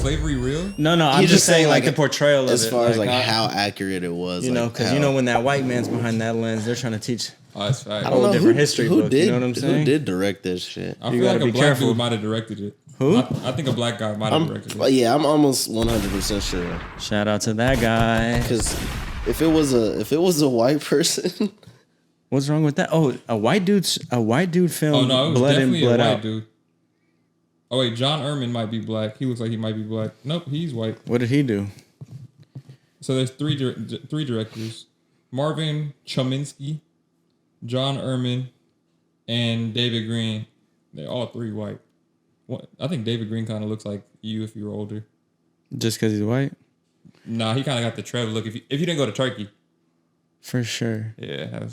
slavery real? No, I'm just saying like the portrayal of it. As far as like how accurate it was. You know, because when that white man's behind that lens, they're trying to teach a whole different history book. You know what I'm saying? Who did direct this shit? I feel like a black dude might have directed it. Who? I think a black guy might have directed it. Yeah, I'm almost 100% sure. Shout out to that guy. Because if it was a white person, what's wrong with that? Oh, a white dude filmed. Oh no, it was Blood definitely in, Blood a white out. dude. Oh wait, John Ehrman might be black. He looks like he might be black. Nope, he's white. What did he do? So there's three directors: Marvin Chominsky, John Ehrman, and David Green. They're all three white. I think David Green kind of looks like you if you were older. Just because he's white? Nah, he kind of got the Trev look. If you didn't go to Turkey, for sure. Yeah,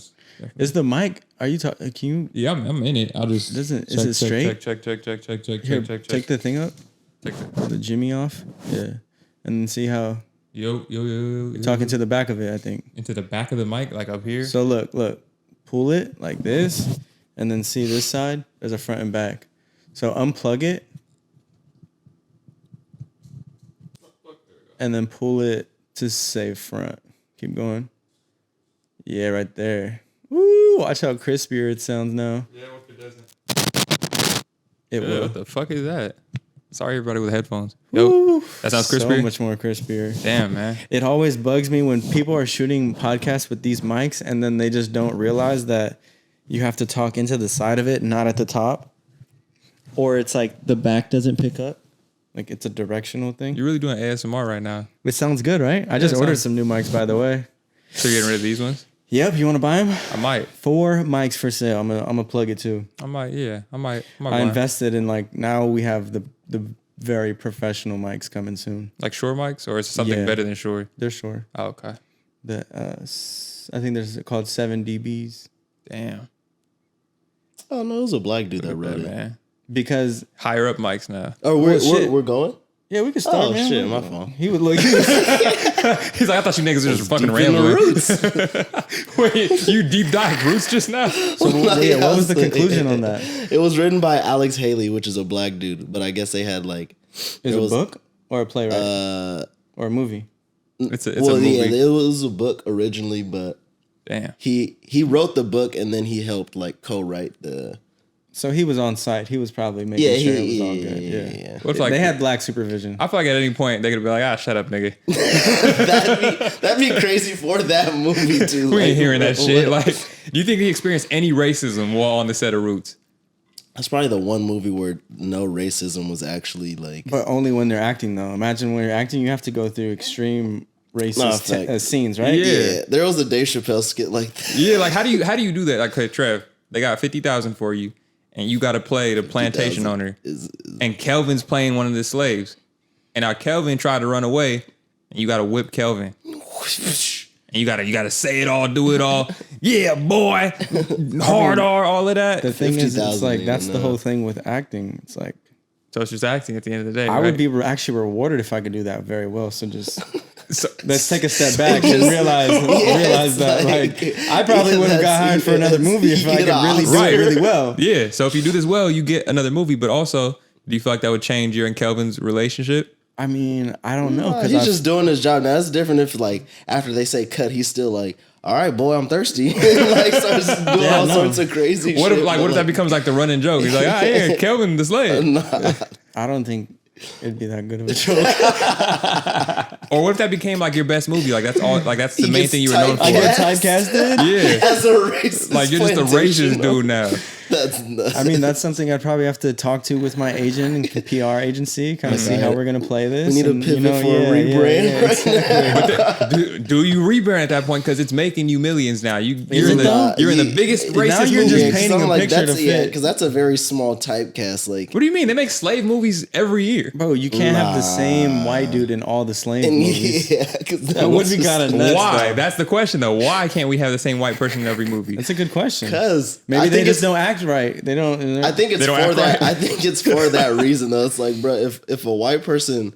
is the mic? Are you talking? Can you? Yeah, I'm in it. I'll just. Is it straight? Check. Here, take the thing up. Take the Jimmy off. Yeah, and then see how. Yo. Talking to the back of it, I think. Into the back of the mic, like up here. So look, pull it like this, and then see this side. There's a front and back. So unplug it, and then pull it to say front. Keep going. Yeah, right there. Woo! Watch how crispier it sounds now. Yeah, what if it doesn't? It will. What the fuck is that? Sorry, everybody with headphones. Yo, that sounds crispier. So much more crispier. Damn, man. It always bugs me when people are shooting podcasts with these mics, and then they just don't realize that you have to talk into the side of it, not at the top. Or it's like the back doesn't pick up. Like it's a directional thing. You're really doing ASMR right now. It sounds good, right? I just ordered some new mics, by the way. So you're getting rid of these ones? Yep. You want to buy them? I might. 4 mics for sale. I'm gonna plug it too. I might. Yeah. I might. I invested in now we have the very professional mics coming soon. Like Shure mics, or is it something better than Shure? They're Shure. Oh, okay. I think there's called 7 dBs. Damn. Oh no, it was a black dude that wrote it, man. Because higher up mics now. Oh, we're going? Yeah, we can start. Oh man. shit, my fault. He would look. He's like, I thought you niggas were just fucking rambling. Wait, you deep dive roots just now? So what was the conclusion on that? It was written by Alex Haley, which is a black dude, but I guess they had like. Is it a book or a playwright or a movie? It's a movie. Yeah, it was a book originally, but damn, he wrote the book and then he helped like co-write the. So he was on site. He was probably making sure it was all good. Yeah. What if, like, they had black supervision. I feel like at any point they could be like, shut up, nigga. that'd be crazy for that movie too. We ain't hearing that shit. Like, do you think he experienced any racism while on the set of Roots? That's probably the one movie where no racism was actually like. But only when they're acting, though. Imagine when you're acting, you have to go through extreme racist scenes, right? Yeah. There was a Dave Chappelle skit like that. Yeah, like how do you do that? Like, okay, Trev, they got $50,000 for you, and you got to play the plantation owner, and Kelvin's playing one of the slaves, and now Kelvin tried to run away, and you got to whip Kelvin. And you gotta say it all, do it all. Yeah, boy. Hard R, all of that. The thing is, it's like that's the whole thing with acting. It's like, so it's just acting at the end of the day. I would be actually rewarded if I could do that very well. So just let's take a step back and realize that like I probably would have got hired for another movie if I could really do it really well. Yeah. So if you do this well, you get another movie. But also, do you feel like that would change your and Kelvin's relationship? I mean, I don't know. He's just doing his job. Now, that's different if, like, after they say cut, he's still like, all right, boy, I'm thirsty. Like, starts doing all sorts of crazy shit. What if that becomes, like, the running joke? He's like, here, Kelvin the slave. I don't think it'd be that good of a joke. Or what if that became, like, your best movie? Like, that's all. Like, that's the main thing you were known for. I get typecasted? Yeah. As a racist. Like, you're just a racist dude now. That's nuts. I mean, that's something I'd probably have to talk to with my agent and PR agency, kind of see how we're going to play this. We need a pivot for a rebrand. Exactly. Do you rebrand at that point? Because it's making you millions now. You're in the biggest racist now you're movie. just painting a picture to fit. Because that's a very small typecast. Like, what do you mean? They make slave movies every year. Bro, you can't have the same white dude in all the slave movies. Yeah, because that would be kind of nuts. Why? Though. That's the question, though. Why can't we have the same white person in every movie? That's a good question. Because maybe they just don't act right. They don't. I think it's for that. Right. I think it's for that reason, though. It's like, bro, if a white person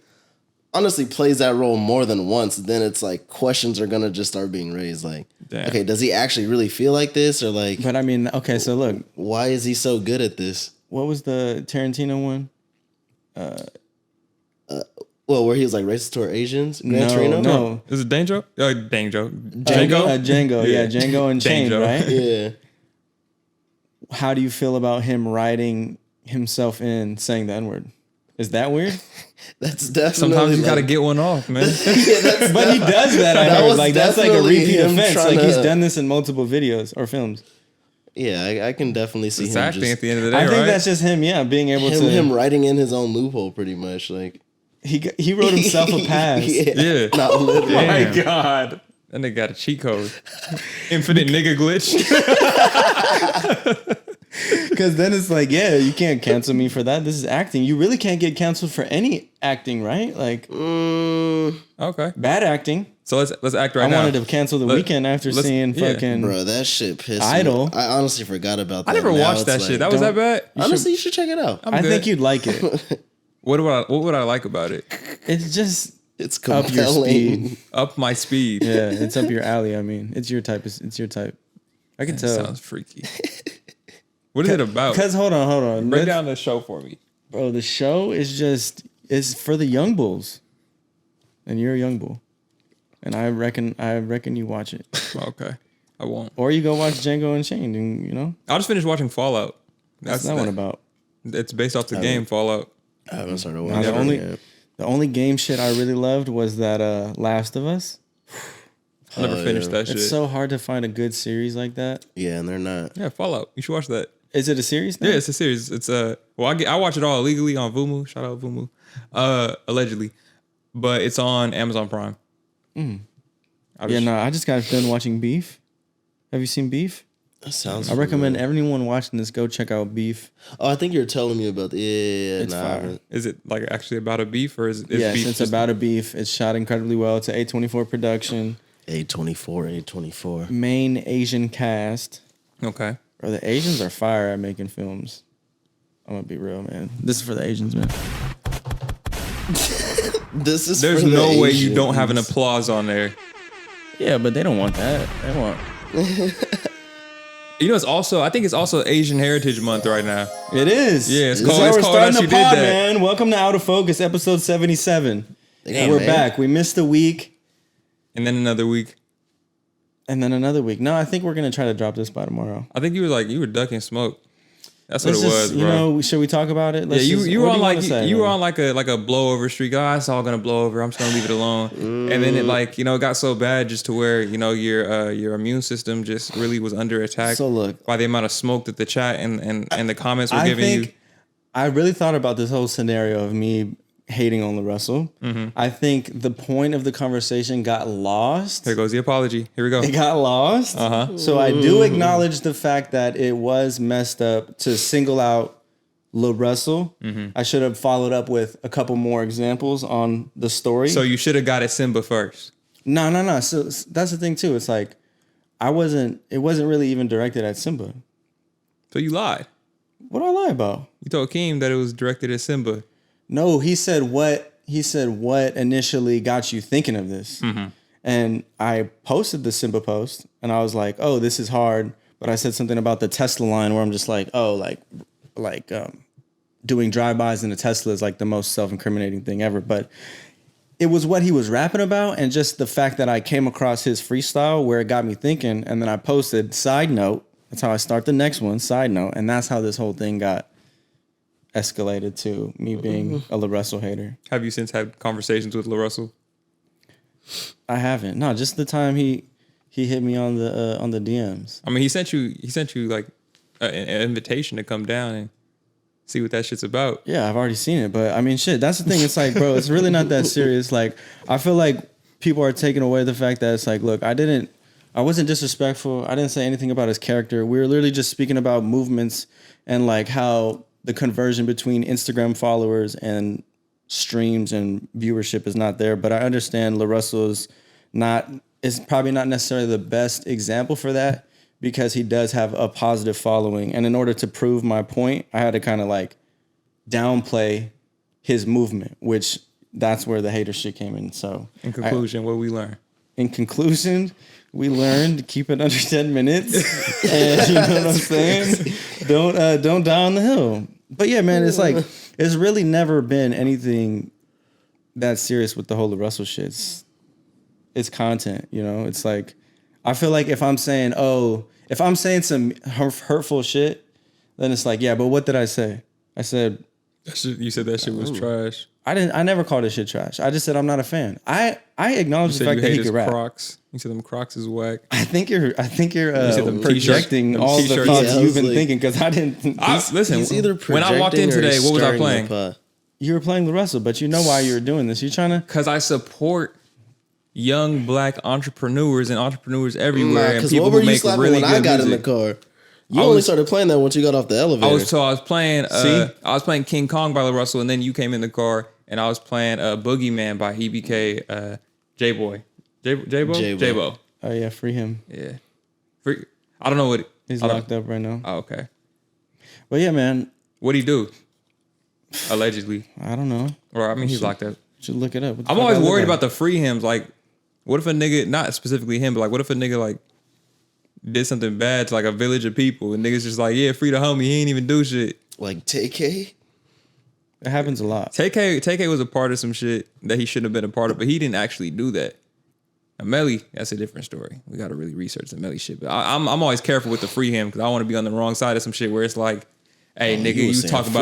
honestly plays that role more than once, then it's like questions are gonna just start being raised. Like, okay, does he actually really feel like this, or like? But I mean, okay, so look, why is he so good at this? What was the Tarantino one? Well, where he was like racist toward Asians? Gran Torino? No. Is it Django? Django. Django. Yeah, Django Unchained, Django. right? Yeah. How do you feel about him writing himself in saying the N-word? Is that weird? That's definitely. Sometimes you got to get one off, man. But he does that. I heard. Like that's like a definitely repeat him offense. trying Like he's to- done this in multiple videos or films. Yeah, I can definitely see It's him acting just, at the end of the day, I think right? that's just him. Yeah, being able to. him writing in his own loophole, pretty much. Like He wrote himself a pass. Yeah. Not literally. Damn. My God. That nigga got a cheat code. Infinite nigga glitch. Because then it's like, yeah, you can't cancel me for that. This is acting. You really can't get canceled for any acting, right? Like Okay. bad acting. So let's act right I now. wanted to cancel the weekend after let's- seeing yeah. fucking. Bro, that shit pissed Idol. me. I honestly forgot about that. I never Now watched it's that like- shit. That was that don't- bad? Honestly, you should check it out. I'm I good. think you'd like it. What would I like about it? It's just It's up your compelling. speed. Up my speed. Yeah, it's up your alley. I mean, it's your type. It's your type. I can That tell. sounds freaky. What is it about? Because hold on. Break down the show for me. Bro, the show is for the young bulls, and you're a young bull, and I reckon you watch it, Okay. I won't. or you go watch Django Unchained, and you know I'll just finish watching Fallout. that's that one about. It's based off the game Fallout. I haven't started Nah, watching. the only game shit I really loved was that Last of Us. I never finished that shit. It's so hard to find a good series like that. Yeah, and they're not. Yeah, Fallout. You should watch that. Is it a series now? Yeah, it's a series. It's I watch it all illegally on Vumu. Shout out Vumu. Allegedly. But it's on Amazon Prime. I just got done watching Beef. Have you seen Beef? That sounds. I recommend everyone watching this go check out Beef. Oh, I think you're telling me about. Yeah, It's nah, fire. Is it like actually about a beef or is Yes, beef it's just- about a beef. It's shot incredibly well. It's an A24 production. A24. Main Asian cast. Okay. Or the Asians are fire at making films. I'm gonna be real, man. This is for the Asians, man. This is. There's for the no way you don't Asians. have an applause on there. Yeah, but they don't want that. They want. You know, I think it's also Asian Heritage Month right now. It is. Yeah, it's This is called- how it's we're called starting Us the You Did pod, That. man. Welcome to Out of Focus, episode 77. Damn, We're man. back. We missed a week And then another week. and then another week. No, I think we're gonna try to drop this by tomorrow. I think you were ducking smoke. That's what Let's it was, just, bro. you know, should we talk about it? Yeah, you were what on do like wanna say, you were man? on like a blowover streak. Oh, it's all gonna blow over. I'm just gonna leave it alone. And then it it got so bad just to where your immune system just really was under attack. So look, by the amount of smoke that the chat and the comments were I giving you. think I really thought about this whole scenario of me hating on LaRussell. I think the point of the conversation got lost. Here goes the apology. Here we go. It got lost. So I do acknowledge the fact that it was messed up to single out LaRussell. I should have followed up with a couple more examples on the story. So you should have got at Simba first. No. So that's the thing too. It's like it wasn't really even directed at Simba. So you lied. What do I lie about? You told Keem that it was directed at Simba. No, he said what initially got you thinking of this. And I posted the Simba post and I was like, oh, this is hard. But I said something about the Tesla line where I'm just like, oh, like doing drive-bys in a Tesla is like the most self-incriminating thing ever. But it was what he was rapping about and just the fact that I came across his freestyle where it got me thinking. And then I posted, side note, that's how I start the next one, side note. And that's how this whole thing got escalated to me being a LaRussell hater. Have you since had conversations with LaRussell? I haven't. No, just the time he hit me on the DMs. I mean, he sent you like an invitation to come down and see what that shit's about. Yeah, I've already seen it, but I mean, shit. That's the thing. It's like, bro, it's really not that serious. Like, I feel like people are taking away the fact that it's like, look, I wasn't disrespectful. I didn't say anything about his character. We were literally just speaking about movements and like how the conversion between Instagram followers and streams and viewership is not there. But I understand LaRussell is probably not necessarily the best example for that because he does have a positive following. And in order to prove my point, I had to kind of like downplay his movement, which that's where the hater shit came in. So In conclusion, what we learn? in conclusion, we learned to keep it under 10 minutes. And you know what I'm saying? Don't die on the hill. But yeah, man, it's like, it's really never been anything that serious with the whole Russell shit. It's content, you know? It's like, I feel like if I'm saying some hurtful shit, then it's like, yeah, but what did I say? I said... You said that shit was trash. I never called this shit trash. I just said I'm not a fan. I acknowledge the fact that he could rap. Crocs. You said them Crocs is whack. I think you're projecting all the thoughts you've been thinking because I didn't. Listen, he's either when I walked in today, what was I playing? You were playing the Russell, but you know why you were doing this. You're trying to... Because I support young black entrepreneurs and entrepreneurs everywhere and people who make really good music. I got in the car. You only started playing that once you got off the elevator. I was playing King Kong by Russell, and then you came in the car, and I was playing Boogeyman by EBK J-Boy. J-Bo. Oh, yeah, free him. Yeah. I don't know what... He's locked up right now. Oh, okay. But yeah, man. What'd he do? Allegedly. I don't know. Or, I mean, he's locked up. Should look it up. I'm always worried about the free hims. Like, what if a nigga... Not specifically him, but like, what if a nigga, like... did something bad to like a village of people and niggas just like, yeah, free the homie, he ain't even do shit. Like TK? It happens a lot. TK was a part of some shit that he shouldn't have been a part of, but he didn't actually do that. Now, Melly, that's a different story. We got to really research the Melly shit. But I'm always careful with the free him because I want to be on the wrong side of some shit where it's like, hey, nigga, you talking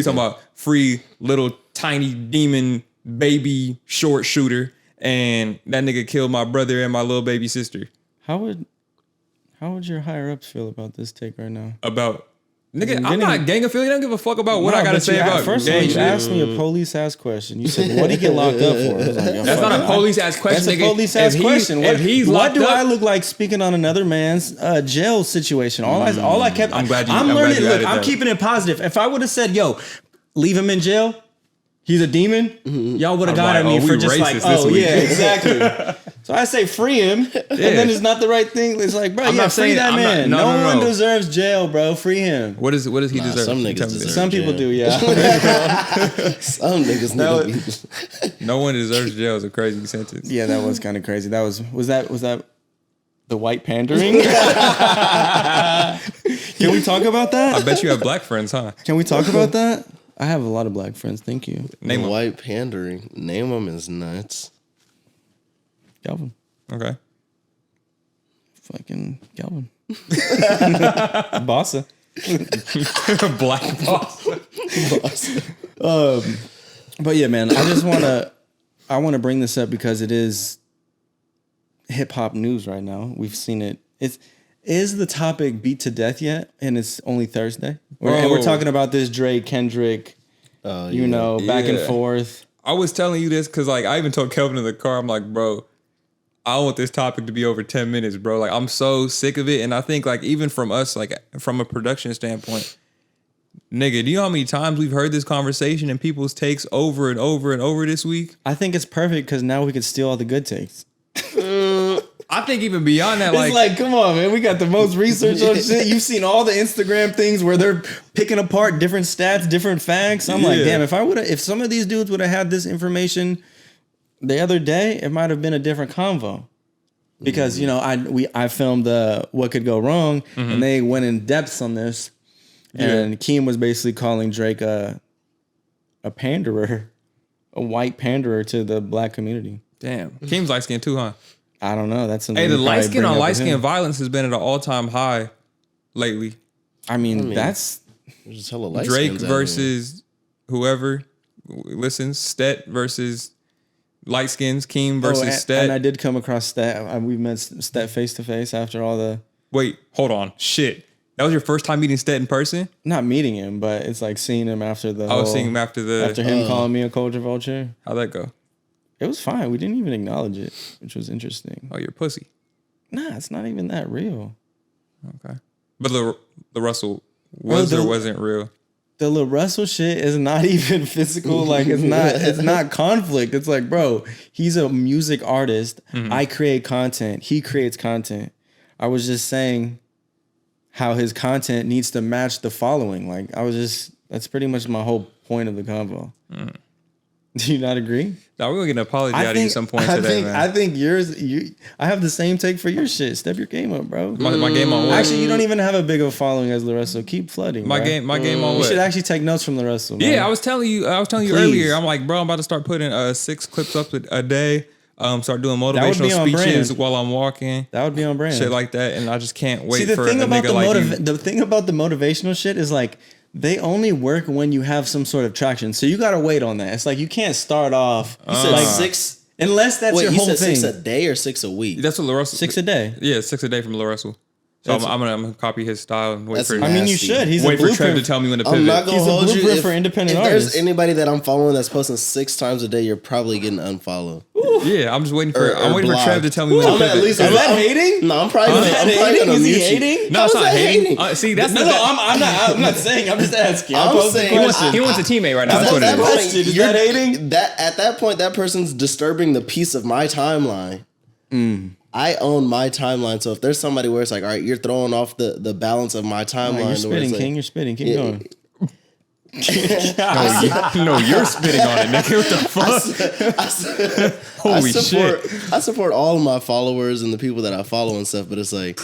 about free little tiny demon baby short shooter and that nigga killed my brother and my little baby sister. How would your higher ups feel about this take right now? About nigga, I'm not gang affiliate. I don't give a fuck about what I gotta say about first gang of all, you shit. asked me a police ass question. You said, "What did he get locked up for?" I was like, that's not a police ass question. That's a police ass question. What do I look like speaking on another man's jail situation? All I kept. I'm learning. Look, I'm keeping it positive. If I would have said, "Yo, leave him in jail," he's a demon. Y'all would have got at me for just like, oh yeah, exactly. So I say free him, and then it's not the right thing. It's like, bro, free that man. No one deserves jail, bro. Free him. What does he deserve? Some niggas deserve Some people do, yeah. Some niggas need No one deserves jail is a crazy sentence. Yeah, that was kind of crazy. Was that the white pandering? Can we talk about that? I bet you have black friends, huh? Can we talk about that? I have a lot of black friends. Thank you. Name white pandering. Name them is nuts. Galvin. Okay. Fucking Galvin. Bossa. Black Bossa. But yeah, man, I want to bring this up because it is hip hop news right now. We've seen it. Is the topic beat to death yet? And it's only Thursday. And we're talking about this Kendrick, back and forth. I was telling you this because like I even told Kelvin in the car, I'm like, bro, I want this topic to be over 10 minutes, bro. Like, I'm so sick of it. And I think, like, even from us, like, from a production standpoint, nigga, do you know how many times we've heard this conversation and people's takes over and over and over this week? I think it's perfect because now we can steal all the good takes. I think even beyond that, it's like, come on, man. We got the most research on shit. You've seen all the Instagram things where they're picking apart different stats, different facts. I'm like, damn, if some of these dudes would have had this information the other day, it might have been a different convo because I filmed the What Could Go Wrong and they went in depth on this, and Keem was basically calling Drake a panderer, a white panderer to the black community. Damn, Keem's light skinned too, huh? I don't know. That's the light skin on light skin violence has been at an all time high lately. I mean that's just hella light Drake versus whoever listens. Stet versus light skins, Keem versus Stet. And I did come across Stet. We met Stet face to face after all the... Wait, hold on. Shit. That was your first time meeting Stet in person? Not meeting him, but it's like seeing him after the... I was seeing him after him calling me a culture vulture. How'd that go? It was fine. We didn't even acknowledge it, which was interesting. Oh, you're a pussy. Nah, it's not even that real. Okay. But the Russell wasn't real. The Lil Russell shit is not even physical. Like it's not conflict. It's like, bro, he's a music artist. I create content. He creates content. I was just saying how his content needs to match the following. Like that's pretty much my whole point of the convo. Do you not agree? Now we're gonna get an apology out of you some point today, man. I think yours. I have the same take for your shit. Step your game up, bro. My game on what? Actually, you don't even have a big of a following as Laresso. Keep flooding. My bro. game on You what? should actually take notes from Laresso. Man. Yeah, I was telling you Please. earlier. I'm like, bro, I'm about to start putting 6 clips up a day. Start doing motivational on speeches brand. while I'm walking. That would be on brand. Shit like that, and I just can't wait See, the for thing a about nigga like you. the thing about the motivational shit is like they only work when you have some sort of traction. So you gotta wait on that. It's like you can't start off. You said like 6. unless that's Wait, your you whole said thing. 6 a day or 6 a week? That's what LaRussell. 6 a day. Yeah, 6 a day from LaRussell. So I'm gonna copy his style and wait That's for. mad. I mean, you Nasty. should. He's wait a for Trev to blueprint. tell me when to I'm pivot. not gonna He's a hold you. blueprint for independent if artists. there's anybody that I'm following that's posting 6 times a day, you're probably getting unfollowed. Yeah, I'm just waiting for. Or I'm waiting for blocked. Trev to tell me when to I'm pivot. at least. Is that hating? No, I'm probably Is gonna. that I'm probably hating? gonna Is he mute you. hating? No, How it's is not that hating. See, that's No, not. I'm not saying. I'm just asking. I'm I'm posing saying- the He wants, question. he wants a teammate right now. At That's what it that is. point, Question, is you're- that hating? That at that point, that person's disturbing the peace of my timeline. I own my timeline, so if there's somebody where it's like, all right, you're throwing off the balance of my timeline. You're where spitting, it's like- King. You're spitting. Keep Yeah. going. No, you're spitting on it, nigga. What the fuck? Holy shit. I support all of my followers and the people that I follow and stuff, but it's like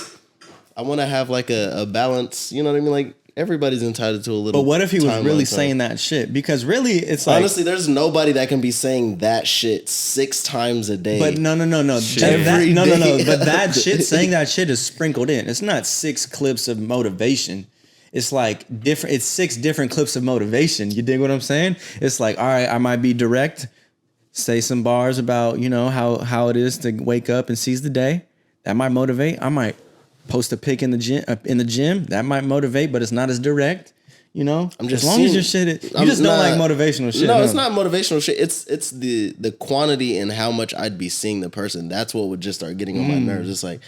I want to have like a balance. You know what I mean? Like everybody's entitled to a little. But what if he was timeline really time. saying that shit? Because really, it's like. Honestly, there's nobody that can be saying that shit 6 times a day. But no. Shit. Every No. day. But that shit, saying that shit is sprinkled in. It's not 6 clips of motivation. It's like different. It's 6 different clips of motivation. You dig what I'm saying? It's like, all right, I might be direct, say some bars about how it is to wake up and seize the day. That might motivate. I might post a pic in the gym. That might motivate, but it's not as direct. You know, I'm just as long seeing- as your shit, you I'm just don't not- like motivational shit. No, huh? it's not motivational shit. It's the quantity and how much I'd be seeing the person. That's what would just start getting on my nerves. It's like,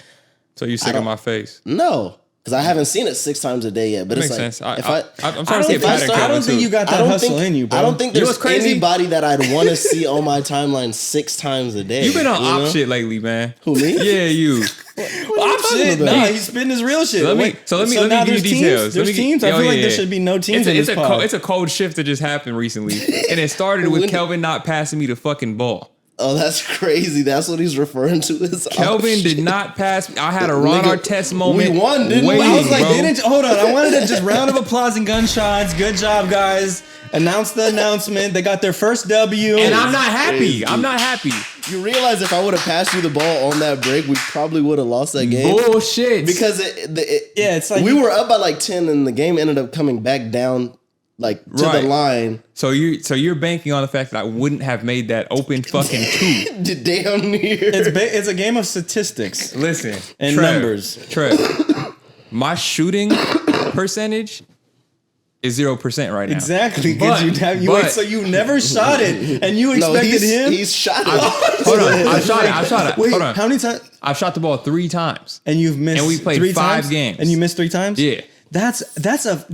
So you sick of my face? no, because I haven't seen it 6 times a day yet. But Makes it's like, sense. if I'm trying to see a if I pattern. start- I don't Calvin, think too. you got that hustle in you, bro. I don't think You know there's what's crazy? anybody that I'd want to see on my timeline 6 times a day. You've been on you op know? shit lately, man. Who, me? Yeah, you. Op shit. about? Nah, he's spitting his real shit. Let me Wait, give now you there's details. Teams? There's teams. I feel like there should be no teams in this pod. It's a cold shift that just happened recently, and it started with When- Kelvin not passing me the fucking ball. Oh, that's crazy. That's what he's referring to as Kelvin did not pass me. I had a Ron Nigga, Artest moment. we won, didn't we? waiting, I was like, bro. hold on. I wanted to just round of applause and gunshots. Good job, guys. Announce the announcement. They got their first W. And I'm not happy. Crazy. I'm not happy. You realize if I would have passed you the ball on that break, we probably would have lost that game. Bullshit. Because Yeah, it's like we were up by like 10 and the game ended up coming back down like to Right. the line. So you're banking on the fact that I wouldn't have made that open fucking 2. Damn near. it's a game of statistics. Listen. And Trev, numbers. Trev, my shooting percentage is 0% right now. Exactly. But- So you never shot it, and you No, expected him. he's shot it. Hold on. I shot it. Wait, Hold on. how many times? I've shot the ball 3 times. And you've missed. And we played 3 5 times? games. and you missed 3 times. Yeah. That's a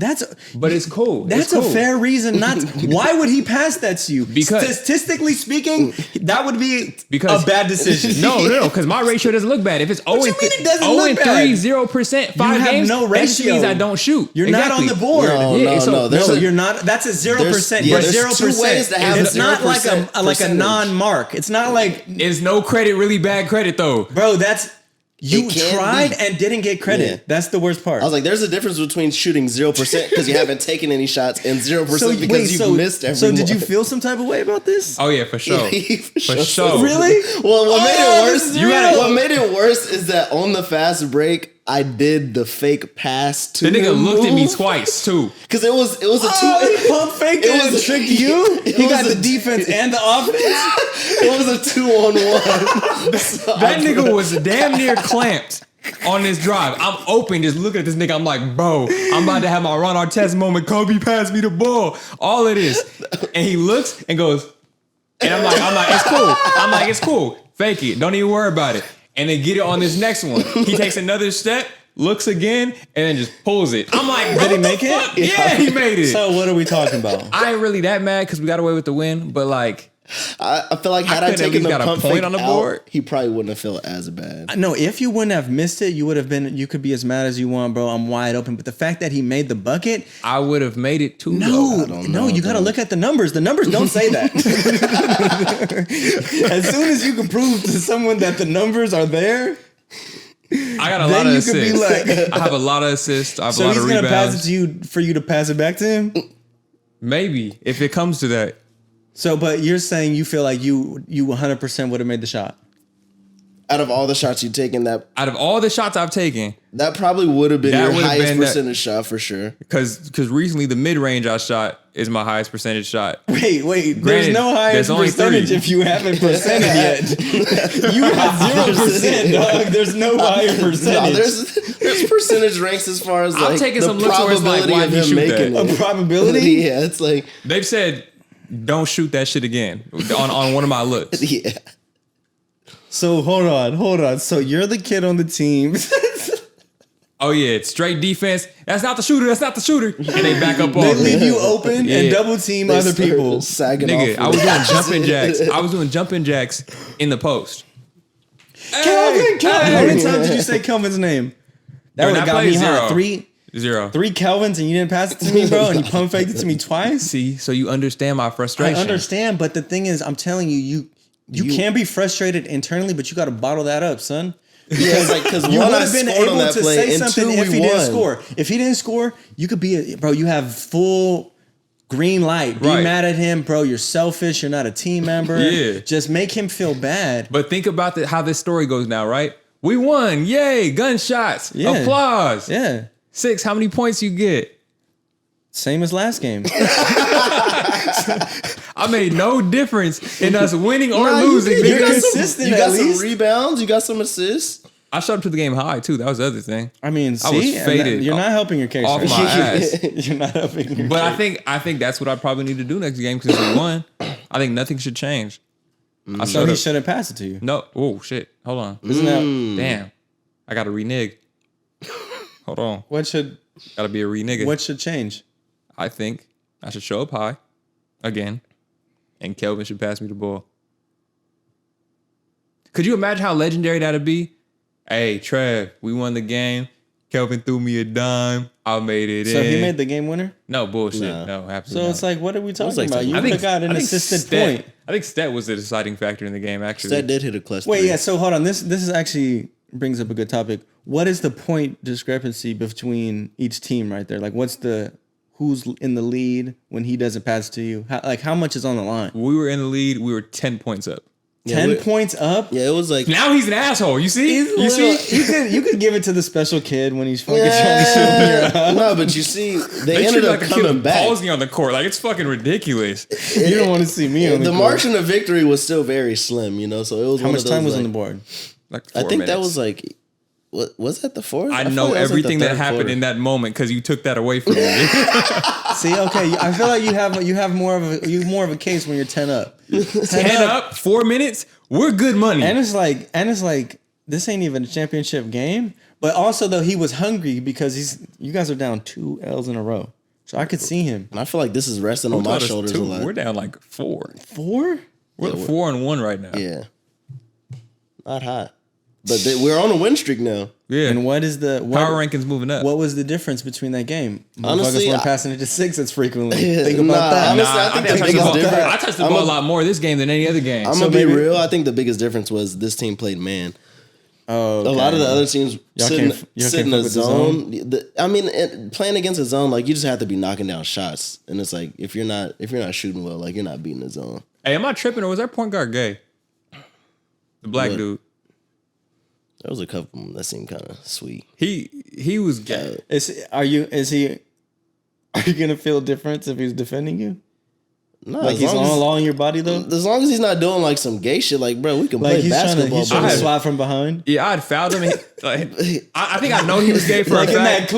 But it's cool. That's It's cool. a fair reason not. Why would he pass that to you? Because- statistically speaking, that would be Because a bad decision. No, because my ratio doesn't look bad. If it's 0 you and mean it doesn't 0 look and bad? 3, 0%, 5 have games, no that just ratio. means I don't shoot. You're not on the board. No, Yeah, no, so- no. There's No, a- you're not. That's a 0%. yeah, But there's 0%. two ways to have It's a not like 0% a percentage. non-mark. It's not like, Is no credit really bad credit though? bro. That's you It can tried be. and didn't get credit. Yeah. That's the worst part. I was like, there's a difference between shooting 0% because you haven't taken any shots and 0% because you missed every So did you one. feel some type of way about this? Oh yeah, for sure. For sure. Really? Well, what made Oh, it this worse? is real. What made it worse is that on the fast break, I did the fake pass to The nigga him looked at me move. twice too. Because it was a Oh, he two. pump faked It it was and a- tricked you. it He was got a- the defense and the offense. It was a 2-on-1. So That nigga was damn near clamped on this drive. I'm open, just looking at this nigga. I'm like, bro, I'm about to have my Ron Artest moment. Kobe passed me the ball. All of this. And he looks and goes, and I'm like, it's cool. I'm like, it's cool. Fake it. Don't even worry about it. And then get it on this next one. He takes another step, looks again, and then just pulls it. I'm like, Did he what the make it? fuck? Yeah, he made it. So what are we talking about? I ain't really that mad because we got away with the win, but like, I feel like had I could've at taken least the got a pump point fake on the out, board. he probably wouldn't have felt as bad. No, if you wouldn't have missed it, you would have been. You could be as mad as you want, bro. I'm wide open. But the fact that he made the bucket, I would have made it too. no, don't no, know, you got to dude. look at the numbers. The numbers don't say that. As soon as you can prove to someone that the numbers are there, I got a then lot of you could be assists. like, I have a lot of assists. I have a so lot he's of gonna rebounds. pass it to you for you to pass it back to him. Maybe if it comes to that. So, but you're saying you feel like you 100% would have made the shot. Out of all the shots you've taken, that Out of all the shots I've taken, probably would have been That your would've highest been that- percentage shot for sure. because recently the mid range I shot is my highest percentage shot. Wait, there's Granted, no highest there's only percentage 3. if you haven't percented yet. You got 0%, dog. There's no higher No, percentage. there's percentage ranks as far as I'm like taking the some looks where it's like, probability why'd of you him shoot making that? A it. probability? Yeah, it's like They've said, don't shoot that shit again on one of my looks. yeah. So hold on. So you're the kid on the team. Oh yeah, it's straight defense. That's not the shooter. And they back up They on leave me. you open Yeah. and double team They other start people. sagging Nigga, off. I was with doing it. jumping jacks. I was doing jumping jacks in the post. Kelvin. How Hey. many times did you say Kelvin's name? That During would have that got play, me hot. 0. 3 0. Kelvins and you didn't pass it to me, bro, and you pump faked it to me twice. See, so you understand my I frustration. understand, but the thing is, I'm telling you, you can be frustrated internally, but you got to bottle that up, son. Yeah, it's like because You one, would I have been scored on able that to play, say and something two, if we he won. didn't score. If he didn't score, you could be bro. You have full green light. Be Right. mad at him, bro. You're selfish. You're not a team member. Yeah. Just make him feel bad. But think about how this story goes now, right? We won. Yay. Gunshots. Yeah. Applause. Yeah. Syxx, how many points you get? Same as last game. I made no difference in us winning or Nah, losing. you You're got nigga. consistent You at got some least. rebounds. You got some assists. I showed up to the game high too. That was the other thing. I mean, I was see, and faded you're not helping your case. off right? my ass. You're not helping your But case. I think that's what I probably need to do next game because we won. I think nothing should change. I So showed he up. shouldn't pass it to you. No. Oh shit. Hold on. Isn't that Damn. I got to renege. Hold on. what should Got to be a renege. what should change? I think I should show up high again, and Kelvin should pass me the ball. Could you imagine how legendary that'd be? Hey, Trev, we won the game. Kelvin threw me a dime. I made it So in. he made the game winner. No bullshit. Nah. No, So absolutely. it's like, what are we talking like about? some- You I would have got an think assisted Stet- point. I think Stet was the deciding factor in the game. Actually, That did hit a clutch. Wait, three. yeah. So hold on. This is actually brings up a good topic. What is the point discrepancy between each team right there? Like, who's in the lead when he doesn't pass to you? How much is on the line? we were in the lead. We were 10 points up. 10 we- points up. Yeah, it was like Now he's an asshole. You see? You see? You could give it to the special kid when he's fucking trying to shoot in your eye. no, but you see, they They ended treat up like a kid coming with back. palsy on the court. Like it's fucking ridiculous. You don't want to see me on the The court. margin of victory was still very slim, you know. So it was. How one much of those, time was like, on the board? Like I 4 think that minutes. was like, what was that the fourth? I feel know like that was, like, the everything that third happened quarter. in that moment because you took that away from me. See, okay, I feel like you have more of a case when you're 10 up. 10 up, 4 minutes. We're good money. And it's like this ain't even a championship game. But also though, he was hungry because you guys are down 2 L's in a row. So I could see him. And I feel like this is resting Who on my told us shoulders two? a lot. We're down like 4. 4? We're 4-1 right now. Yeah, not hot, but we're on a win streak now. Yeah. And what is the Power rankings moving up. What was the difference between that game? Honestly, Motherfuckers weren't I- passing it to Syxx as frequently. Yeah, Think about nah, that. honestly, I think the touched biggest ball, difference- I touched the ball a lot more this game than any other game. I'm So gonna be maybe- real. I think the biggest difference was this team played man. Oh, A lot of the other teams Y'all sit in can't a fuck with the zone. Playing against a zone, like you just have to be knocking down shots, and it's like if you're not shooting well, like you're not beating the zone. Hey, am I tripping or was that point guard gay? The black What? dude. There was a couple that seemed kind of sweet. He was gay. Are you gonna feel difference if he's defending you? No, Like he's all along your body though? as long as he's not doing like some gay shit, like bro, we can Like play he's trying basketball. to but swat from behind? Yeah, I had fouled him. I think I know he was gay for Like a in fact.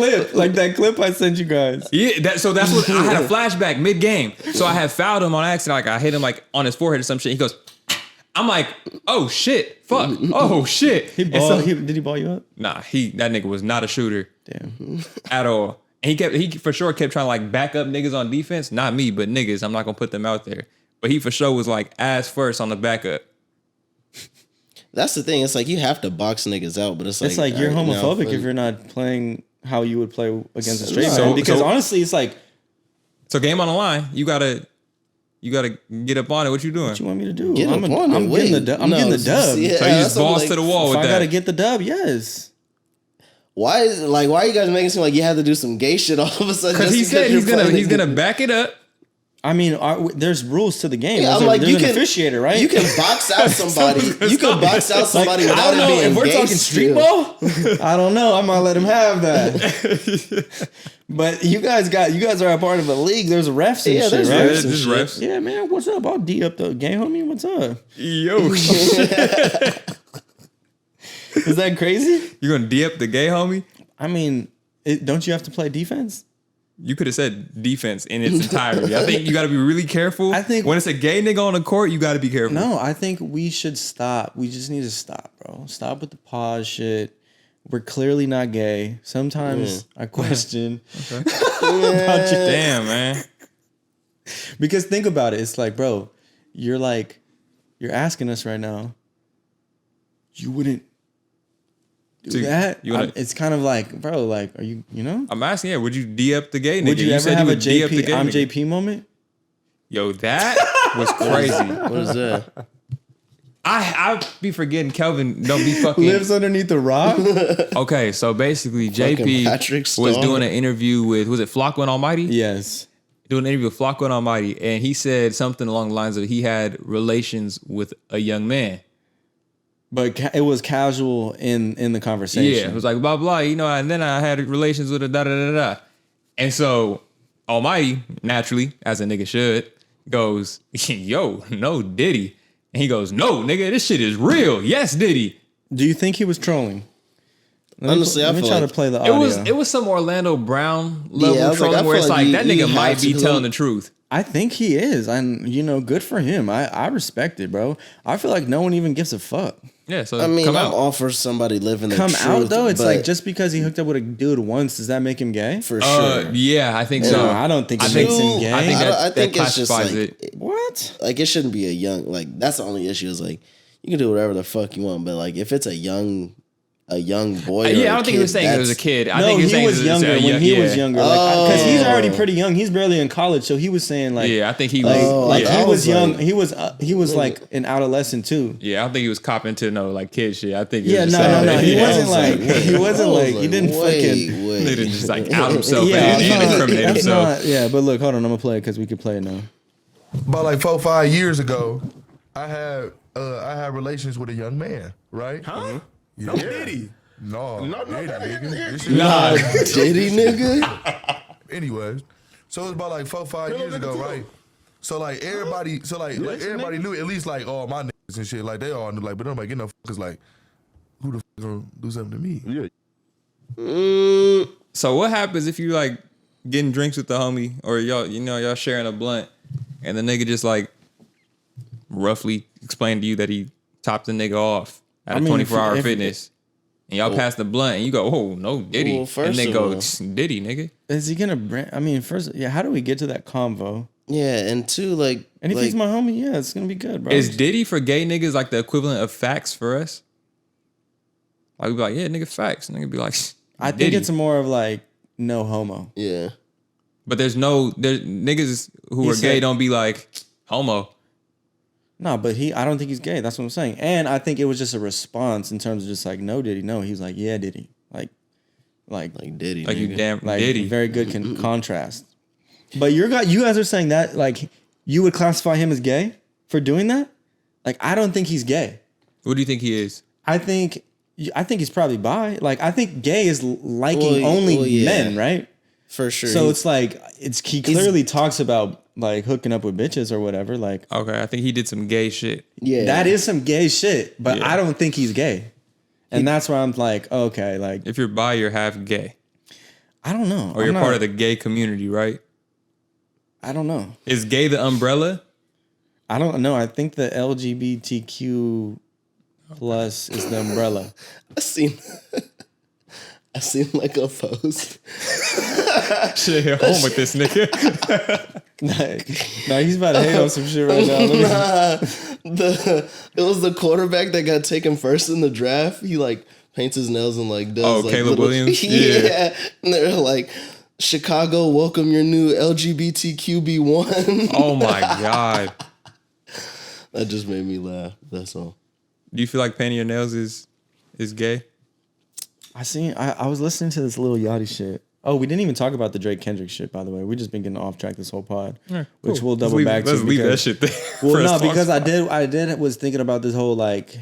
that clip I sent you guys. Yeah, that's what I had a flashback mid game. So I had fouled him on accident. Like I hit him like on his forehead or some shit. He goes, I'm like, oh shit, fuck, oh shit. Did he ball you up? Nah, that nigga was not a shooter Damn. at all. And he for sure kept trying to like back up niggas on defense. Not me, but niggas. I'm not gonna put them out there. But he for sure was like ass first on the backup. That's the thing. It's like you have to box niggas out, but it's like you're homophobic if you're not playing how you would play against a straight man. Because honestly, it's like, so game on the line. You gotta get up on it. What you doing? what you want me to do? I'm getting the dub. I'm getting the dub. Yeah, so you just balls to the wall with I that. gotta get the dub. Yes. Why are you guys making it seem like you have to do some gay shit all of a sudden? Because he said he's gonna back it up. I mean, there's rules to the game. Yeah, there's an officiator, right? You can box out somebody. You can box out somebody without it being if we're gay talking street ball, I don't know. I might let him have that. But you guys are a part of a league. There's refs and shit, right? There's refs. Yeah, man. What's up? I'll D up the game, homie. What's up? Yo. Is that crazy? You gonna D up the gay homie? I mean, don't you have to play defense? You could have said defense in its entirety. I think you got to be really careful. I think when it's a gay nigga on the court, you got to be careful. No, I think we should stop. We just need to stop, bro. Stop with the pause shit. We're clearly not gay. Sometimes I question. Okay. About you. Damn, man. Because think about it. It's like, bro, you're asking us right now. You wouldn't do that? It's kind of like, bro, like, are you know? I'm asking, would you D up the gay nigga? Would you ever have a JP, I'm nigga. JP moment? Yo, that was crazy. What is that? I be forgetting Kelvin don't be fucking... Lives underneath the rock? Okay, so basically JP was doing an interview with, was it Flocko and Almighty? Yes. Doing an interview with Flocko and Almighty, and he said something along the lines of he had relations with a young man. But it was casual in the conversation. Yeah, it was like blah blah, and then I had relations with a da da da da. And so Almighty, naturally, as a nigga should, goes, yo, no Diddy. And he goes, no, nigga, this shit is real. Yes, Diddy. Do you think he was trolling? Honestly, let me try to play the audio. It was some Orlando Brown level trolling where it's like that nigga might be telling the truth. I think he is. And, good for him. I respect it, bro. I feel like no one even gives a fuck. Yeah, so I'm come out. all for somebody living their come truth. Out, though? It's like just because he hooked up with a dude once, does that make him gay? For sure. Yeah, I think so. No, I don't think it makes him gay. I think I think that it's just classifies like, it. What? Like, it shouldn't be a young, like, that's the only issue is like, you can do whatever the fuck you want, but like, if it's a young boy, I don't think he was saying it was a kid. I think he was younger when he was younger. Because he's already pretty young. He's barely in college, so he was saying like, I think he was he was young. He was like an adolescent too. Yeah, I don't think he was copping to like kid shit. I think no. He wasn't like he didn't fucking. He didn't just like out himself and incriminate himself. But look, hold on, I'm gonna play it because we could play it now. About like 4-5 years ago, I had relations with a young man, right? Huh? Mm-hmm. Yeah. No Diddy. No, Diddy, nigga. Nah, Diddy, nigga. Anyways, so it was about like 4-5 years ago, right? So like everybody, everybody knew at least like all my niggas and shit, like they all knew, like, but nobody get no fuckers like, who the fuck gonna do something to me? Yeah. So what happens if you like getting drinks with the homie or y'all sharing a blunt and the nigga just like roughly explained to you that he topped the nigga off at a 24-hour fitness, and y'all pass the blunt, and you go, "Oh no, Diddy," and they go, "Diddy, nigga." Is he gonna? First, how do we get to that convo? Yeah, and two, like, and if he's my homie, yeah, it's gonna be good, bro. Is Diddy for gay niggas like the equivalent of facts for us? Like we be like, yeah, nigga, facts. Nigga be like, I think it's more of like no homo. Yeah, but there's niggas who are gay don't be like homo. No, but I don't think he's gay. That's what I'm saying. And I think it was just a response in terms of just like, no, Diddy. No, he was like, yeah, Diddy. Like Diddy. Like, you damn like Diddy. Very good contrast. But you guys are saying that like you would classify him as gay for doing that? Like, I don't think he's gay. What do you think he is? I think he's probably bi. Like, I think gay is liking only men, right? For sure. So it's like he clearly talks about like hooking up with bitches or whatever. Like, okay, I think he did some gay shit. Yeah, that is some gay shit. But I don't think he's gay, and that's where I'm like, okay, like if you're bi, you're half gay. I don't know, or you're part of the gay community, right? I don't know. Is gay the umbrella? I don't know. I think the LGBTQ plus is the umbrella. I I seen like a post. Shit, hit home with this nigga. Nah, he's about to hate on some shit right now. It was the quarterback that got taken first in the draft. He like paints his nails and like does like Caleb Williams? Yeah. And they're like, Chicago, welcome your new LGBTQB1. Oh my God. That just made me laugh. That's all. Do you feel like painting your nails is gay? I was listening to this little Yachty shit. Oh, we didn't even talk about the Drake Kendrick shit, by the way. We just been getting off track this whole pod, which we'll double back to. Let's leave that shit there. Well, no, because I was thinking about this whole like,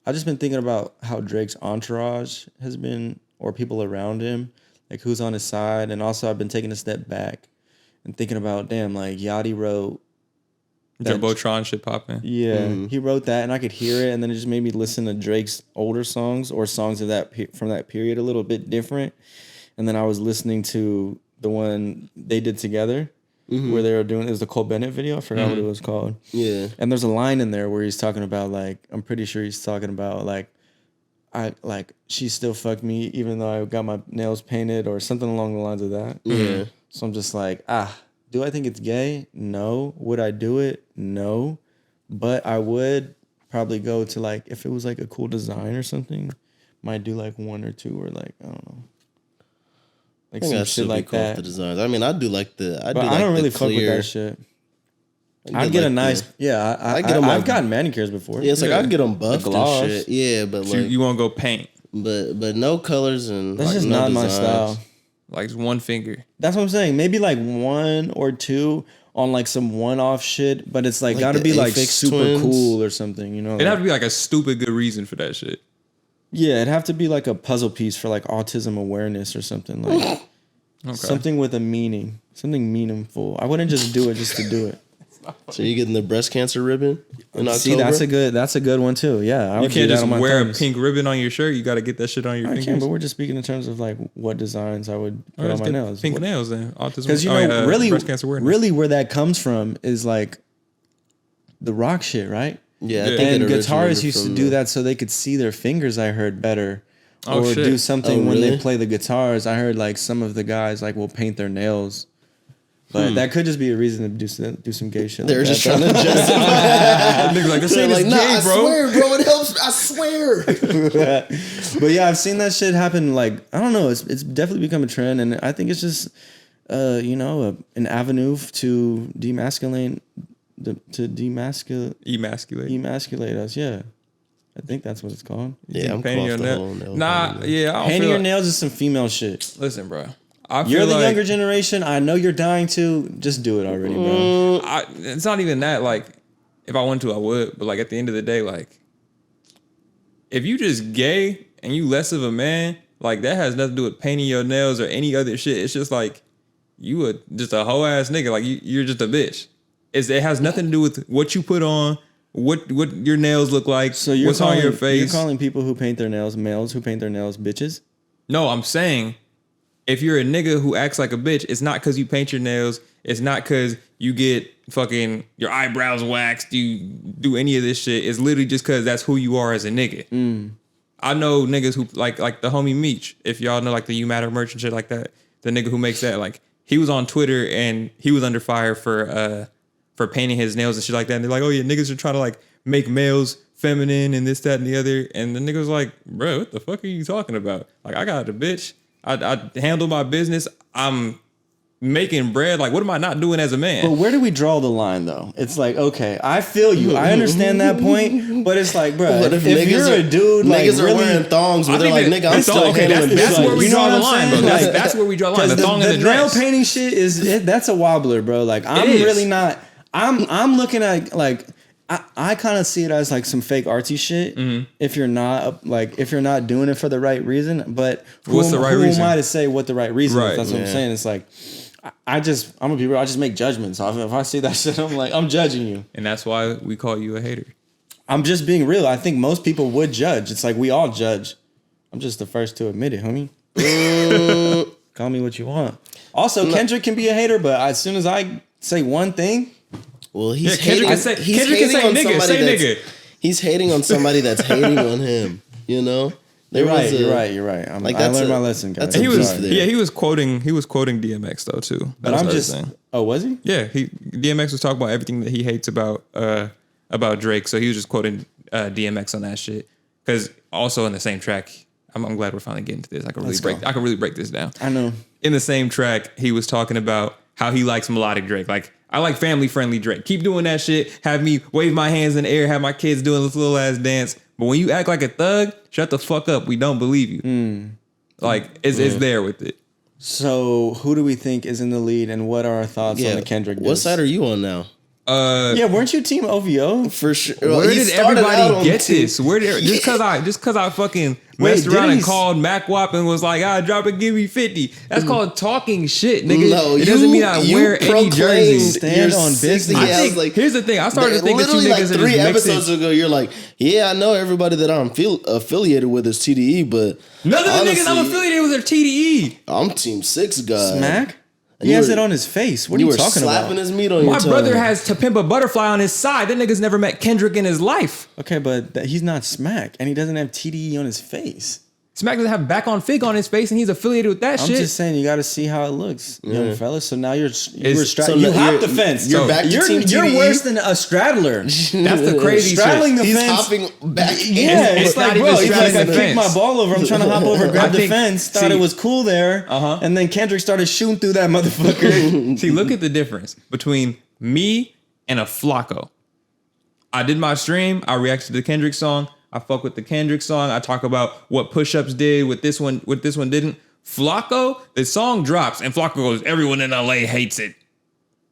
I just been thinking about how Drake's entourage has been, or people around him, like who's on his side, and also I've been taking a step back and thinking about, damn, like Yachty wrote. Jumbotron shit popping. Yeah, he wrote that, and I could hear it, and then it just made me listen to Drake's older songs or songs of that from that period a little bit different. And then I was listening to the one they did together, where they were doing, it was the Cole Bennett video. I forgot what it was called. Yeah, and there's a line in there where he's talking about like, I'm pretty sure he's talking about like, she still fucked me even though I got my nails painted or something along the lines of that. Yeah. So I'm just like, do I think it's gay? No. Would I do it? No. But I would probably go to like, if it was like a cool design or something, might do like one or two or like, I don't know. Like some shit like that. The designs. I mean, I do like the. I don't really fuck with that shit. I'd get a nice. I've gotten manicures before. Yeah, it's like I'd get them buffed and shit. Yeah, but so like you want to go paint, but no colors and that's just not my style. Like one finger. That's what I'm saying. Maybe like one or two on like some one-off shit, but it's like gotta be like super cool or something. You know, it'd have to be like a stupid good reason for that shit. Yeah, it'd have to be like a puzzle piece for like autism awareness or something like something with a meaning, something meaningful. I wouldn't just do it just to do it. So you getting the breast cancer ribbon in October? See, that's a good one too. Yeah, you can't just wear a pink ribbon on your shirt. You got to get that shit on your fingers. I can, but we're just speaking in terms of like what designs I would put on my nails. Pink nails then autism. Because really, breast cancer awareness. Really, where that comes from is like the rock shit, right? Yeah, and guitarists used to do that so they could see their fingers. I heard better, or do something when they play the guitars. I heard like some of the guys like will paint their nails, but that could just be a reason to do some gay shit. They're just trying to justify. Niggas like this ain't gay, bro. I swear, bro, it helps. I swear. But yeah, I've seen that shit happen. Like I don't know, it's definitely become a trend, and I think it's just an avenue to demasculate. Emasculate us, yeah. I think that's what it's called. Yeah, I'm painting your nails. Painting your nails is some female shit. Listen, bro. You're the younger generation. I know you're dying to. Just do it already, bro. It's not even that. Like, if I wanted to, I would. But like at the end of the day, like, if you just gay and you less of a man, like that has nothing to do with painting your nails or any other shit. It's just like you just a whole ass nigga. Like you're just a bitch. It has nothing to do with what you put on, what your nails look like, so what's on your face. You're calling people who paint their nails, males who paint their nails, bitches? No, I'm saying if you're a nigga who acts like a bitch, it's not because you paint your nails. It's not because you get fucking your eyebrows waxed. You do any of this shit. It's literally just because that's who you are as a nigga. I know niggas who like the homie Meech. If y'all know like the You Matter merch and shit like that, the nigga who makes that, like he was on Twitter and he was under fire for painting his nails and shit like that. And they're like, oh yeah, niggas are trying to like make males feminine and this, that, and the other. And the nigga was like, bro, what the fuck are you talking about? Like, I got a bitch. I handle my business. I'm making bread. Like, what am I not doing as a man? But where do we draw the line though? It's like, okay, I feel you. I understand that point. But it's like, bro, if you're a dude, like niggas are wearing thongs, but they're like, nigga, I'm still handling that's where we draw the line, bro. That's where we draw the line. The thong and the dress. Nail painting shit that's a wobbler, bro. Like, I'm really not. I'm looking at like I kind of see it as like some fake artsy shit. If you're not doing it for the right reason, but what's the right reason? Who am I to say what the right reason is? That's what I'm saying. It's like I'm gonna be real. I just make judgments. If I see that shit, I'm like, I'm judging you, and that's why we call you a hater. I'm just being real. I think most people would judge. It's like we all judge. I'm just the first to admit it, homie. Call me what you want. Also, Kendrick can be a hater, but as soon as I say one thing. Well, Kendrick can say nigga. He's hating on somebody that's hating on him, you know? There You're was right. You're right. Like, I that's learned a- my lesson, guys. that's a He was beef there. he was quoting DMX though too. But I'm just. Oh, was he? Yeah, DMX was talking about everything that he hates about Drake, so he was just quoting DMX on that shit. Because also in the same track, I'm glad we're finally getting to this. I can really break this down. I know. In the same track, he was talking about how he likes melodic Drake. Like, I like family friendly Drake. Keep doing that shit. Have me wave my hands in the air. Have my kids doing this little ass dance. But when you act like a thug, shut the fuck up. We don't believe you. Like, it's there with it. So who do we think is in the lead, and what are our thoughts on the Kendrick? What side are you on now? Yeah, weren't you team OVO? For sure. Where He did started out everybody on get team- this? Just cause I fucking messed around didn't and he- called Mac Wap and was like, drop it, give me 50. That's called talking shit, nigga. No, it doesn't mean I you wear any proclaimed jersey. Stand your on 60 business. I I think, was like, here's the thing. I started to think that you literally niggas like are 3 just episodes mixing. ago, you're like, yeah, I know everybody that I'm affiliated with is TDE, but None of the niggas I'm honestly, affiliated with are TDE. I'm Team Syxx guy. Smack? And He you has were- it on his face. What are You you were talking slapping about? his meat on your My tongue. brother has To Pimp a Butterfly on his side. That nigga's never met Kendrick in his life. Okay, but he's not Smack, and he doesn't have TDE on his face. Smack doesn't have Back on Fig on his face, and he's affiliated with that I'm shit. just saying, you got to see how it looks, young fellas. So now you So hop the fence. You're back to You're Team TDE. worse than a straddler. That's the crazy Straddling shit. the He's fence. hopping back. Yeah, It's it's not like, even bro, he's like, straddling I the kicked my fence. ball over. I'm trying to hop over, grab I the think- fence. Thought see- it was cool there. And then Kendrick started shooting through that motherfucker. See, look at the difference between me and a Flocko. I did my stream. I reacted to the Kendrick song. I fuck with the Kendrick song. I talk about what push-ups did with this one didn't. Flocko, the song drops and Flocko goes, everyone in LA hates it.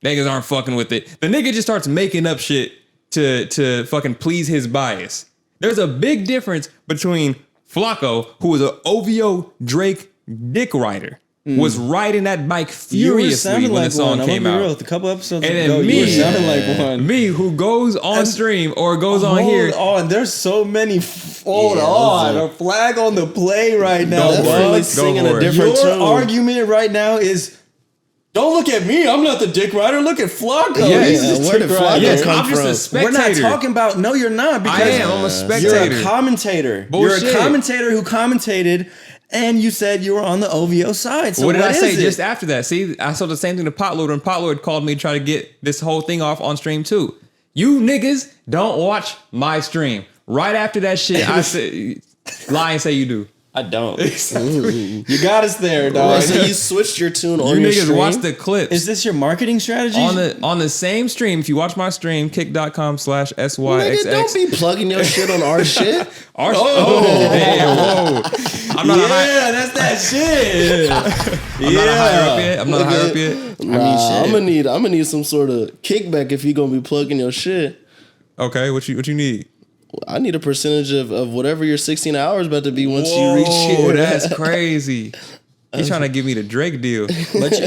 Niggas aren't fucking with it. The nigga just starts making up shit to fucking please his bias. There's a big difference between Flocko, who was an OVO Drake dick rider, was riding that bike You were furiously sounding when like the song one. came I'm gonna be out. real. A couple episodes And ago, then you were me, sounding like one. me who goes on stream or goes on Hold here. on, there's so many. Hold Yeah, on, those a flag on the play right now. Don't worry. dog. Go singing for a it. different Your tune. argument right now is, don't look at me. I'm not the dick rider. Look at Flocko. Yeah, He's yeah, the where dick did Flocko rider. Yes, come I'm just from? a spectator. We're not talking about. No, you're not. Because I am. I'm a you're spectator. a commentator. Bullshit. You're a commentator who commentated, and you said you were on the OVO side. So What did I say is it? just after that? See, I saw the same thing to Potlord, and Potlord called me to try to get this whole thing off on stream too. You niggas don't watch my stream. Right after that shit, I said, lie and say you do. I don't. You got us there, dog. Wait, so you switched your tune on You your niggas stream? watch the clips. Is this your marketing strategy? on the same stream? If you watch my stream, kick.com/SYXX. Nigga, don't be plugging your shit on our shit. Damn, whoa. I'm not a high. that's that shit. I'm not a higher up yet. I'm not a higher up yet. Nah, I'm gonna need some sort of kickback if you gonna be plugging your shit. Okay, what you need? I need a percentage of whatever your 16 hours about to be once you reach Oh, it. that's crazy. He's trying to give me the Drake deal. But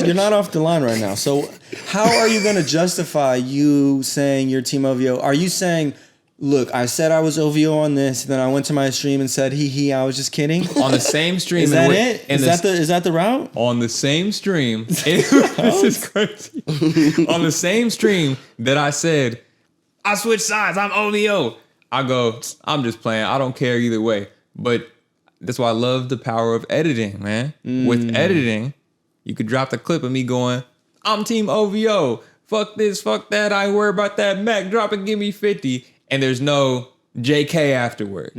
you're not off the line right now. So how are you going to justify you saying you're Team OVO? Are you saying, look, I said I was OVO on this, then I went to my stream and said, I was just kidding? On the same stream. Is that it? Is that the route? On the same stream. This is crazy. On the same stream that I said, I switch sides. I'm OVO. I go, I'm just playing. I don't care either way. But that's why I love the power of editing, man. With editing, you could drop the clip of me going, I'm Team OVO. Fuck this, fuck that. I ain't worry about that Mac. Drop it, give me 50. And there's no JK afterwards.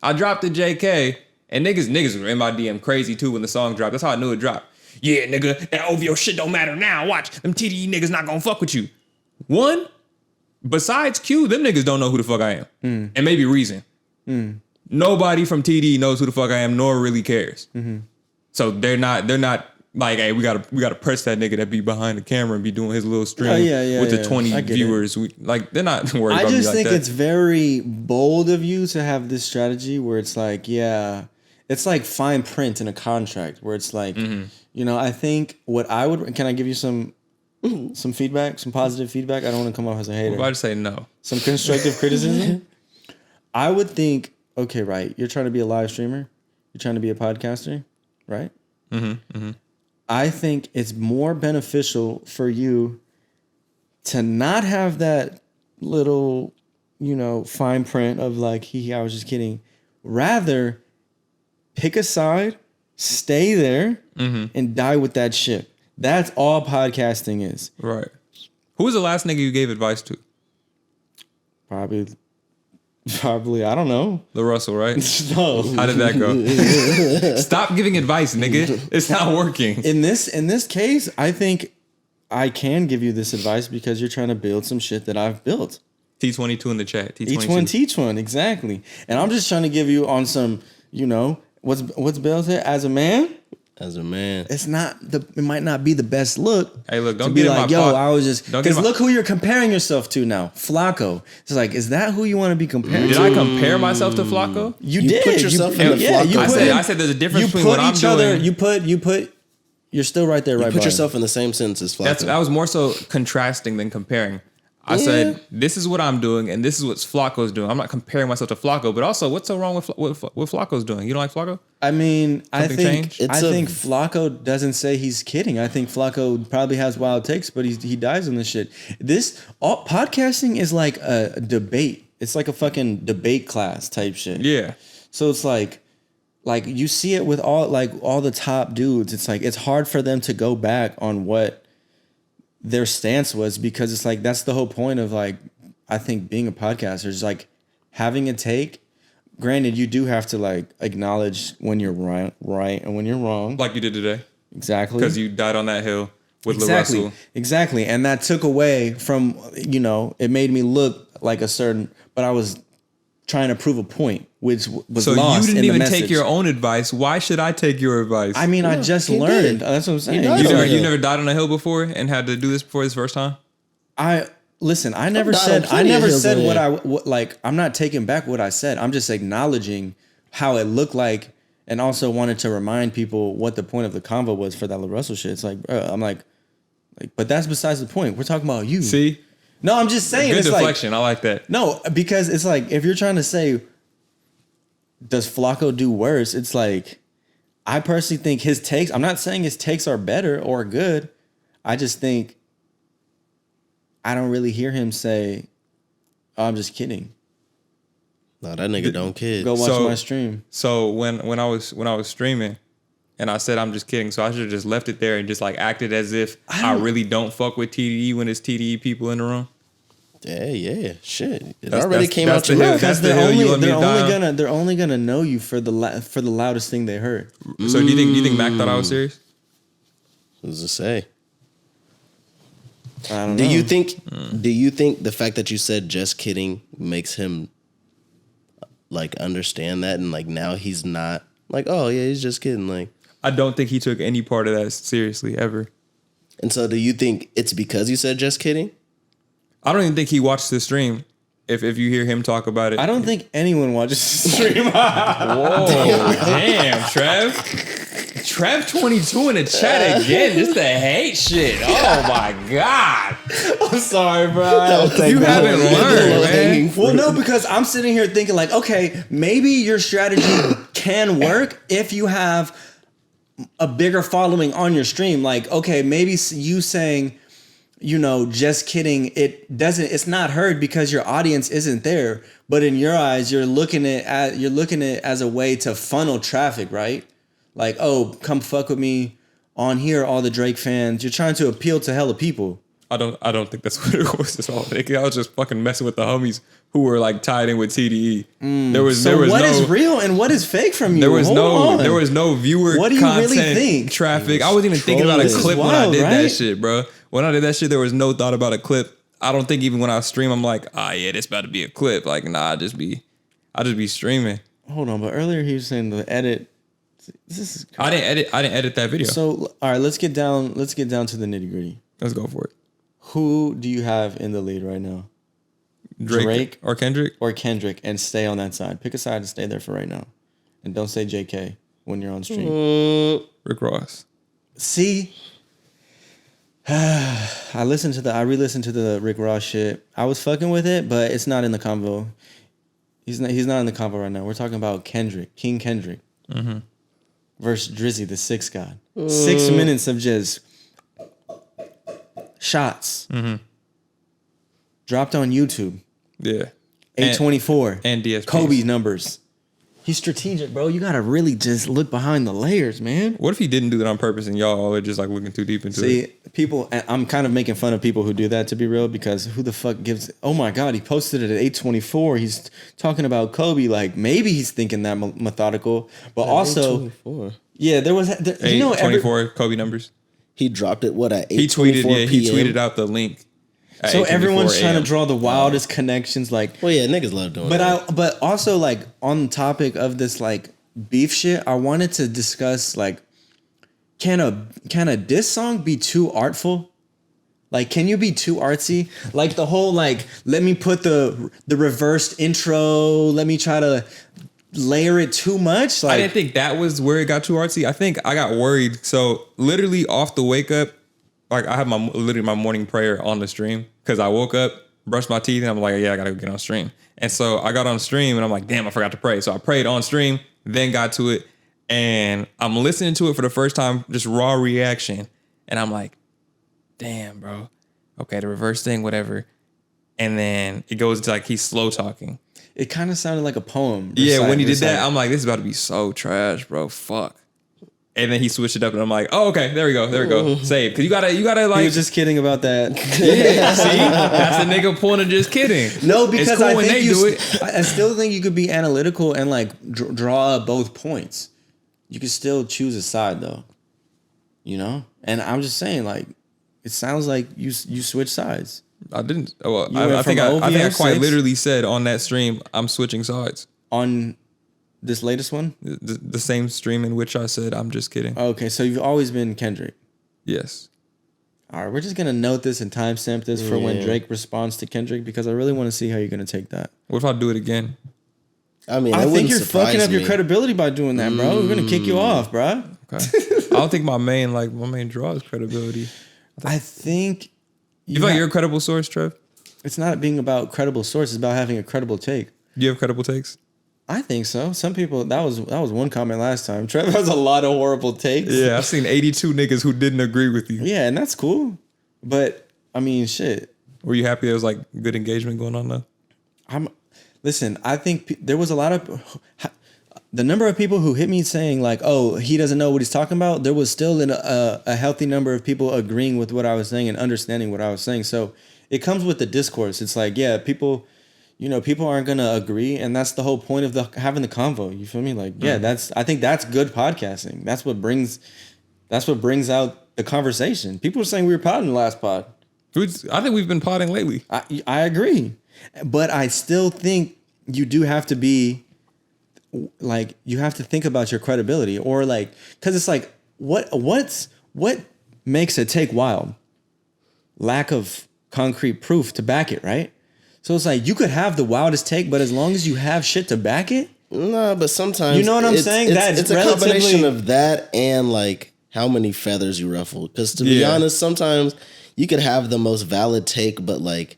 I dropped the JK, and niggas were in my DM crazy too when the song dropped. That's how I knew it dropped. Yeah, nigga, that OVO shit don't matter now. Watch, them TDE niggas not gonna fuck with you. One, besides Q, them niggas don't know who the fuck I am. And maybe Reason. Nobody from TD knows who the fuck I am, nor really cares. So they're not like, hey, we gotta press that nigga that be behind the camera and be doing his little stream with the 20 I get viewers. They're not worried I about me just like think that. it's very bold of you to have this strategy where it's like, it's like fine print in a contract where it's like, I think can I give you some feedback, some positive feedback? I don't want to come off as a hater. If I just say no. Some constructive criticism. I would think, okay, right, you're trying to be a live streamer. You're trying to be a podcaster, right? I think it's more beneficial for you to not have that little fine print of like, I was just kidding. Rather, pick a side, stay there, and die with that shit. That's all podcasting is. Right. Who was the last nigga you gave advice to? Probably, I don't know. The Russell, right? No. How did that go? Stop giving advice, nigga. It's not working. In this case, I think I can give you this advice because you're trying to build some shit that I've built. T22 in the chat. T22. Each one teach one, exactly. And I'm just trying to give you on some, what's Bill said, as a man. As a man, it might not be the best look. Hey, look, don't to be get in like, my yo, pot. I was just because look who you're comparing yourself to now, Flacco. It's like, is that who you want to be compared Did to? I compare myself to Flacco? You did. Put yourself in the Flacco. I said there's a difference between what I'm doing. You put. You're still right there, right? Put yourself in the same sentence as Flacco. That was more so contrasting than comparing. I said, this is what I'm doing, and this is what Flacco's doing. I'm not comparing myself to Flacco, but also, what's so wrong with what Flacco's doing? You don't like Flacco? I mean, I think changed? Flacco doesn't say he's kidding. I think Flacco probably has wild takes, but he dies in this shit. Podcasting is like a debate. It's like a fucking debate class type shit. Yeah. So it's like you see it with all the top dudes. It's like it's hard for them to go back on what their stance was because it's like that's the whole point of like I think being a podcaster is like having a take. Granted, you do have to like acknowledge when you're right and when you're wrong. Like you did today. Exactly. Because you died on that hill with Lil Russell. Exactly. And that took away from, it made me look like a certain, but I was trying to prove a point, which was so lost you didn't in the even message. take your own advice. Why should I take your advice? I mean, I just learned. That's what I'm saying. You never died on a hill before and had to do this before this first time? I never said I'm not taking back what I said. I'm just acknowledging how it looked like and also wanted to remind people what the point of the convo was for that Lil Russell shit. It's like, bro, I'm like, but that's besides the point. We're talking about you. See? No, I'm just saying. Good it's deflection. I like that. No, because it's like, if you're trying to say, does Flacco do worse? It's like, I personally think his takes, I'm not saying his takes are better or good. I just think I don't really hear him say, oh, I'm just kidding. No, that nigga don't kid. Go watch my stream. So when I was streaming and I said I'm just kidding, so I should have just left it there and just like acted as if I really don't fuck with TDE when it's TDE people in the room. Yeah, shit. It already came out your hill. mouth. That's the hill you want me to die on. They're only gonna know you for the loudest thing they heard. So do you think Mac thought I was serious? What does it say? I don't know. Do you think the fact that you said just kidding makes him like understand that and like now he's not like, oh yeah, he's just kidding, like I don't think he took any part of that seriously ever. And so do you think it's because you said just kidding? I don't even think he watched the stream. If you hear him talk about it. I don't think anyone watches the stream. Whoa, damn, Trev. Trev 22 in the chat again, just the hate shit. Oh my God. I'm sorry, bro. You haven't learned, man. Well, no, because I'm sitting here thinking like, okay, maybe your strategy can work if you have a bigger following on your stream. Like, okay, maybe you saying, just kidding. It's not heard because your audience isn't there. But in your eyes, you're looking at it as a way to funnel traffic, right? Like, oh, come fuck with me on here, all the Drake fans. You're trying to appeal to hella people. I don't think that's what it was at all. I was just fucking messing with the homies who were like tied in with TDE. What is real and what is fake from you? There was no viewer what do you content really think? traffic. I wasn't even thinking about a clip wild, when I did right? that shit, bro. When I did that shit, there was no thought about a clip. I don't think even when I stream, I'm like, yeah, this about to be a clip. Like, nah, I just be streaming. Hold on, but earlier he was saying the edit. This is crazy. I didn't edit that video. So all right, let's get down to the nitty gritty. Let's go for it. Who do you have in the lead right now? Drake or Kendrick? Or Kendrick, and stay on that side. Pick a side and stay there for right now. And don't say JK when you're on stream. Rick Ross. See? I re-listened to the Rick Ross shit. I was fucking with it, but it's not in the convo. He's not in the convo right now. We're talking about Kendrick, King Kendrick. Versus Drizzy, the Syxx God. 6 minutes of just shots. Dropped on YouTube. Yeah. 824 and DSPs. Kobe's numbers. He's strategic, bro. You gotta really just look behind the layers, man. What if he didn't do that on purpose and y'all are just like looking too deep into it? See, people, I'm kind of making fun of people who do that, to be real, because who the fuck gives, oh my God, he posted it at 824. He's talking about Kobe. Like, maybe he's thinking that methodical, but also, yeah, there was, you know, 824 Kobe numbers. He dropped it, what, at He 8:24 tweeted, he PM? tweeted out the link. So everyone's trying to AM. draw the wildest connections, like. Well, yeah, niggas love doing that. But also, like, on the topic of this like beef shit, I wanted to discuss, like, can a diss song be too artful? Like, can you be too artsy? Like the whole like, let me put the reversed intro, let me try to layer it too much. Like, I didn't think that was where it got too artsy. I think I got worried. So literally off the wake up, like I have my morning prayer on the stream because I woke up, brushed my teeth, and I'm like, yeah, I gotta get on stream. And so I got on stream and I'm like, damn, I forgot to pray. So I prayed on stream, then got to it, and I'm listening to it for the first time, just raw reaction. And I'm like, damn, bro. Okay, the reverse thing, whatever. And then it goes to like he's slow talking. it kind of sounded like a poem. Yeah, when he did that, I'm like, this is about to be so trash, bro. Fuck. And then he switched it up, and I'm like, oh, okay, there we go, save. Because you gotta like. He was just kidding about that. Yeah, see, that's the nigga point of just kidding. No, because it's cool I when think they do it. I still think you could be analytical and like draw up both points. You could still choose a side though, you know. And I'm just saying, like, it sounds like you switch sides. I didn't. Well, You I think went from I quite OVO6? literally said on that stream, I'm switching sides. On this latest one. The same stream in which I said, I'm just kidding. Okay, so you've always been Kendrick. Yes. All right, we're just gonna note this and timestamp this for when Drake responds to Kendrick, because I really want to see how you're gonna take that. What if I do it again? I mean, I think you're surprise fucking up your me. credibility by doing that, bro. We're gonna kick you off, bro. Okay. I don't think my main draw is credibility. I think You feel like you're a credible source, Trev? it's not being about credible source. It's about having a credible take. Do you have credible takes? I think so. Some people, that was one comment last time. Trev has a lot of horrible takes. Yeah, I've seen 82 niggas who didn't agree with you. Yeah, and that's cool. But I mean, shit. Were you happy there was like good engagement going on though? Listen, I think there was a lot of the number of people who hit me saying like, "Oh, he doesn't know what he's talking about." There was still a healthy number of people agreeing with what I was saying and understanding what I was saying. So it comes with the discourse. It's like, yeah, people aren't gonna agree, and that's the whole point of having the convo. You feel me? Like, yeah, I think that's good podcasting. That's what brings out the conversation. People were saying we were podding the last pod. I think we've been potting lately. I agree, but I still think you do have to be like, you have to think about your credibility, or like, because it's like what makes a take wild? Lack of concrete proof to back it, right? So it's like you could have the wildest take, but as long as you have shit to back it. No, but sometimes You know what I'm saying? It's a combination of that and like how many feathers you ruffle. Because to be honest, sometimes you could have the most valid take, but like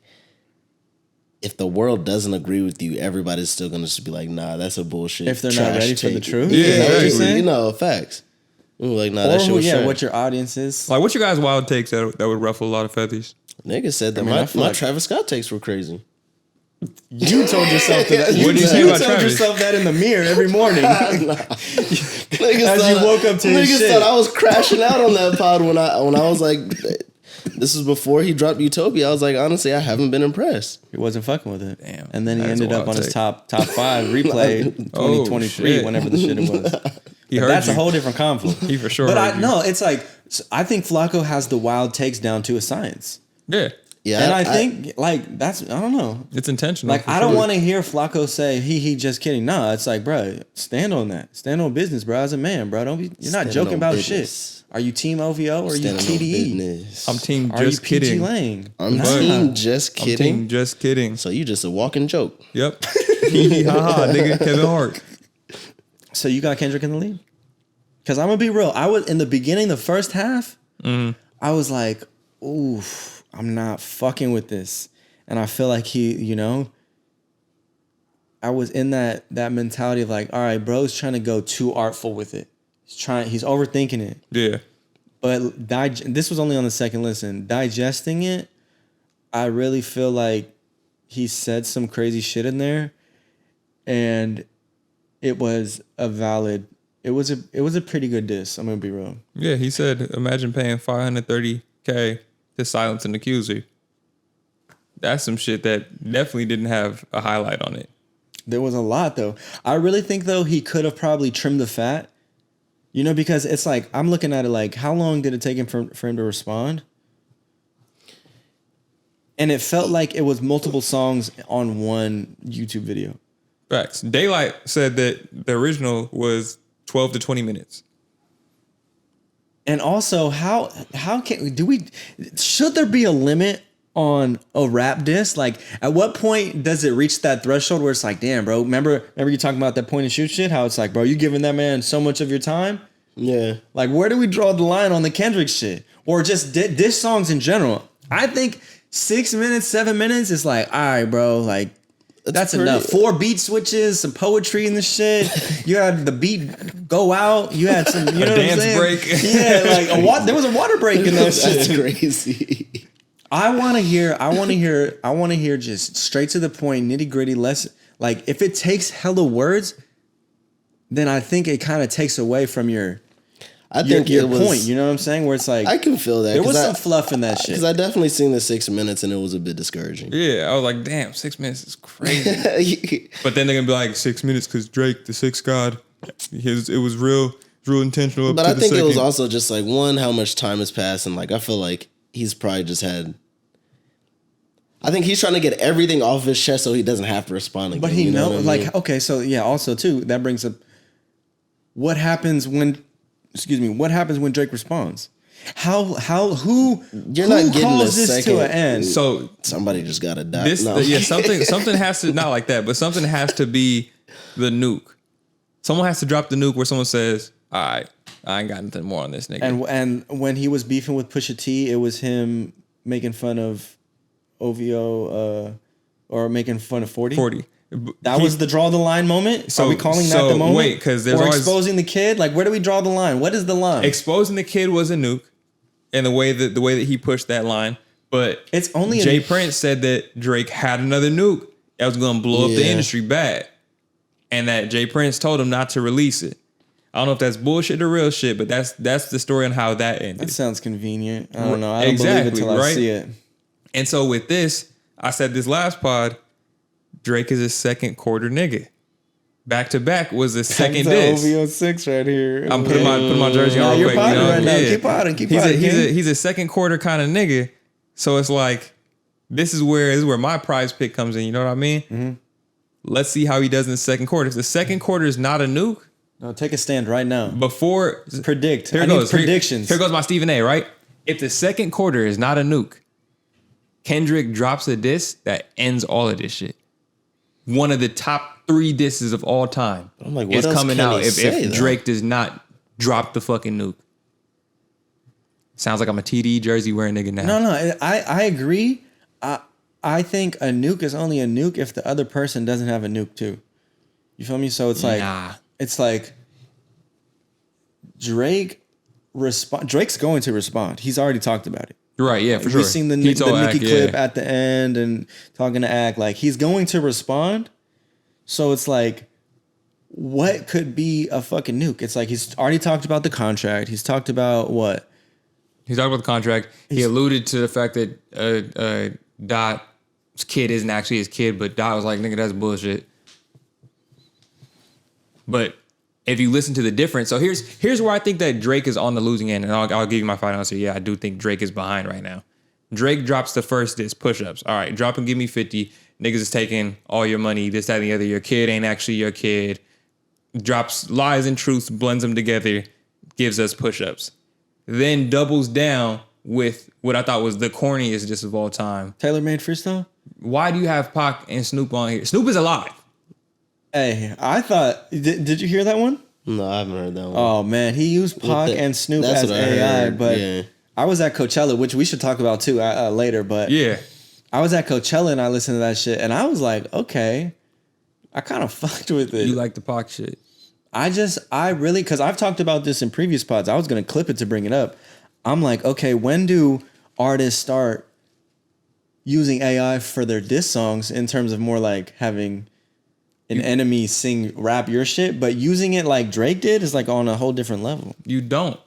if the world doesn't agree with you, everybody's still gonna just be like, nah, that's a bullshit. If they're not ready for the truth. Yeah, exactly. You know, facts. Like, nah, that shit was trash. What your audience is. Like, what's your guys' wild takes that would ruffle a lot of feathers? Nigga said that my Travis Scott takes were crazy. You told yourself that. What did you say about told Travis? yourself that in the mirror every morning. Niggas As you woke up to his niggas shit. thought I was crashing out on that pod when I was like, this was before he dropped Utopia. I was like, honestly, I haven't been impressed. He wasn't fucking with it. Damn. And then he That's a ended up wild on his take. top 5 replay 2023, shit. whenever the shit it was. He But heard that's you. a whole different conflict. He for sure But heard you. it's like, I think Flacco has the wild takes down to a science. Yeah, Yeah, And I think like that's, I don't know. it's intentional. Like, for I don't sure. want to hear Flacco say he just kidding. Nah, it's like, bro, stand on that. Stand on business, bro. As a man, bro. You're not Stand joking on about business. shit. Are you team OVO or are you Standing on TDE? business. I'm team Are you just PG kidding. Lang? I'm Nah. team just I'm kidding. team just kidding. So you just a walking joke. Yep. Hee hee ha ha, nigga. Kevin Hart. So you got Kendrick in the lead? Because I'm gonna be real. I was in the beginning, the first half. I was like, oof, I'm not fucking with this. And I feel like I was in that mentality of like, all right, bro's trying to go too artful with it. He's overthinking it. Yeah. But this was only on the second listen. Digesting it, I really feel like he said some crazy shit in there, and it was a valid. It was a pretty good diss. I'm gonna be real. Yeah, he said, imagine paying $530K to silence an accuser. That's some shit that definitely didn't have a highlight on it. There was a lot though. I really think though he could have probably trimmed the fat. You know, because it's like I'm looking at it like how long did it take him for him to respond? And it felt like it was multiple songs on one YouTube video. Facts. Daylight said that the original was 12 to 20 minutes. And also, should there be a limit on a rap diss? Like, at what point does it reach that threshold where it's like, damn, bro, remember you talking about that point and shoot shit? How it's like, bro, you giving that man so much of your time? Yeah. Like, where do we draw the line on the Kendrick shit? Or just diss songs in general? I think 6 minutes, 7 minutes is like, all right, bro, like, that's enough. 4 beat switches, some poetry in the shit. You had the beat go out. You had some, you know, what I'm saying? Break. Yeah, like there was a water break in that shit. That's crazy. I want to hear just straight to the point, nitty gritty. Less like if it takes hella words, then I think it kind of takes away from your point. You know what I'm saying? Where it's like I can feel that. There was some fluff in that shit. Because I definitely seen the 6 minutes and it was a bit discouraging. Yeah, I was like, damn, 6 minutes is crazy. But then they're gonna be like 6 minutes because Drake, the Syxx God, it was real intentional. But I think it was also just like one, how much time has passed, and like I feel like he's probably just had. I think he's trying to get everything off his chest so he doesn't have to respond again. But he knows, like, okay, so yeah, also too, that brings up what happens when Drake responds? Who You're not getting calls this this to an end? So somebody just gotta die. Something has to, not like that, but something has to be the nuke. Someone has to drop the nuke where someone says, all right, I ain't got nothing more on this nigga. And when he was beefing with Pusha T, it was him making fun of OVO or making fun of 40. 40. That was the draw the line moment? So, are we calling that the moment? Wait, because there's or always exposing the kid? Like, where do we draw the line? What is the line? Exposing the kid was a nuke, and the way that he pushed that line. But it's only Jay Prince said that Drake had another nuke that was going to blow up the industry bad, and that Jay Prince told him not to release it. I don't know if that's bullshit or real shit, but that's the story on how that ended. That sounds convenient. I don't know. I don't believe it till I see it. And so with this, I said this last pod, Drake is a second quarter nigga. Back to back was the second diss. OVO Syxx right here. I'm putting my jersey on real quick. You're right now. Keep potting. He's a second quarter kind of nigga. So it's like this is where my prize pick comes in. You know what I mean? Mm-hmm. Let's see how he does in the second quarter. If the second quarter is not a nuke, no, take a stand right now. Before predict. Here goes predictions. Here goes my Stephen A. Right? If the second quarter is not a nuke, Kendrick drops a diss that ends all of this shit. One of the top 3 disses of all time is coming out if Drake does not drop the fucking nuke. Sounds like I'm a TD jersey wearing nigga now. No, I agree. I think a nuke is only a nuke if the other person doesn't have a nuke too. You feel me? So it's like Drake's going to respond. He's already talked about it. Right, yeah, for sure. We've seen the Nicki clip at the end and talking to Act. Like, he's going to respond. So it's like, what could be a fucking nuke? It's like he's already talked about the contract. He's talked about what? He's talked about the contract. He alluded to the fact that Dot's kid isn't actually his kid, but Dot was like, nigga, that's bullshit. But if you listen to the difference, so here's where I think that Drake is on the losing end, and I'll give you my final answer. Yeah, I do think Drake is behind right now. Drake drops the first diss, push-ups. All right, drop and give me 50. Niggas is taking all your money, this, that, and the other. Your kid ain't actually your kid. Drops lies and truths, blends them together, gives us push-ups. Then doubles down with what I thought was the corniest diss of all time. Tailor-made freestyle? Why do you have Pac and Snoop on here? Snoop is alive. Hey, I thought... Did you hear that one? No, I haven't heard that one. Oh, man. He used Pac and Snoop as AI, but I was at Coachella, which we should talk about, too, later, but... Yeah. I was at Coachella, and I listened to that shit, and I was like, okay, I kind of fucked with it. You like the Pac shit? I really... Because I've talked about this in previous pods. I was going to clip it to bring it up. I'm like, okay, when do artists start using AI for their diss songs in terms of more like having an enemy rap your shit, but using it like Drake did is like on a whole different level. You don't.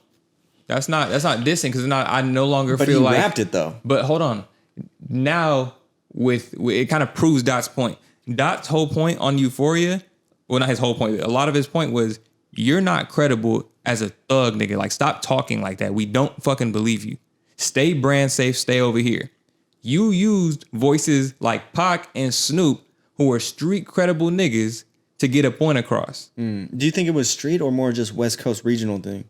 That's not dissing because I no longer But feel he like rapped it though. But hold on. Now with it kind of proves Dot's point. Dot's whole point on Euphoria, well, not his whole point. A lot of his point was you're not credible as a thug, nigga. Like, stop talking like that. We don't fucking believe you. Stay brand safe. Stay over here. You used voices like Pac and Snoop, who are street credible niggas, to get a point across. Do you think it was street or more just West Coast regional thing?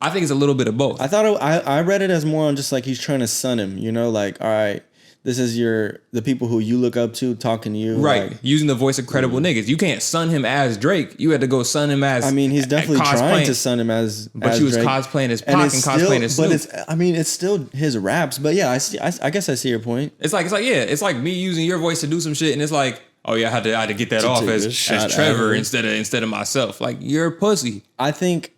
I think it's a little bit of both. I thought I read it as more on just like he's trying to sun him, you know, like, all right, this is the people who you look up to talking to you. Right. Like, using the voice of credible niggas. You can't sun him as Drake. You had to go sun him as. I mean, he's definitely trying to sun him as. But as he was Drake. cosplaying as Pac and cosplaying as Snoop. But it's still his raps. But yeah, I guess I see your point. It's like me using your voice to do some shit, and it's like, oh yeah, I had to get that off as Trevor instead of myself. Like, you're a pussy. I think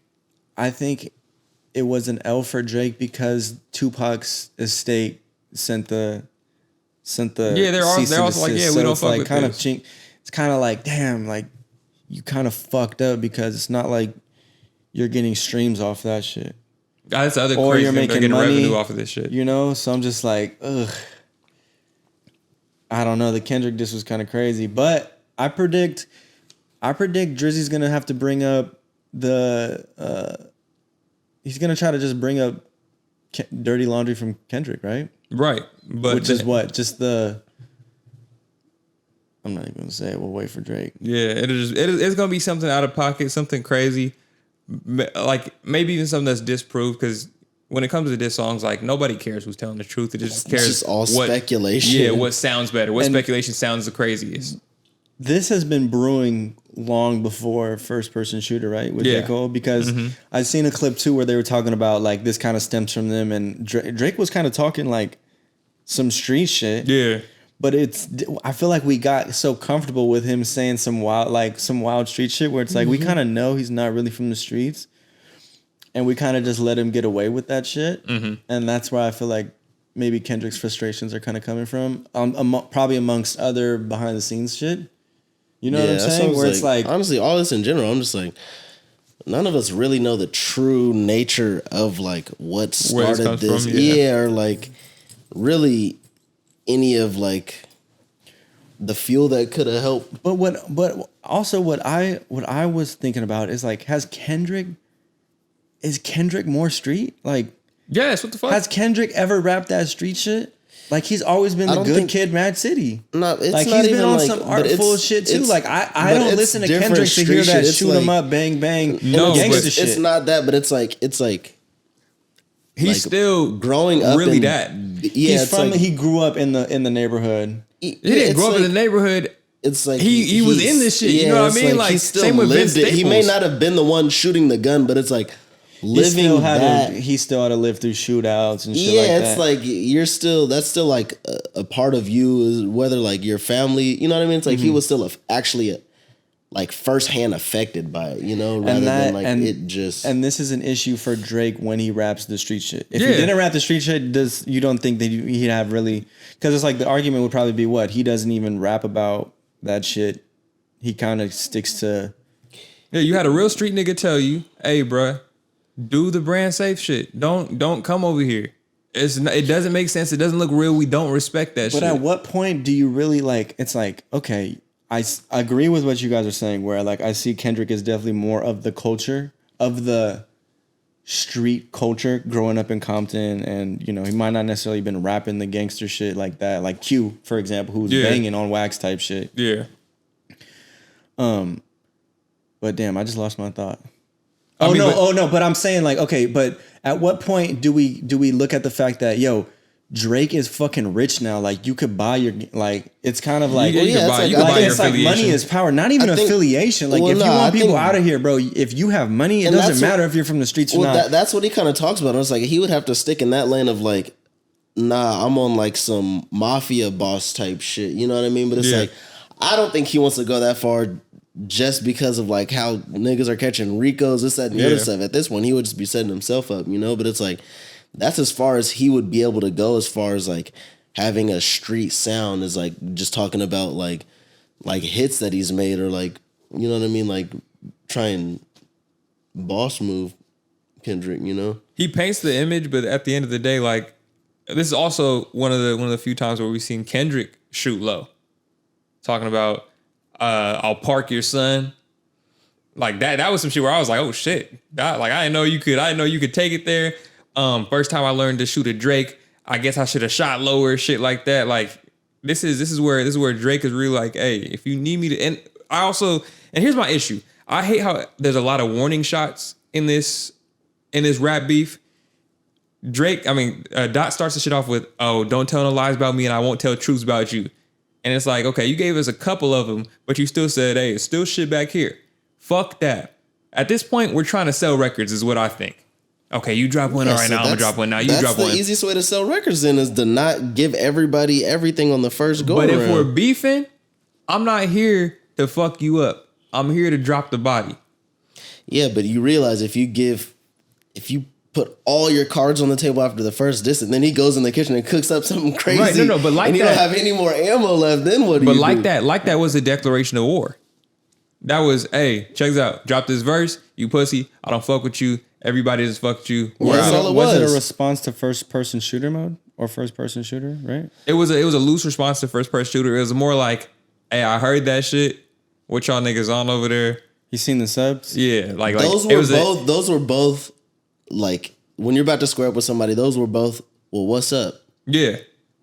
it was an L for Drake because Tupac's estate sent the they're also like, yeah, we don't fuck with this. It's kind of like, damn, like you kind of fucked up because it's not like you're getting streams off that shit. That's the other or crazy you're thing. making They're getting money revenue off of this shit. You know, so I'm just like, ugh. I don't know. The Kendrick diss was kind of crazy, but I predict Drizzy's gonna have to bring up he's gonna try to just bring up dirty laundry from Kendrick, right? Right, but which is what I'm not even gonna say it. We'll wait for Drake. Yeah, it's gonna be something out of pocket, something crazy, like maybe even something that's disproved. Because when it comes to diss songs, like nobody cares who's telling the truth. It just cares. It's just all speculation. Yeah, what sounds better? What speculation sounds the craziest? This has been brewing long before first person shooter, right? With J. Cole, because I've seen a clip too where they were talking about like this kind of stems from them, and Drake was kind of talking like some street shit. Yeah. But I feel like we got so comfortable with him saying some wild street shit where it's like we kind of know he's not really from the streets, and we kind of just let him get away with that shit, and that's where I feel like maybe Kendrick's frustrations are kind of coming from, probably amongst other behind the scenes shit. You know what I'm saying? Where it's like honestly, all this in general, I'm just like, none of us really know the true nature of like what started this, or like really any of like the fuel that could have helped. But also what I was thinking about is like, is Kendrick more street? Like, yes, what the fuck? Has Kendrick ever rapped that street shit? Like, he's always been the good kid, Mad City. No, it's like not he's even been on like, some artful shit too. Like I don't listen to Kendrick to hear that shoot like, 'em up, bang bang, no gangsta shit. It's not that, but it's like he's like still growing up. Really, Yeah, he grew up in the neighborhood. He didn't grow up in the neighborhood. It's like he was in this shit. You know what I mean? Like he still same with Vince lived it. He Staples. may not have been the one shooting the gun, but it's like living that. He still had to live through shootouts and shit like that. Yeah, it's like that's still like a part of you, is whether like your family, you know what I mean? It's like he was still actually like firsthand affected by it, you know, rather than like it just. And this is an issue for Drake when he raps the street shit. If he didn't rap the street shit, you don't think that he'd have really, because it's like the argument would probably be what he doesn't even rap about that shit. He kind of sticks to. Yeah, you had a real street nigga tell you, "Hey, bruh, do the brand safe shit. Don't come over here. It doesn't make sense. It doesn't look real. We don't respect that shit." But at what point do you really like? It's like, okay, I agree with what you guys are saying. Where like I see Kendrick is definitely more of the culture of the street culture, growing up in Compton, and you know he might not necessarily been rapping the gangster shit like that. Like Q, for example, who's banging on wax type shit. Yeah. But damn, I just lost my thought. But I'm saying like, okay, but at what point do we look at the fact that Drake is fucking rich now? Like you could buy your it's kind of like it's like money is power, not even affiliation. Like if you want people out of here, bro, if you have money, it doesn't matter if you're from the streets or not. That's what he kind of talks about. I was like, he would have to stick in that lane of like, nah, I'm on like some mafia boss type shit. You know what I mean? But it's like, I don't think he wants to go that far. Just because of like how niggas are catching Ricos, this, that, and the other stuff. At this point, he would just be setting himself up, you know? But it's like, that's as far as he would be able to go as far as like having a street sound is like just talking about like hits that he's made or like, you know what I mean? Like try and boss move Kendrick, you know? He paints the image, but at the end of the day, like this is also one of the few times where we've seen Kendrick shoot low. Talking about I'll park your son. Like that was some shit where I was like, oh shit. Like I didn't know you could take it there. First time I learned to shoot a Drake, I guess I should have shot lower, shit like that. Like this is where Drake is really like, hey, if you need me to, and here's my issue. I hate how there's a lot of warning shots in this rap beef. Drake, Dot starts the shit off with, oh, don't tell no lies about me and I won't tell truths about you. And it's like, okay, you gave us a couple of them, but you still said, hey, it's still shit back here. Fuck that. At this point, we're trying to sell records is what I think. Okay, you drop one, all right, now I'm gonna drop one. Now you drop one. That's the easiest way to sell records then is to not give everybody everything on the first go around. But if we're beefing, I'm not here to fuck you up. I'm here to drop the body. Yeah, but you realize if you put all your cards on the table after the first diss, and then he goes in the kitchen and cooks up something crazy. Right, no, but like and you don't have any more ammo left, then what do you do? But like that was a declaration of war. That was, hey, check this out. Drop this verse, you pussy. I don't fuck with you. Everybody just fucked you. That's all it was it a response to first person shooter mode or first person shooter, right? It was a loose response to first person shooter. It was more like, hey, I heard that shit. What y'all niggas on over there? You seen the subs? Yeah, like those were both like when you're about to square up with somebody, those were both, well, what's up? Yeah.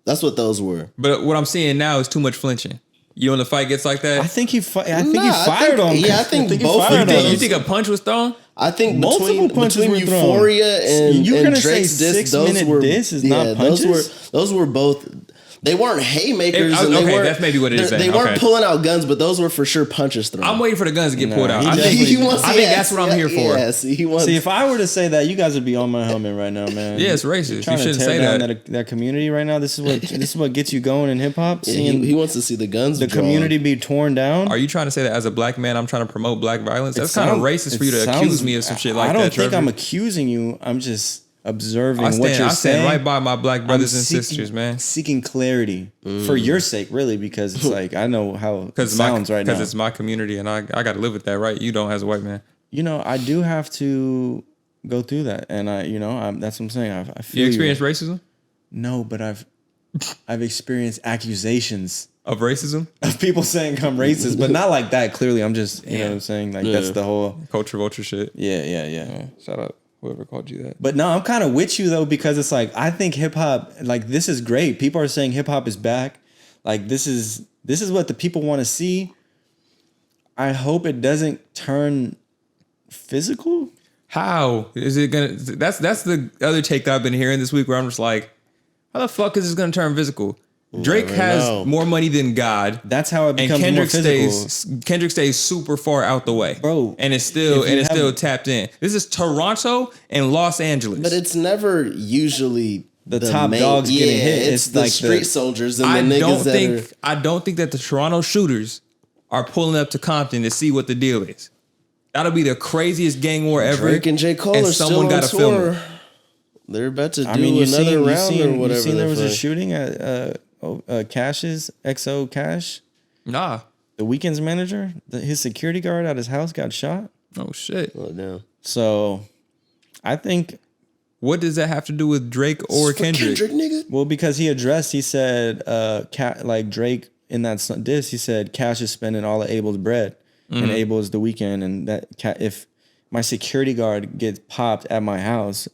That's what those were. But what I'm seeing now is too much flinching. You know when the fight gets like that? I think he fired on him. Yeah, I think both. You think a punch was thrown? I think multiple punches between were Euphoria thrown. and You're gonna Drake's say diss, those 6-minute were diss is not punches? Those were both. They weren't haymakers. That's maybe what it is. They weren't pulling out guns, but those were for sure punches thrown. I'm waiting for the guns to get pulled out. I think that's what I'm here for. Yes, See, if I were to say that, you guys would be on my helmet right now, man. Yeah, it's racist. Trying you shouldn't to tear say down that community right now. This is what gets you going in hip hop. Yeah, he wants to see the guns. The community be torn down. Are you trying to say that as a black man, I'm trying to promote black violence? That's kind of racist for you to accuse me of some shit like that. I don't think Trevor. I'm accusing you. I'm just observing what you're saying. I stand right by my black brothers and sisters, man. Seeking clarity for your sake, really, because it's like I know how it sounds right now. Because it's my community, and I got to live with that, right? You don't as a white man. You know, I do have to go through that, and that's what I'm saying. I feel you experience racism? No, but I've experienced accusations of racism, of people saying I'm racist, but not like that. Clearly, I'm just you know what I'm saying. Like that's the whole culture vulture shit. Yeah. Shout out. Whoever called you that. But no, I'm kind of with you though, because it's like I think hip hop, like this is great. People are saying hip hop is back. Like this is what the people want to see. I hope it doesn't turn physical. How is it gonna? That's the other take that I've been hearing this week, where I'm just like, how the fuck is this gonna turn physical? Drake has more money than God. That's how it becomes more physical. Kendrick stays super far out the way, bro, and it's still tapped in. This is Toronto and Los Angeles, but it's never usually the top dogs getting hit. It's the like street soldiers and the niggas I don't think that the Toronto shooters are pulling up to Compton to see what the deal is. That'll be the craziest gang war ever. Drake and J. Cole are still on tour. They're about to do another round or whatever. You seen there was a shooting at Cash's XO Cash? Nah. The Weeknd's manager, his security guard at his house got shot. Oh shit. Oh no. So I think, what does that have to do with Drake or Kendrick? Nigga? Well, because he said like Drake in that diss, he said Cash is spending all of Abel's bread, and Abel is the Weeknd, and that if my security guard gets popped at my house,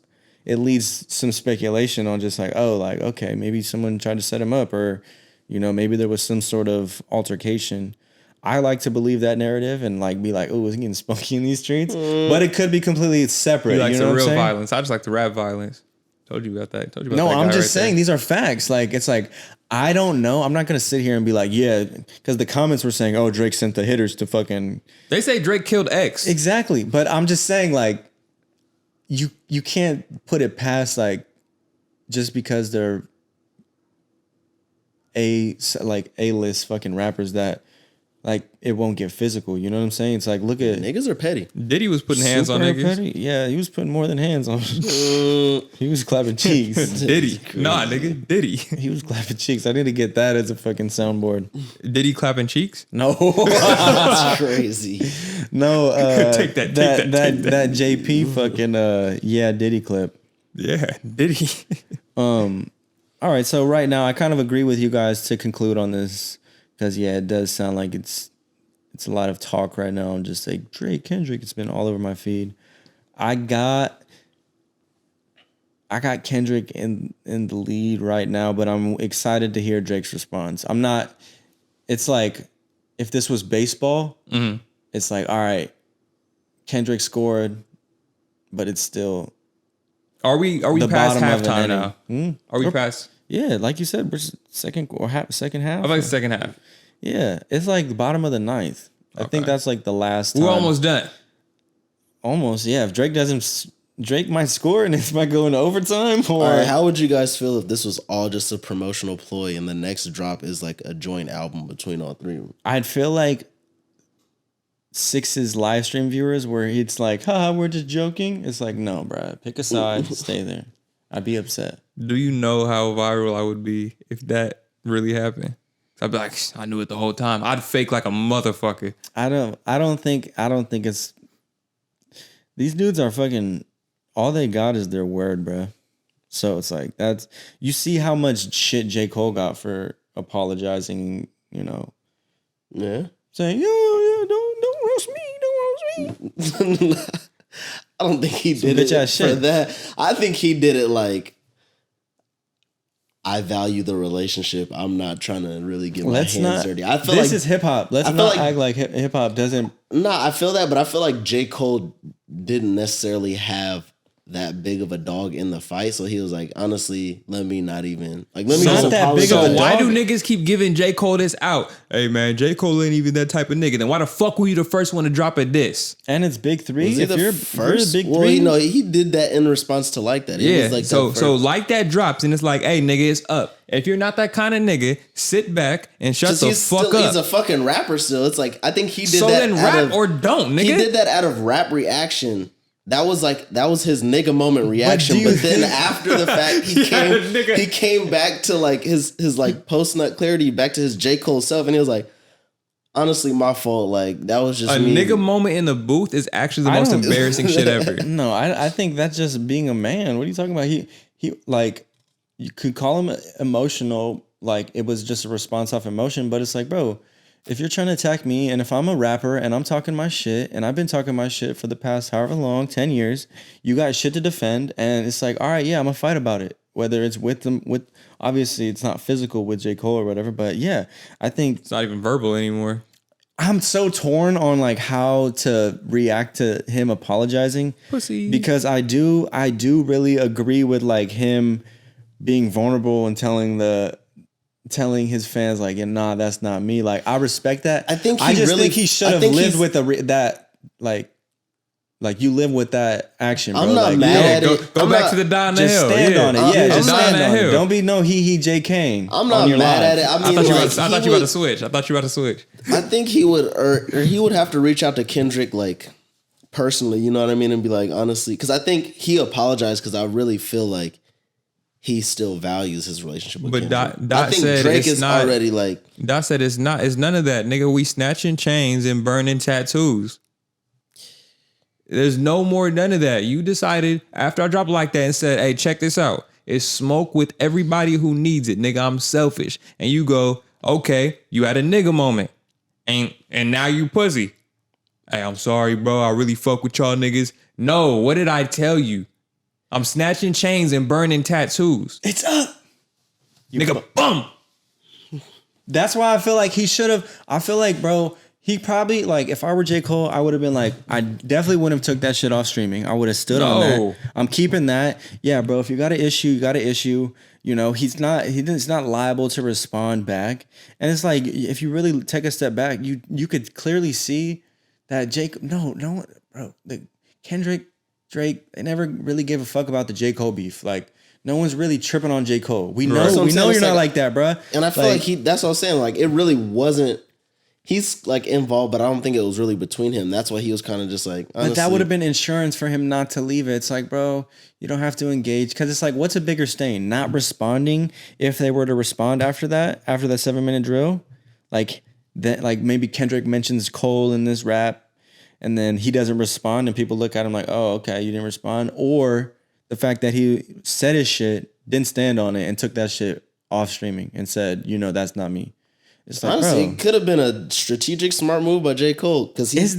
it leads some speculation on just like, oh, like, okay, maybe someone tried to set him up, or, you know, maybe there was some sort of altercation. I like to believe that narrative and like be like, oh, is he getting spunky in these streets? But it could be completely separate. Like you know the what real I'm saying? violence. I just like the rap violence. Told you about that. No, I'm just saying these are facts. Like, it's like, I don't know. I'm not going to sit here and be like, yeah, because the comments were saying, oh, Drake sent the hitters to fucking. They say Drake killed X. Exactly. But I'm just saying, like, you can't put it past, like, just because they're A-list fucking rappers that like it won't get physical. You know what I'm saying? It's like, look at Niggas are petty. Diddy was putting hands on super niggas. petty. Yeah, he was putting more than hands on. He was clapping cheeks. Diddy. Nah, nigga. Diddy. He was clapping cheeks. I need to get that as a fucking soundboard. Diddy clapping cheeks? No, That's crazy. no. Take that. That JP fucking yeah Diddy clip. Yeah, Diddy. All right, so right now I kind of agree with you guys to conclude on this because yeah, it does sound like it's a lot of talk right now. I'm just like Drake, Kendrick. It's been all over my feed. I got Kendrick in the lead right now, but I'm excited to hear Drake's response. I'm not. It's like if this was baseball, it's like all right, Kendrick scored, but it's still. Are we the past bottom of an halftime inning. now? Are we past? Yeah, like you said, we're second half. I like the second half. Yeah, it's like the bottom of the ninth. I think that's like the last time. We're almost done. Almost, yeah. If Drake doesn't, Drake might score and it might go into overtime. Or All right, how would you guys feel if this was all just a promotional ploy and the next drop is like a joint album between all three of them? I'd feel like Syxx's live stream viewers where it's like, haha, we're just joking. It's like, no, bro, pick a side, stay there. I'd be upset. Do you know how viral I would be if that really happened? I'd be like, I knew it the whole time. I'd fake like a motherfucker. I don't think it's. These dudes are fucking. All they got is their word, bro. So it's like that's. You see how much shit J. Cole got for apologizing. You know. Yeah. Saying, yeah, don't roast me. I don't think he did bitch it ass for shit. that. I think he did it like, I value the relationship. I'm not trying to really get my hands dirty. I feel this like is hip hop. Let's not act like hip hop doesn't. I feel that, but I feel like J. Cole didn't necessarily have that big of a dog in the fight. So he was like, honestly, let me not even let me Not just that apologize. big of a So why dog. do niggas keep giving J. Cole this out? Hey man, J. Cole ain't even that type of nigga. Then why the fuck were you the first one to drop a diss? And it's big three. Was he If the you're first? the big Well, three, you know, he did that in response to like that. He Yeah. was like So like that drops and it's like, hey nigga, it's up. If you're not that kind of nigga, sit back and shut the fuck up. He's a fucking rapper still. It's like I think he did So that. then rap or don't, nigga. He did that out of rap reaction. That was his nigga moment reaction. But then after the fact, he came back to like his like post nut clarity, back to his J. Cole self, and he was like, honestly, my fault. Like that was just a me. nigga moment in the booth is actually the most embarrassing shit ever. no, I think that's just being a man. What are you talking about? He like you could call him emotional, like it was just a response off emotion, but it's like, bro, if you're trying to attack me and if I'm a rapper and I'm talking my shit and I've been talking my shit for the past however long, 10 years, you got shit to defend and it's like, all right, yeah, I'm gonna fight about it. Whether it's with them, obviously it's not physical with J. Cole or whatever, but yeah, I think It's not even verbal anymore. I'm so torn on like how to react to him apologizing. Pussy. Because I do really agree with like him being vulnerable and telling his fans like, yeah, nah, that's not me. Like I respect that. I think think he should have lived with that like you live with that action, bro. I'm not like, mad at it. Go back to the die on the just hill. stand on it. Yeah, just die on stand that on it. hill. Don't be no he J Kane. I'm not mad at it. I mean, I thought you were about to switch. I thought you were about to switch. I think he would, or he would have to reach out to Kendrick like personally. You know what I mean, and be like, honestly, because I think he apologized because I really feel like he still values his relationship with But Kendrick. Dot I think said Drake it's is not, already like. Dot said it's none of that, nigga. We snatching chains and burning tattoos. There's no more none of that. You decided after I dropped like that and said, hey, check this out. It's smoke with everybody who needs it, nigga. I'm selfish. And you go, okay, you had a nigga moment. And now you pussy. Hey, I'm sorry, bro. I really fuck with y'all niggas. No, what did I tell you? I'm snatching chains and burning tattoos. It's up. Nigga, bum. That's why I feel like he should have. I feel like, bro, he probably like if I were J. Cole, I would have been like, I definitely wouldn't have took that shit off streaming. I would have stood on that. I'm keeping that. Yeah, bro. If you got an issue, you got an issue. You know, he's not liable to respond back. And it's like if you really take a step back, you could clearly see that Kendrick, Drake, they never really gave a fuck about the J. Cole beef. Like no one's really tripping on J. Cole. We know you're not like that, bro. And I feel like that's what I'm saying. Like it really wasn't. he's like involved, but I don't think it was really between him. That's why he was kind of just like, honestly, but that would have been insurance for him not to leave it. It's like, bro, you don't have to engage because it's like, what's a bigger stain? Not responding if they were to respond after that 7-minute drill, like that, like maybe Kendrick mentions Cole in this rap, and then he doesn't respond, and people look at him like, oh, okay, you didn't respond, or the fact that he said his shit, didn't stand on it, and took that shit off streaming and said, that's not me. It's like, honestly, bro, it could have been a strategic, smart move by J. Cole because he he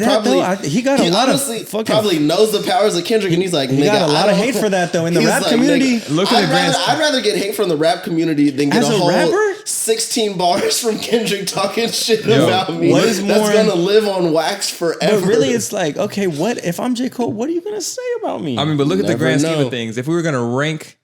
got a lot of fucking, probably knows the powers of Kendrick, and he's like, he got a lot of hate for that though in the rap community. I'd rather get hate from the rap community than get as a whole rapper? 16 bars from Kendrick talking shit about me. What is that's more, gonna live on wax forever. But really, it's like, okay, what if I'm J. Cole? What are you gonna say about me? I mean, but look at the grand scheme of things. If we were gonna rank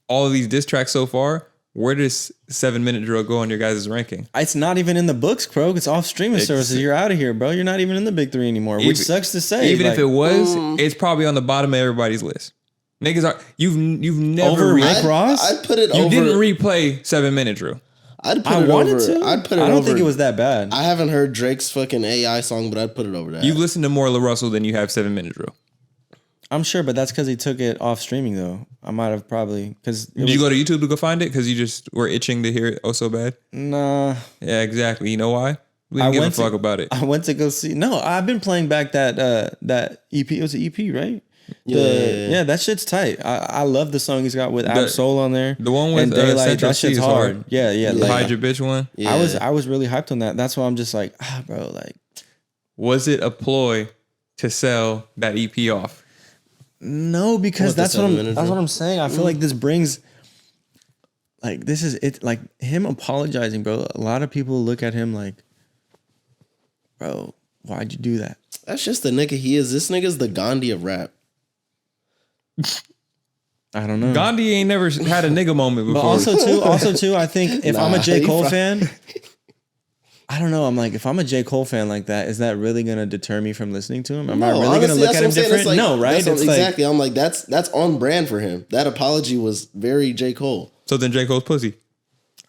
all of these diss tracks so far, where does 7-minute drill go on your guys' ranking? It's not even in the books, bro. It's off streaming services. You're out of here, bro. You're not even in the big three anymore, which sucks to say. Even if it was, it's probably on the bottom of everybody's list. Niggas are you've never over Rick Ross. I'd put it over. You didn't replay 7-minute drill. I'd put I it wanted over. to. I'd put it over. I don't think it was that bad. I haven't heard Drake's fucking AI song, but I'd put it over that. You've listened to more Lil Russell than you have 7-minute drill. I'm sure, but that's because he took it off streaming, though. I might have probably because. Did you go to YouTube to go find it because you just were itching to hear it oh so bad? Nah. Yeah, exactly. You know why? We didn't give a fuck about it. I went to go see. No, I've been playing back that EP. It was an EP, right? Yeah, that shit's tight. I love the song he's got with Absol on there. The one with and Daylight. Central That shit's C is hard. Yeah. The Hide Your Bitch one. Yeah. I was really hyped on that. That's why I'm just like, bro, like. Was it a ploy to sell that EP off? No, because that's what I'm saying. I feel like this brings, like, this is it. Like him apologizing, bro. A lot of people look at him like, bro, why'd you do that? That's just the nigga he is. This nigga's the Gandhi of rap. I don't know. Gandhi ain't never had a nigga moment before. But also too, I think if I'm a J. Cole fan, I don't know. I'm like, if I'm a J. Cole fan like that, is that really gonna deter me from listening to him? Am I really gonna look at him different? Like, no, right? It's exactly. I'm like, that's on brand for him. That apology was very J. Cole. So then J. Cole's pussy.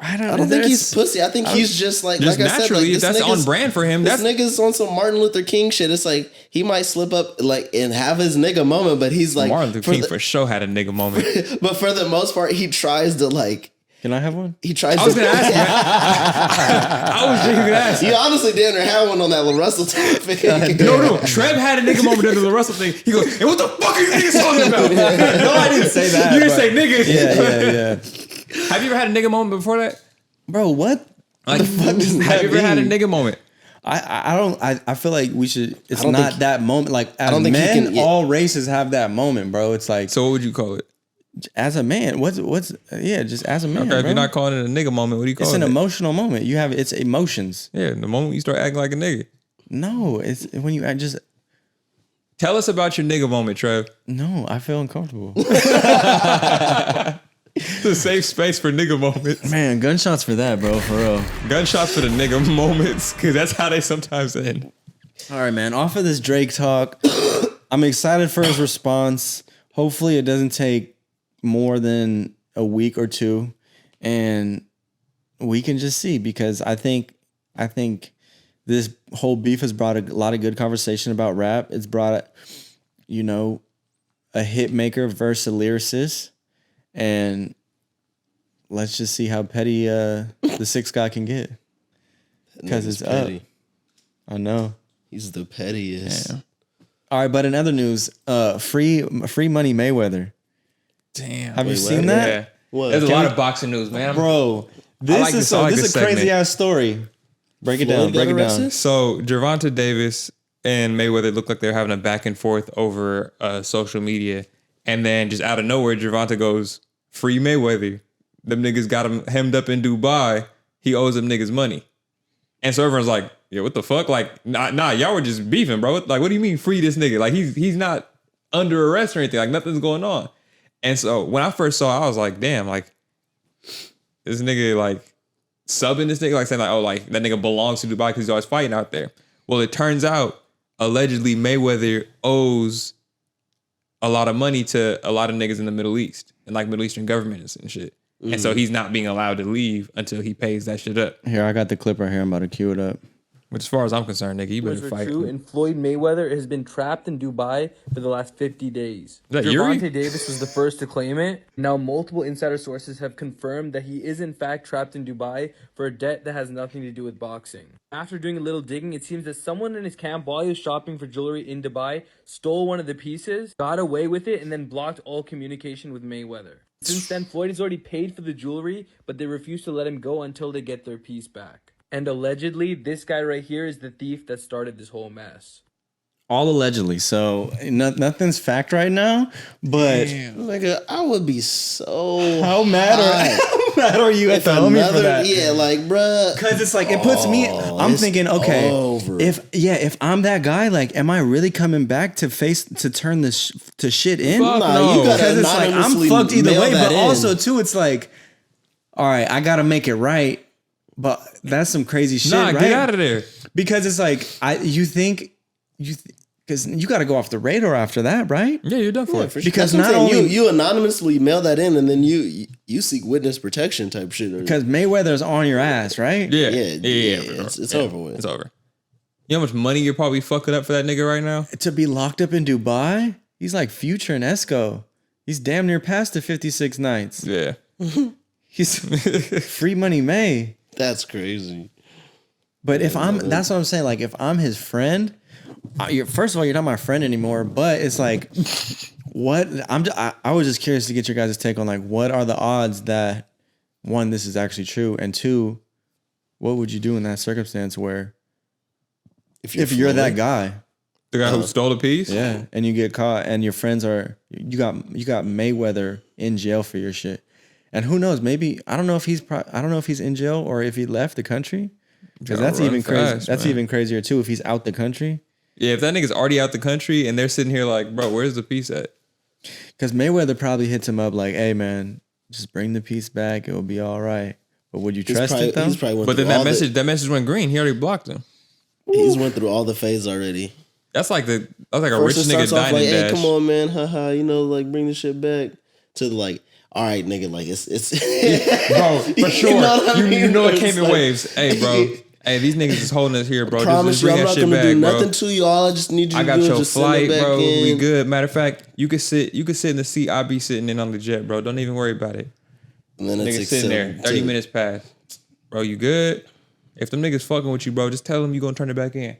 I don't think he's pussy. I think he's just like just I said, naturally, like, that's on brand for him. This nigga's on some Martin Luther King shit. It's like he might slip up like and have his nigga moment, but he's like Martin Luther King for sure had a nigga moment. But for the most part, he tries to like. Can I have one? He tries. I was gonna ask you. I was just gonna ask. You honestly didn't have one on that Lil Russell topic. No. Trev had a nigga moment during the Lil Russell thing. He goes, and what the fuck are you niggas talking about? No, I didn't say that. You didn't say nigga. Yeah. Have you ever had a nigga moment before that? Bro, what? Like, have you ever had a nigga moment? I feel like we should. It's not that moment. Like as men, all races have that moment, bro. It's like. So what would you call it? As a man, just as a man. Okay, bro. if you're not calling it a nigga moment, what do you call it? It's an emotional moment. You have it's emotions. Yeah, the moment you start acting like a nigga. No, it's when you act just. Tell us about your nigga moment, Trev. No, I feel uncomfortable. It's a safe space for nigga moments. Man, gunshots for that, bro, for real. Gunshots for the nigga moments, because that's how they sometimes end. All right, man. Off of this Drake talk, I'm excited for his response. Hopefully, it doesn't take more than a week or two, and we can just see, because I think this whole beef has brought a lot of good conversation about rap. It's brought, a hit maker versus a lyricist, and let's just see how petty the Syxx guy can get, because it's petty. Up. I know he's the pettiest. Yeah. All right, but in other news, free money Mayweather. Damn. Have you seen that? Yeah. What? There's a lot of boxing news, man. Bro, this is a crazy ass story. Break it down. So Gervonta Davis and Mayweather look like they're having a back and forth over social media. And then just out of nowhere, Gervonta goes, free Mayweather. Them niggas got him hemmed up in Dubai. He owes them niggas money. And so everyone's like, yeah, what the fuck? Like, nah, y'all were just beefing, bro. Like, what do you mean free this nigga? Like, he's not under arrest or anything. Like, nothing's going on. And so when I first saw it, I was like, damn, like, this nigga, like, subbing this nigga, like, saying, like, oh, like, that nigga belongs to Dubai because he's always fighting out there. Well, it turns out, allegedly, Mayweather owes a lot of money to a lot of niggas in the Middle East and, like, Middle Eastern governments and shit. And so he's not being allowed to leave until he pays that shit up. Here, I got the clip right here. I'm about to cue it up. Which, as far as I'm concerned, nigga, you Rumors better are fight. true, and Floyd Mayweather has been trapped in Dubai for the last 50 days. Is that Yuri? Gervonta Davis was the first to claim it. Now, multiple insider sources have confirmed that he is in fact trapped in Dubai for a debt that has nothing to do with boxing. After doing a little digging, it seems that someone in his camp, while he was shopping for jewelry in Dubai, stole one of the pieces, got away with it, and then blocked all communication with Mayweather. Since then, Floyd has already paid for the jewelry, but they refuse to let him go until they get their piece back. And allegedly, this guy right here is the thief that started this whole mess. All allegedly. So nothing's fact right now. But Nigga, I would be so how mad are you at the homie for that? Yeah, like, bruh. Because it's like, it puts me, I'm thinking, okay, over. if I'm that guy, like, am I really coming back to turn this to shit in? Fuck Nah, no. you gotta Because it's like, I'm anonymously fucked either mail way. that But in. also, too, it's like, all right, I got to make it right. But that's some crazy shit, Nah, right? get out of there. Because it's like, because you got to go off the radar after that, right? Yeah, you're done for Yeah, it. for sure. Because That's what I'm not saying. only- you anonymously mail that in, and then you seek witness protection type shit. Because Mayweather's on your ass, right? Yeah, yeah, bro. it's Yeah, over with. It's over. You know how much money you're probably fucking up for that nigga right now? To be locked up in Dubai, he's like Future and Esco. He's damn near past the 56 nights. Yeah. He's free money May. That's crazy. But if that's what I'm saying. Like, if I'm his friend, first of all, you're not my friend anymore. But it's like, what? I was just curious to get your guys' take on, like, what are the odds that, one, this is actually true, and two, what would you do in that circumstance where if you're that guy, The guy who stole the piece? yeah, and you get caught, and your friends you got Mayweather in jail for your shit, and who knows? Maybe I don't know if he's in jail or if he left the country. Because that's even crazy. Fast, that's man. even crazier too. If he's out the country, Yeah, if that nigga's already out the country and they're sitting here like, bro, where's the piece at? because Mayweather probably hits him up like, "Hey man, just bring the piece back. It will be all right." But would you trust it though? He's probably went But through then all that message went green. He already blocked him. he's went through all the phases already. That's like a First rich it nigga starts off dining like, dash. hey, come on, man, haha, like bring the shit back. To like, all right, nigga, like it's Bro, for sure. You know what I mean? You know it It's came in like- waves. Hey, bro. Hey, these niggas is holding us here, bro. Promise Just you, bring I'm that not shit gonna back, do bro. nothing to you. All I just need you I to got do is your just flight, send it back bro. in. We good. Matter of fact, you could sit in the seat I be sitting in on the jet, bro. Don't even worry about it. And then Niggas it's sitting there. 30 minutes past. Bro, you good? If them niggas fucking with you, bro, just tell them you gonna turn it back in.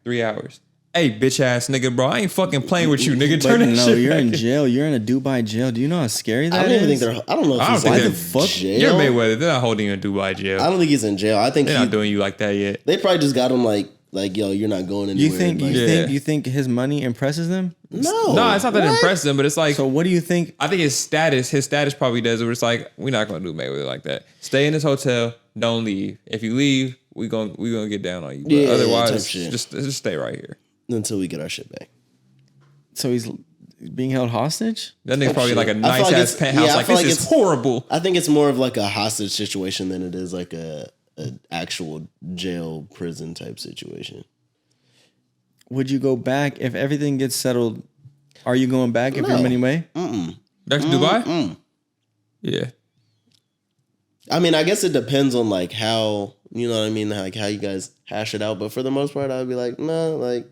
3 hours. Hey, bitch ass nigga, bro. I ain't fucking playing with you, nigga. Turn But that no, shit you're back in jail. You're in a Dubai jail. Do you know how scary that I don't even is? think they're. I don't know if I don't he's think in they're- jail. You're Mayweather. They're not holding you in Dubai jail. I don't think he's in jail. I think They're not doing you like that yet. they probably just got him like yo, you're not going anywhere. You think like, you think his money impresses them? no, No, it's not that What? impressive, but it's like So what do you think? I think his status probably does it. Where it's like we're not gonna do Mayweather like that. Stay in this hotel. Don't leave. If you leave, we gonna get down on you. But Yeah, type otherwise, shit. just stay right here. Until we get our shit back. So he's being held hostage? That nigga's probably shit. like a I feel nice like ass it's- penthouse. yeah, I like feel this like is it's- horrible. I think it's more of like a hostage situation than it is like a actual jail prison type situation. Would you go back if everything gets settled? Are you going back if No. you're money way? Back to Dubai. Yeah. I mean, I guess it depends on like how, you know what I mean, like how you guys hash it out. But for the most part, I'd be like, no, like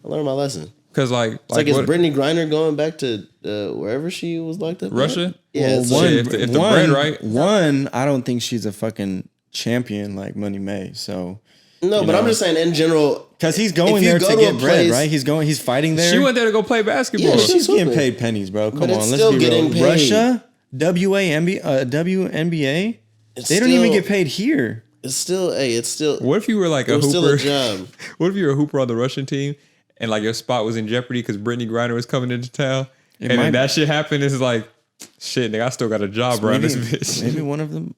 I learned my lesson. Cause like It's like is what- Brittany Griner going back to wherever she was locked up? at? Russia? Yeah, Well, it's one- like- if the bread right. One, I don't think she's a fucking champion like Money May. So no, you but I'm know. just saying in general. because he's If going you there go to to get a bread, place- right? He's fighting there. She went there to go play basketball. Yeah, She's getting hooping. paid pennies, bro. Come But on, it's let's still be real. getting paid. Russia, WNBA, It's they don't even still- get paid here. It's still, it's still. What if you were like It a was still a hooper? job. What if you were a hooper on the Russian team and like your spot was in jeopardy because Brittany Griner was coming into town, and might then be. that shit happened? It's like, shit, nigga, I still got a job around this bitch. Maybe one of them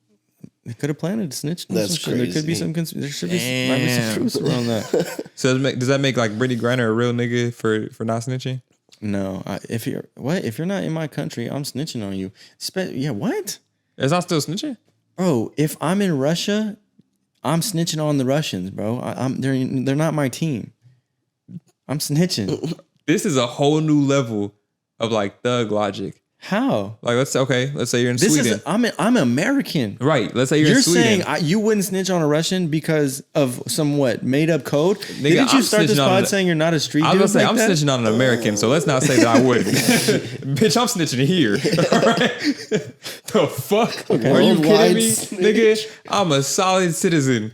they could have planted a snitch. That's There could be crazy. some. There should be might be some truth around that. So does that make like Brittany Griner a real nigga for not snitching? No, if you're not in my country, I'm snitching on you. Yeah, what? It's not still snitching. Bro, if I'm in Russia, I'm snitching on the Russians, bro. They're not my team. I'm snitching. This is a whole new level of like thug logic. How? Like, let's say you're in This Sweden. is I'm American. Right. Let's say you're in Sweden. Saying you wouldn't snitch on a Russian because of some made up code? Nigga, Didn't you I'm start this snitching on pod an- saying you're not a street I dude? was gonna say, like I'm that? snitching on an American, so let's not say that I wouldn't. Bitch, I'm snitching here. All right? The fuck? Are you kidding me? Nigga, I'm a solid citizen.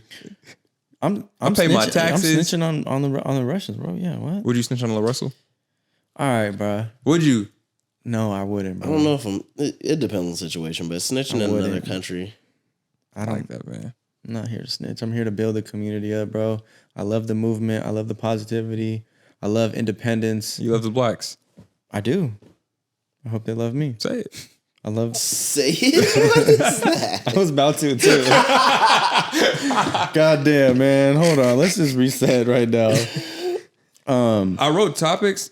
I pay my taxes. I'm snitching on the Russians, bro. Yeah, what? Would you snitch on La Russell? All right, bro. Would you? No, I wouldn't, bro. I don't know if it depends on the situation, but snitching in another country. I don't like that, man. I'm not here to snitch. I'm here to build the community up, bro. I love the movement. I love the positivity. I love independence. You love the blacks. I do. I hope they love me. Say it. I love. Say it. What is that? I was about to too. God damn, man. Hold on. Let's just reset right now. I wrote topics,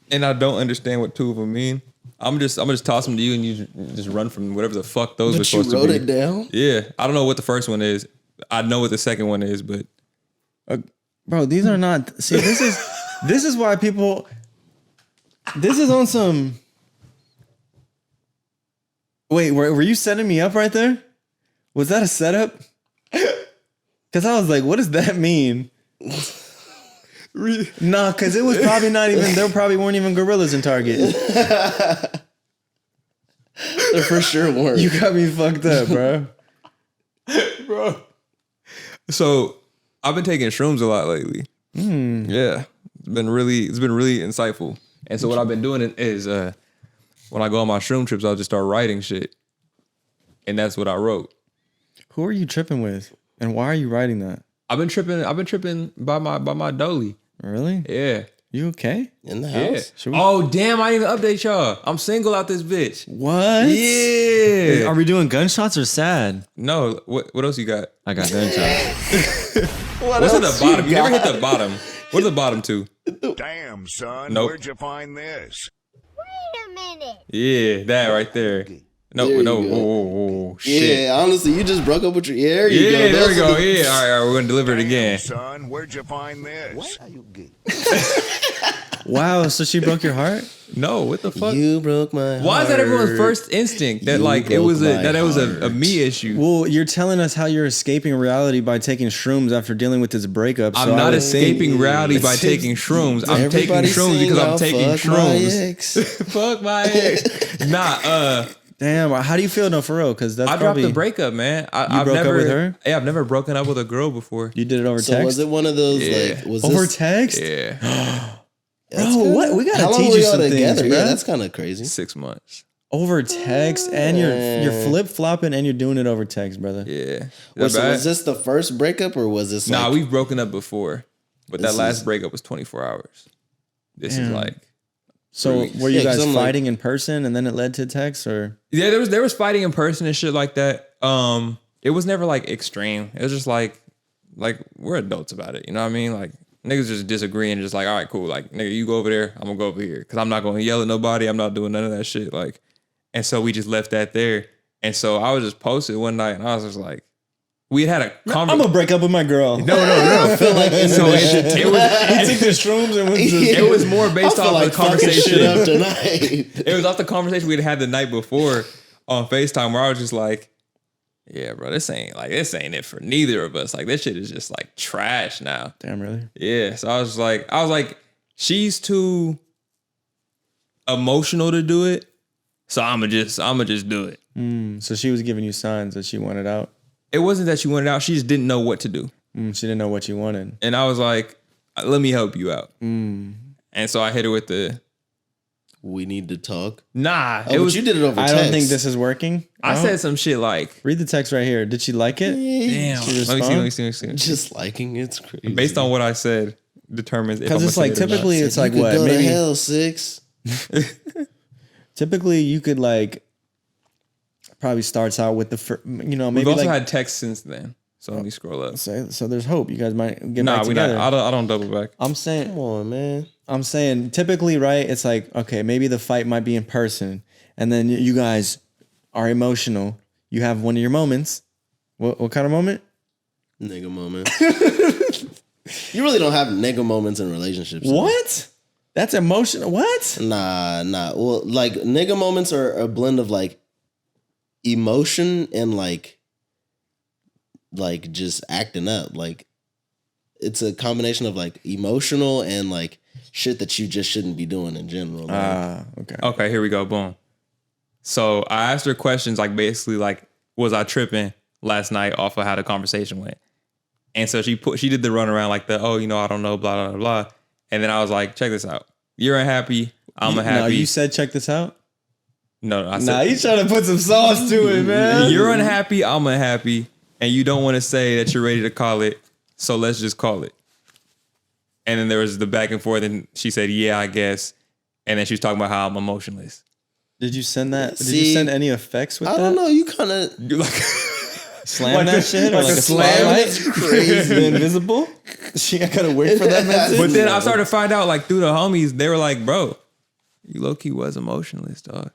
and I don't understand what two of them mean. I'm just toss them to you, and you just run from whatever the fuck those are supposed to be. But you wrote it down? Yeah, I don't know what the first one is. I know what the second one is, but Bro, these are not. See, this is why people. This is on some. Wait, were you setting me up right there? Was that a setup? Because I was like, what does that mean? Nah, because it was probably not even. There probably weren't even gorillas in Target. There for sure weren't. You got me fucked up, bro. bro. So I've been taking shrooms a lot lately. Yeah, it's been really insightful. And so what I've been doing is when I go on my shroom trips, I'll just start writing shit, and that's what I wrote. Who are you tripping with, and why are you writing that? I've been tripping by my dolly. Really? Yeah. You okay? In the Yeah. house? Oh damn! I didn't even update y'all. I'm single out this bitch. What? Yeah. Are we doing gunshots or sad? No. What else you got? I got gunshots. What's at the bottom? You never hit the bottom. What's the bottom two? Damn, son. Nope. Where'd you find this? Wait a minute. Yeah, that right there. No, There you no. go. Whoa, shit. Yeah, honestly, you just broke up with your. Yeah, there you Yeah, go. there we Those go. are the- Yeah, all right, we're gonna deliver it again. Son, where'd you find this? What are you gay? Wow, so she broke your heart? No, what the fuck? You broke my heart. Why is that everyone's first instinct that You like it broke was my a me issue? Well, you're telling us how you're escaping reality by taking shrooms after dealing with this breakup. I'm so I not would think- escaping reality by taking shrooms. I'm taking Everybody shrooms sing because I'm out, taking "Fuck my shrooms. ex." Fuck my ex. Nah, Damn, how do you feel? No, for real, because that's I dropped probably the breakup, man. I've broke up never, with her? Yeah, I've never broken up with a girl before. you did it over So text. was it one of those Yeah. like was over this, text? Yeah, That's Bro, kinda- what? We gotta How long teach were you y'all some things, together? bro. Yeah, that's kind of crazy. 6 months. Over text, and you're flip flopping, and you're doing it over text, brother. Yeah. Is Well, that so bad? was this the first breakup or was this? Nah, like, we've broken up before, but that This last is- breakup was 24 hours. This Damn. is like, So weeks. were you Yeah, 'cause guys I'm like- fighting in person, and then it led to text, or yeah, there was fighting in person and shit like that. It was never like extreme. It was just like we're adults about it. You know what I mean? Like niggas just disagreeing, just like, all right, cool. Like nigga, you go over there, I'm gonna go over here, because I'm not gonna yell at nobody. I'm not doing none of that shit. Like, and so we just left that there. And so I was just posted one night, and I was just like, we had a I'm conversation. gonna break up with my girl. No. I feel like So it was He took the shrooms and went to. it was more based I feel off like the fucking conversation. shit up tonight. It was off the conversation we'd had the night before on FaceTime, where I was just like, yeah, bro, this ain't it for neither of us. Like this shit is just like trash now. Damn, really? Yeah. So I was like, she's too emotional to do it. So I'ma just do it. So she was giving you signs that she wanted out. It wasn't that she wanted out, she just didn't know what to do. She didn't know what you wanted. And I was like, let me help you out. And so I hit her with the We need to talk. nah. Oh, but you did it over I text. don't think this is working. I No? said some shit like, Read the text right here. Did she like it? damn. She Let me see. respond? Just liking it's crazy. Based on what I said, determines if I'm Because it's gonna like say it or not. typically it's You like could what? go Maybe to hell, Syxx. typically you could like probably starts out with the We've maybe also like had text since then. So let me scroll up. so there's hope. You guys might get Nah, back we not. together. I don't double back. I'm saying Come on, man. typically, right? It's like, okay, maybe the fight might be in person, and then you guys are emotional. You have one of your moments. What kind of moment? Nigga moment. You really don't have nigga moments in relationships. What? That's emotional. What? Nah. Well, like nigga moments are a blend of like emotion and like just acting up. Like it's a combination of like emotional and like shit that you just shouldn't be doing in general. Like, Okay. Okay, here we go. Boom. So I asked her questions like basically like, was I tripping last night off of how the conversation went? And so she did the runaround like the, oh, I don't know, blah, blah, blah. And then I was like, check this out. You're unhappy. I'm unhappy. No, you said check this out? No, I said. Nah, you trying to put some sauce to it, man. You're unhappy. I'm unhappy. And you don't want to say that you're ready to call it. So let's just call it. And then there was the back and forth. And she said, yeah, I guess. And then she was talking about how I'm emotionless. Did you send that? Did See, you send any effects with that? I don't know. You kind of You're like, Slam that shit? Or like like a a slam? spotlight? That's crazy. The invisible? She gotta wait for that message? but then I started to find out like through the homies, they were like, bro, you low-key was emotionless, dog.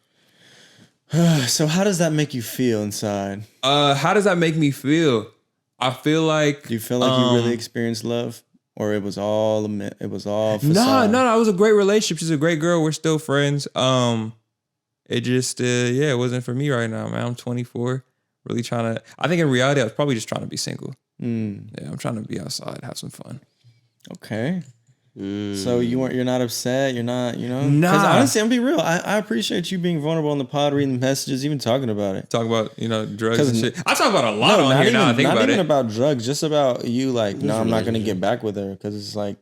So how does that make you feel inside? How does that make me feel? I feel like Do you feel like you really experienced love? Or it was all facade? No, it was a great relationship. She's a great girl. We're still friends. It just it wasn't for me right now, man. I'm 24. Really trying to, I think in reality, I was probably just trying to be single. Yeah, I'm trying to be outside, have some fun. Okay. So you're not upset, you're not, Nah. Because honestly, I'm be real. I appreciate you being vulnerable on the pod, reading the messages, even talking about it. Talk about, drugs and shit. I talk about a lot on here now I think not about even it. about drugs, just about you like, no, I'm not gonna get back with her because it's like,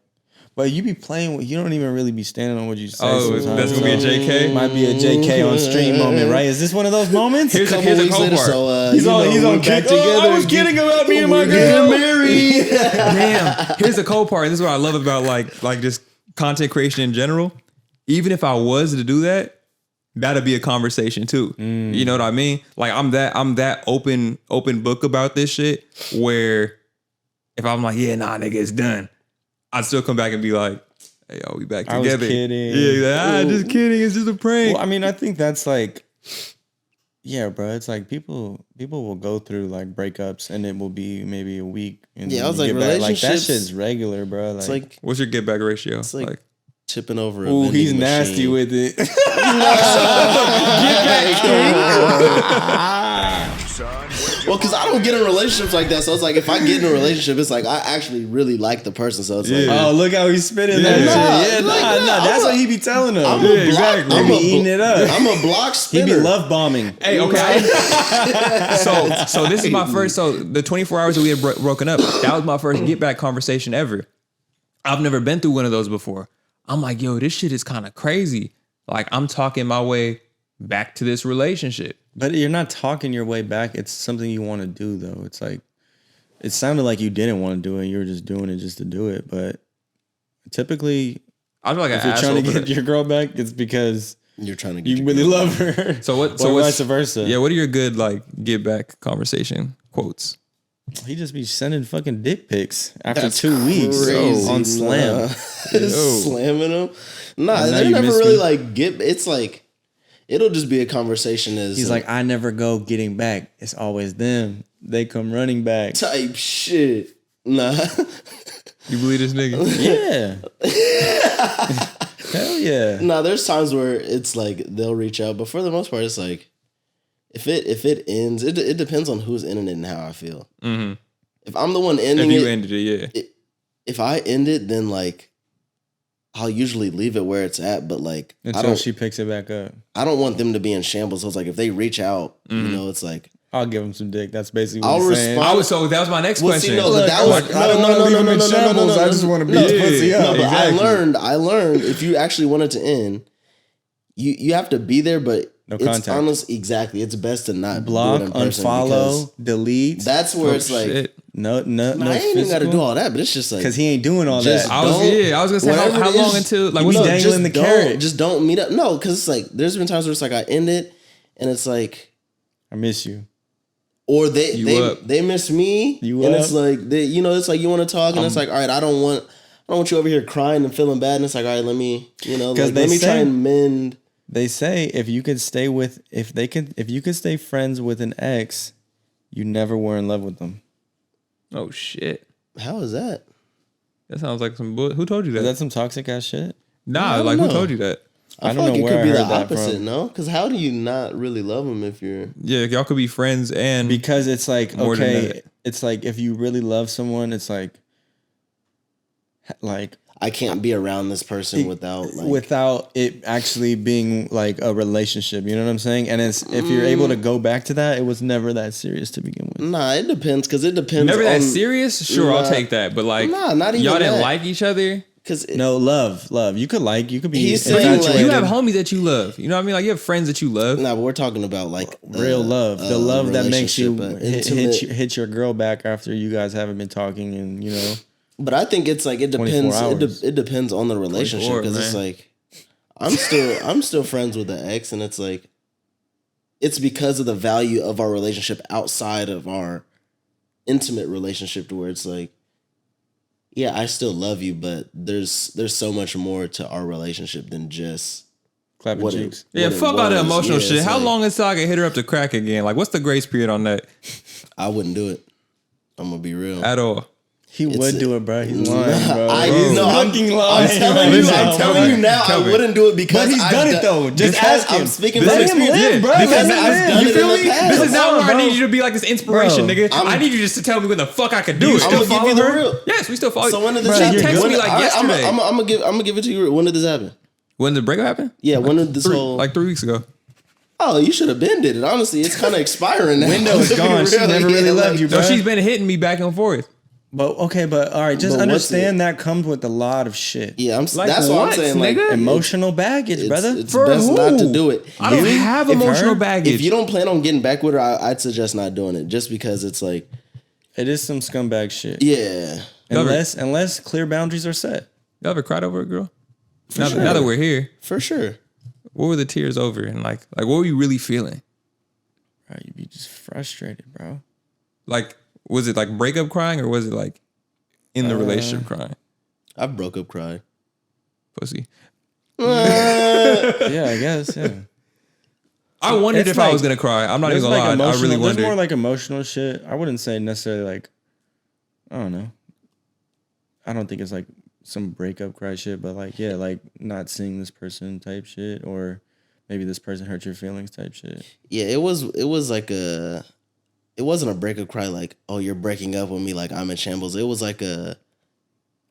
but you be playing with, you don't even really be standing on what you say. Oh, that's gonna be a JK? Might be a JK on stream moment, right? Is this one of those moments? Here's a weeks cold later, part. so he's on we're kick. back together. I was kidding about me and my girl. married. Damn. Here's the cold part. And this is what I love about like just content creation in general. Even if I was to do that, that'd be a conversation too. You know what I mean? Like I'm that open book about this shit where if I'm like, yeah, nah, nigga, it's done. I'd still come back and be like, hey, yo, we back together. I was kidding. Yeah, like, just kidding. It's just a prank. Well, I mean, I think that's like, yeah, bro. It's like people will go through like breakups and it will be maybe a week. And Yeah, then I was you like, get back. Like that relationships- shit's regular, bro. It's like What's your get back ratio? it's like tipping over. ooh, he's nasty with it. Son, Well, because I don't get in relationships like that, so it's like if I get in a relationship, it's like I actually really like the person, so it's like Oh, look how he's spitting that shit. Yeah, that's what he be telling them. I'm a block- He be eating it up. I'm a block He spinner. be love bombing. Hey, okay. so this is my first. So the 24 hours that we had broken up, that was my first get back conversation ever. I've never been through one of those before. I'm like, yo, this shit is kind of crazy. Like I'm talking my way back to this relationship. But you're not talking your way back. It's something you want to do, though. It's like, it sounded like you didn't want to do it. You were just doing it just to do it. But typically, I feel like if an you're trying to asshole. get your girl back, it's because You're trying to get you your really girl. love her. So what? Or So vice versa. Yeah, what are your good like get back conversation quotes? He just be sending fucking dick pics after That's 2 weeks crazy, on Slam. nah. Slamming them. Nah, I know they you never miss really me. like get. It's like it'll just be a conversation as He's like, I never go getting back. It's always them. They come running back. type shit. Nah, You believe this nigga? Yeah. Hell yeah. nah. There's times where it's like they'll reach out, but for the most part, it's like if it ends, it depends on who's ending it and how I feel. Mm-hmm. If I'm the one If ending you it, ended it, yeah. if I end it, then like I'll usually leave it where it's at. But like Until she picks it back up. I don't want them to be in shambles. So it's like if they reach out, you know, it's like I'll give him some dick. That's basically what I'll he's saying. respond. So that was my next Well, question. see, no, but that was I don't wanna leave him in shambles. I just wanna beat the pussy up. No, but Exactly. I learned if you actually want it to end, you have to be there, but No it's contact. honest. Exactly, it's best to not Block, do it in person unfollow, delete. because that's where it's like Shit. No, I ain't even got to do all that, but it's just like because he ain't doing all Just that. I was gonna say whatever how it long is, until like we what's dangling the just the don't- carrot. Just don't meet up. No, because it's like there's been times where it's like I end it, and it's like. I miss you. Or You they up. they miss me, You and up. it's like it's like you want to talk, and it's like all right, I don't want you over here crying and feeling bad, and it's like all right, let me 'Cause like, they let me try say- and mend. They say if you could stay friends with an ex, you never were in love with them. Oh shit. How is that? That sounds like some bull. Who told you Is that? that some toxic ass shit? Nah, don't like who know. told you that? I I feel don't like know it where could be I the heard that opposite, from. no? Because how do you not really love him if you're... Yeah, y'all could be friends and Because it's like, More than okay, that. it's like if you really love someone, it's like I can't be around this person without it actually being like a relationship. You know what I'm saying? And it's if you're able to go back to that, it was never that serious to begin with. Nah, it depends, because it depends never on... that serious. Sure, I'll Nah. take that. But like, Nah, not even y'all didn't that. like each other. Because No, love. You could be He's saying, infatuated. like- You have homies that you love. You know what I mean? Like you have friends that you love. Nah, but we're talking about like real love, the love that makes you relationship, hit your girl back after you guys haven't been talking, and you know. But I think it's like it depends. 24 hours. It depends on the relationship, 24, because it's man. like I'm still friends with the ex, and it's like it's because of the value of our relationship outside of our intimate relationship, to where it's like, yeah, I still love you, but there's so much more to our relationship than just Clapping what it- cheeks. Yeah, what it fuck all the was. emotional Yeah, shit. it's How like, long until I can hit her up to crack again? Like, what's the grace period on that I wouldn't do it. I'm gonna be real. at all? He would do it, bro. He's lying, bro. I'm fucking lying. I'm telling you now, Kelvin. I wouldn't do it because But he's I've done it though. Just ask him. I'm speaking This from is- experience. yeah, bro. because Let him I've live. done You it feel in the me? past. This is not Come on, where I bro. need you to be like this inspiration, Bro, nigga. I need you just to tell me when the fuck I could do it. I'm gonna give you the real. Yes, we still follow. So when did Bro, this happen? you're text good. me like yesterday. I'm gonna give it to you. When did this happen? When did the breakup happen? Yeah, when did this whole? Like 3 weeks ago. Oh, you should have been did it. Honestly, it's kind of expiring now. Window is To be gone. She real, never really loved you, So bro. she's been hitting me back and forth. But okay, but all right, just But what's understand that comes with a lot of shit. Yeah, Like that's what I'm what, saying. Like nigga? Emotional baggage, brother. it's For best who? not to do it. I don't have if emotional her- baggage. If you don't plan on getting back with her, I'd suggest not doing it. Just because it's like, It is some scumbag shit. yeah, Unless clear boundaries are set. You ever cried over a girl? Now that we're here, for sure. what were the tears over? And like what were you really feeling? Bro, you be just frustrated, bro. Like, was it like breakup crying or was it like in the relationship crying? I broke up, cried. Pussy. Yeah, I guess. Yeah. I wondered It's if I like- was gonna cry. I'm not even There's gonna like lie. I emotional. really There's more wondered. like emotional shit. I wouldn't say necessarily like. I don't know. I don't think it's like some breakup cry shit, but like yeah, like not seeing this person type shit, or maybe this person hurt your feelings type shit. Yeah, it was like a. It wasn't a breakup cry like, oh, you're breaking up with me, like I'm in shambles. It was like a.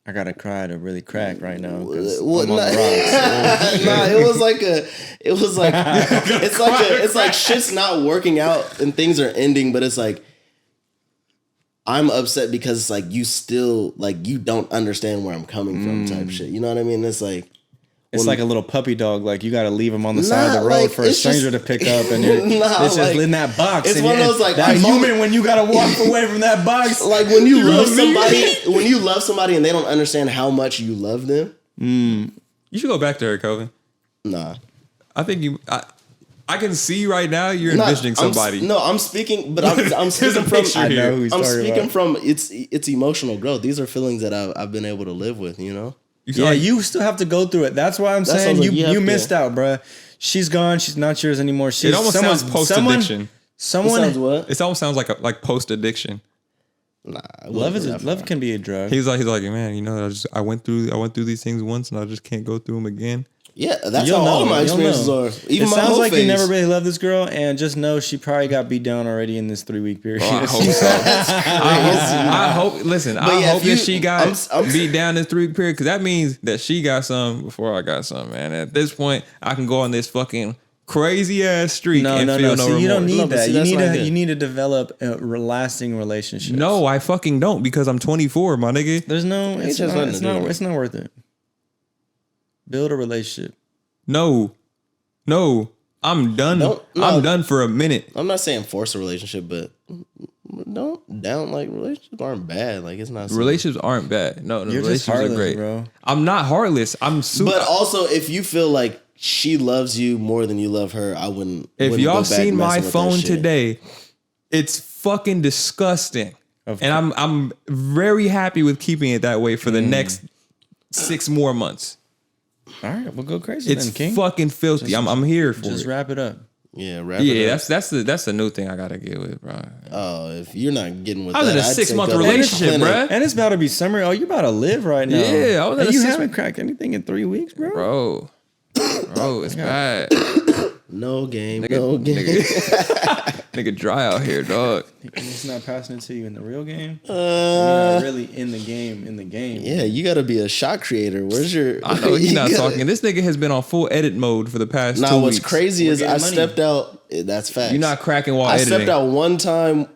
I gotta cry to really crack right now. 'Cause Well, I'm on the rocks. nah, it was like it's like shit's not working out and things are ending, but it's like I'm upset because it's like you still like you don't understand where I'm coming from type shit. You know what I mean? It's like It's like a little puppy dog. Like you got to leave him on the side of the road like, for a it's stranger just- to pick up, and it's just like, in that box. it's and one of those, like, that a moment moment- when you got to walk away from that box. like when you love somebody, when you love somebody and they don't understand how much you love them. You should go back to her, Kelvin. Nah. I think you. I can see right now you're Nah, envisioning somebody. I'm speaking, but I'm Here's a speaking from. picture I know here. who he's I'm talking speaking about. from it's emotional growth. These are feelings that I've been able to live with. You know. You feel Yeah, like- you still have to go through it. That's why I'm saying sounds like you you have to- missed out, bruh. She's gone. She's not yours anymore. She's It almost sounds post addiction. Someone Sounds what? It almost sounds like post addiction. Nah. love can be a drug. He's like, man, you know, I went through these things once, and I just can't go through them again. Yeah, that's You'll how all know, my you'll experiences know. are. Even It my sounds whole like phase. you never really loved this girl, and just know she probably got beat down already in this 3-week period. I hope so. I hope. Listen, I yeah, hope if you- that she got I'm- beat down this 3-week period, because that means that she got some before I got some. Man, at this point, I can go on this fucking crazy ass streak No. and feel no See, you don't remorse. need No, but that. see, You that's need not to. good. You need to develop a lasting relationship. No, I fucking don't, because I'm 24, my nigga. there's no. It's has not. nothing It's to do not. with it. It's not worth it. Build a relationship. No, I'm done. No. I'm done for a minute. I'm not saying force a relationship, but don't down like relationships aren't bad. Like it's not. Relationships aren't bad. No, You're just relationships are heartless, great. bro. I'm not heartless. I'm super. But also, if you feel like she loves you more than you love her, I wouldn't. If wouldn't y'all go back seen my messing with that phone shit. today, it's fucking disgusting. And I'm very happy with keeping it that way for the next 6 more months. All right, we'll go crazy It's then, King. fucking filthy. I'm here for Just it. wrap it up. Yeah, wrap it Yeah, up. that's the new thing I gotta get with, bro. Oh, if you're not getting with I was that, in a I'd say 6-month go to the relationship, clinic. bruh. And it's about to be summer. Oh, you about to live right now. Yeah, I was in And a you 6 haven't cracked anything in 3 weeks, bro. Bro, it's bad. No game, Nigga, no game. Nigga dry out here, dog. It's not passing it to you in the real game. You're not really in the game. Yeah, you got to be a shot creator. Where's your? I know he's you not gotta- talking. This nigga has been on full edit mode for the past 2 Nah, weeks. what's crazy is getting I money. stepped out. That's facts. You're not cracking while I editing. stepped out one time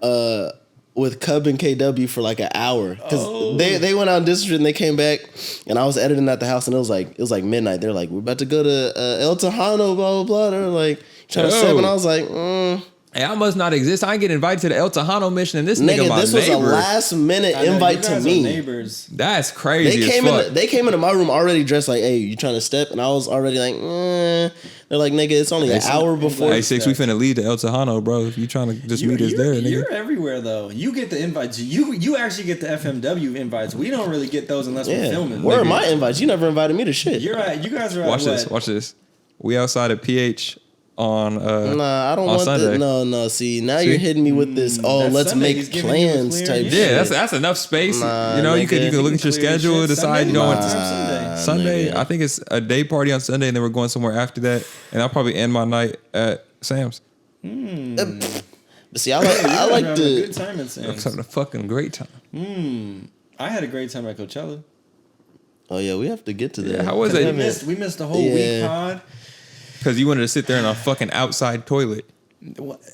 with Cub and KW for like an hour because they went out in district and they came back and I was editing at the house and it was like midnight. They're like, we're about to go to El Tejano, blah blah blah. They're like trying to Yo. step and I was like, Hey, I must not exist. I ain't get invited to the El Tejano mission, and this nigga my this was neighbor. a last minute invite to me. Neighbors. That's crazy as fuck. They came into my room already dressed like, hey, you trying to step? And I was already like, They're like, nigga, it's only an hour before. Hey, Syxx, we finna leave to El Tejano, bro. If you trying to just meet us there, nigga. You're everywhere though. You get the invites. You actually get the FMW invites. We don't really get those unless we're filming. Where are my invites? You never invited me to shit. You guys are at Watch what? this. Watch this. We outside of PH on Nah, I don't want Sunday. that. No. See, now you're hitting me with this. Oh, That's let's Sunday. He's make giving you a plans clear- type Yeah, shit. that's enough space. Nah, you know, you nigga. can look at your Clear your schedule, shit. decide Sunday? you going What to time Sunday. nigga. I think it's a day party on Sunday, and then we're going somewhere after that. And I'll probably end my night at Sam's. But see, I like Having a good to. time at I'm Sam's. having a fucking great time. I had a great time at Coachella. Oh yeah, we have to get to that. how was We it? missed the whole Yeah. week pod. Because you wanted to sit there in a fucking outside toilet.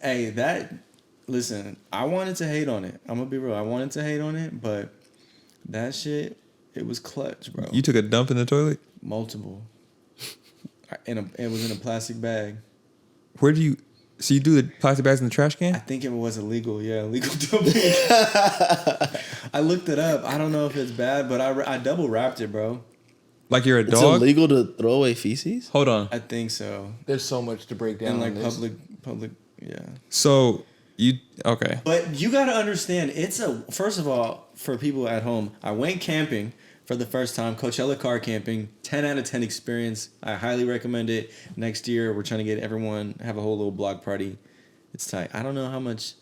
Hey, listen, I wanted to hate on it. I'm gonna be real. I wanted to hate on it, but that shit, it was clutch, bro. You took a dump in the toilet? Multiple. It was in a plastic bag. Where do you... So you do the plastic bags in the trash I can? think it was illegal. Yeah, illegal dumping. I looked it up. I don't know if it's bad, but I double wrapped it, bro. Like you're a It's dog? illegal to throw away feces. Hold on. I think so. There's so much to break down In like public, yeah. So you... Okay. But you got to understand, first of all, for people at home, I went camping for the first time, Coachella car camping, 10 out of 10 experience. I highly recommend it. Next year, we're trying to get everyone, have a whole little block party. It's tight. I don't know how much,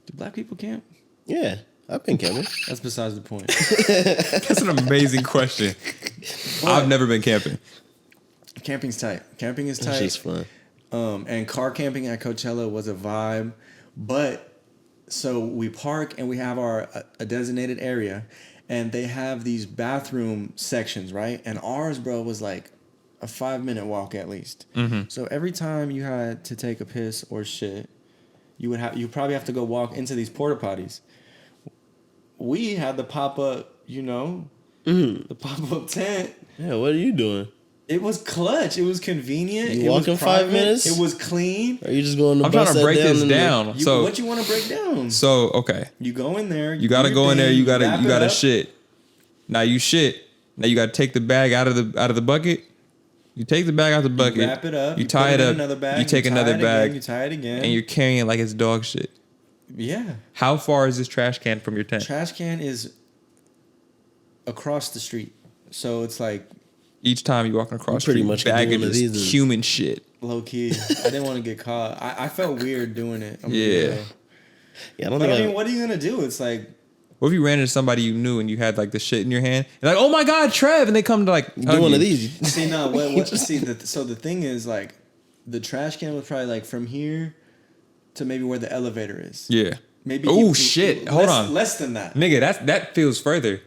do black people camp? Yeah, I've been camping. That's besides the point. That's an amazing question. I've never been camping. Camping's tight. Camping is It's tight. just fun. And car camping at Coachella was a vibe. But, so we park and we have a designated area. And they have these bathroom sections, right? And ours, bro, was like a 5-minute walk at least. Mm-hmm. So every time you had to take a piss or shit, you probably have to go walk into these porta potties. We had the pop up, the pop up tent. Yeah, what are you doing? It was clutch. It was convenient. You it walking was 5 private. minutes? It was clean. Are you just going to? I'm trying bust to that break this in the- down. What you want to break down? So okay. You go in there. You gotta do go your in there. thing, You wrap it gotta up. shit. Now you shit. Now you gotta take the bag out of the bucket. You take the bag out of the bucket. You wrap it up. You tie put it in up. Another bag, You take tie another it bag. Again, you tie it again. And you're carrying it like it's dog shit. Yeah. How far is this trash can from your tent? Trash can is across the street, so it's like Each time you walking across, pretty street, much could bag do of one of just these. human shit. low key. I didn't want to get caught. I felt weird doing it. I'm Yeah. real. Yeah, I don't But think I mean, what are you gonna do? It's like What if you ran into somebody you knew and you had like the shit in your hand? You're like, oh my god, Trev, and they come to like do hug one you. of these. see so the thing is like the trash can was probably like from here to maybe where the elevator is. Yeah. Maybe. Oh shit! Hold on, Less than that. nigga. That feels further.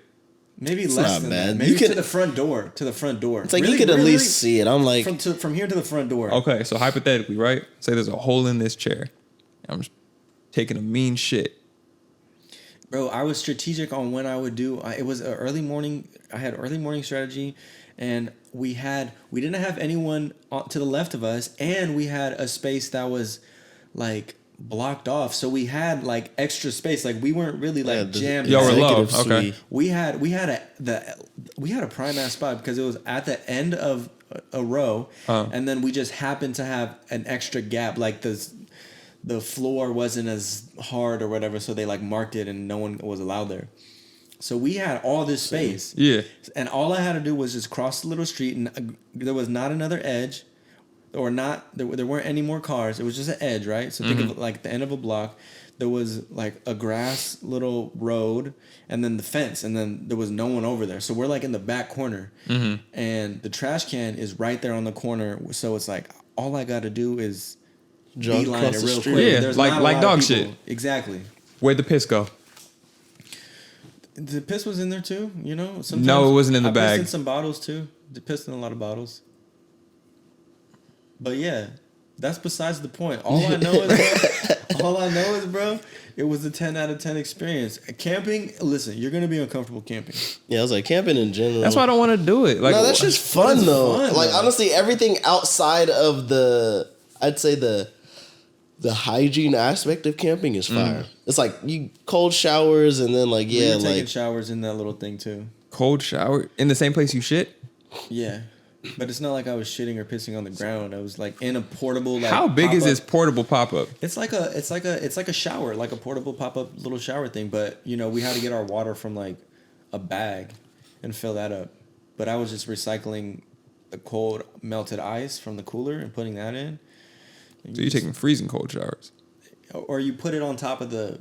Maybe It's less not than bad. that. Maybe You could- to the front door. To the front door. It's like you could at least see it. I'm like, from here to the front door. Okay, so hypothetically, right? Say there's a hole in this chair. I'm just taking a mean shit. Bro, I was strategic on when I would do. It was an early morning. I had early morning strategy, and we didn't have anyone to the left of us, and we had a space that was like blocked off. So we had like extra space. Like we weren't really like jammed. Y'all were low, executive okay. suite. We had a prime ass spot because it was at the end of a row, and then we just happened to have an extra gap. Like the floor wasn't as hard or whatever, so they like marked it, and no one was allowed there. So we had all this space, Yeah. and all I had to do was just cross the little street, and there was not another edge. or not. There weren't any more cars. It was just an edge, right? So think of like the end of a block. There was like a grass little road, and then the fence, and then there was no one over there. So we're like in the back corner, and the trash can is right there on the corner. So it's like all I got to do is Jog beeline across it the real street. quick. Yeah, There's like not a lot of dog people. shit. Exactly. Where'd the piss go? The piss was in there too. You know, sometimes No, it wasn't in the I bag. pissed in some bottles too. I pissed in a lot of bottles. But yeah, that's besides the point. All I know is, bro, it was a 10 out of 10 experience. Camping, listen, you're gonna be uncomfortable camping. Yeah, I was like camping in general. That's why I don't want to do it. Like, No, that's just fun though. fun, Like though. honestly, everything outside of I'd say the hygiene aspect of camping is fire. It's like you cold showers and then like You're yeah, taking like showers in that little thing too. cold shower in the same place you shit. Yeah. But it's not like I was shitting or pissing on the ground. I was like in a portable. Like, How big is pop-up- this portable pop up? It's like a shower, like a portable pop up little shower thing. But you know, we had to get our water from like a bag and fill that up. But I was just recycling the cold melted ice from the cooler and putting that in. So you're taking freezing cold showers. Or you put it on top of the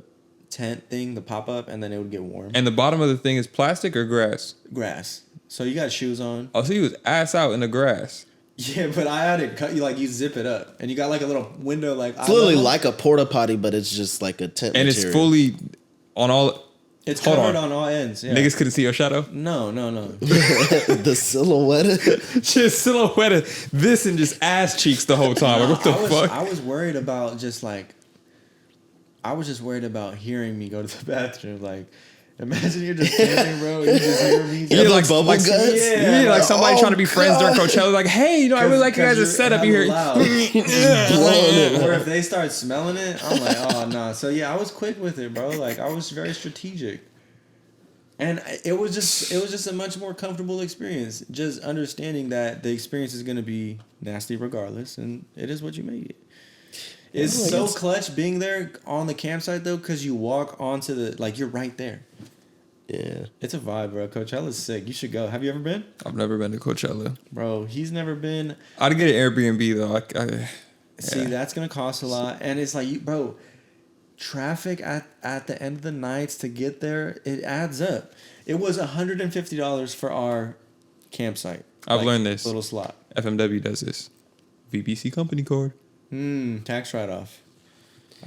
tent thing, the pop up, and then it would get warm. And the bottom of the thing is plastic or grass? Grass. So you got shoes on. Oh, so you was ass out in the grass. Yeah, but I had it cut. You zip it up, and you got like a little window. Like it's literally like a porta potty, but it's just like a tent. And material. it's fully on all. It's Hold covered on. on all ends. Yeah. Niggas couldn't see your shadow. No. the silhouette. Just silhouetted this and just ass cheeks the whole time. Like, what the fuck? I was worried about just like. I was just worried about hearing me go to the bathroom. Like, imagine you're just camping, bro. And you just hear me. Yeah, like bubble guts. Yeah, like somebody Oh, trying to be friends during God. Coachella. Like, hey, you know, I really like you guys' setup. You hear? Blowing it. Or if they start smelling it, I'm like, oh no. So yeah, I was quick with it, bro. Like I was very strategic, and it was just a much more comfortable experience. Just understanding that the experience is gonna be nasty regardless, and it is what you make it. It's so clutch being there on the campsite though, because you walk onto you're right there. Yeah, It's a vibe, bro. Coachella's sick. You should go. Have you ever been? I've never been to Coachella. Bro, he's never been. I'd get an Airbnb though. See, that's gonna cost a lot, and it's like, bro, traffic at the end of the nights to get there, it adds up. It was $150 for our campsite. I've learned this. Little slot. FMW does this. VBC company card. Tax write off.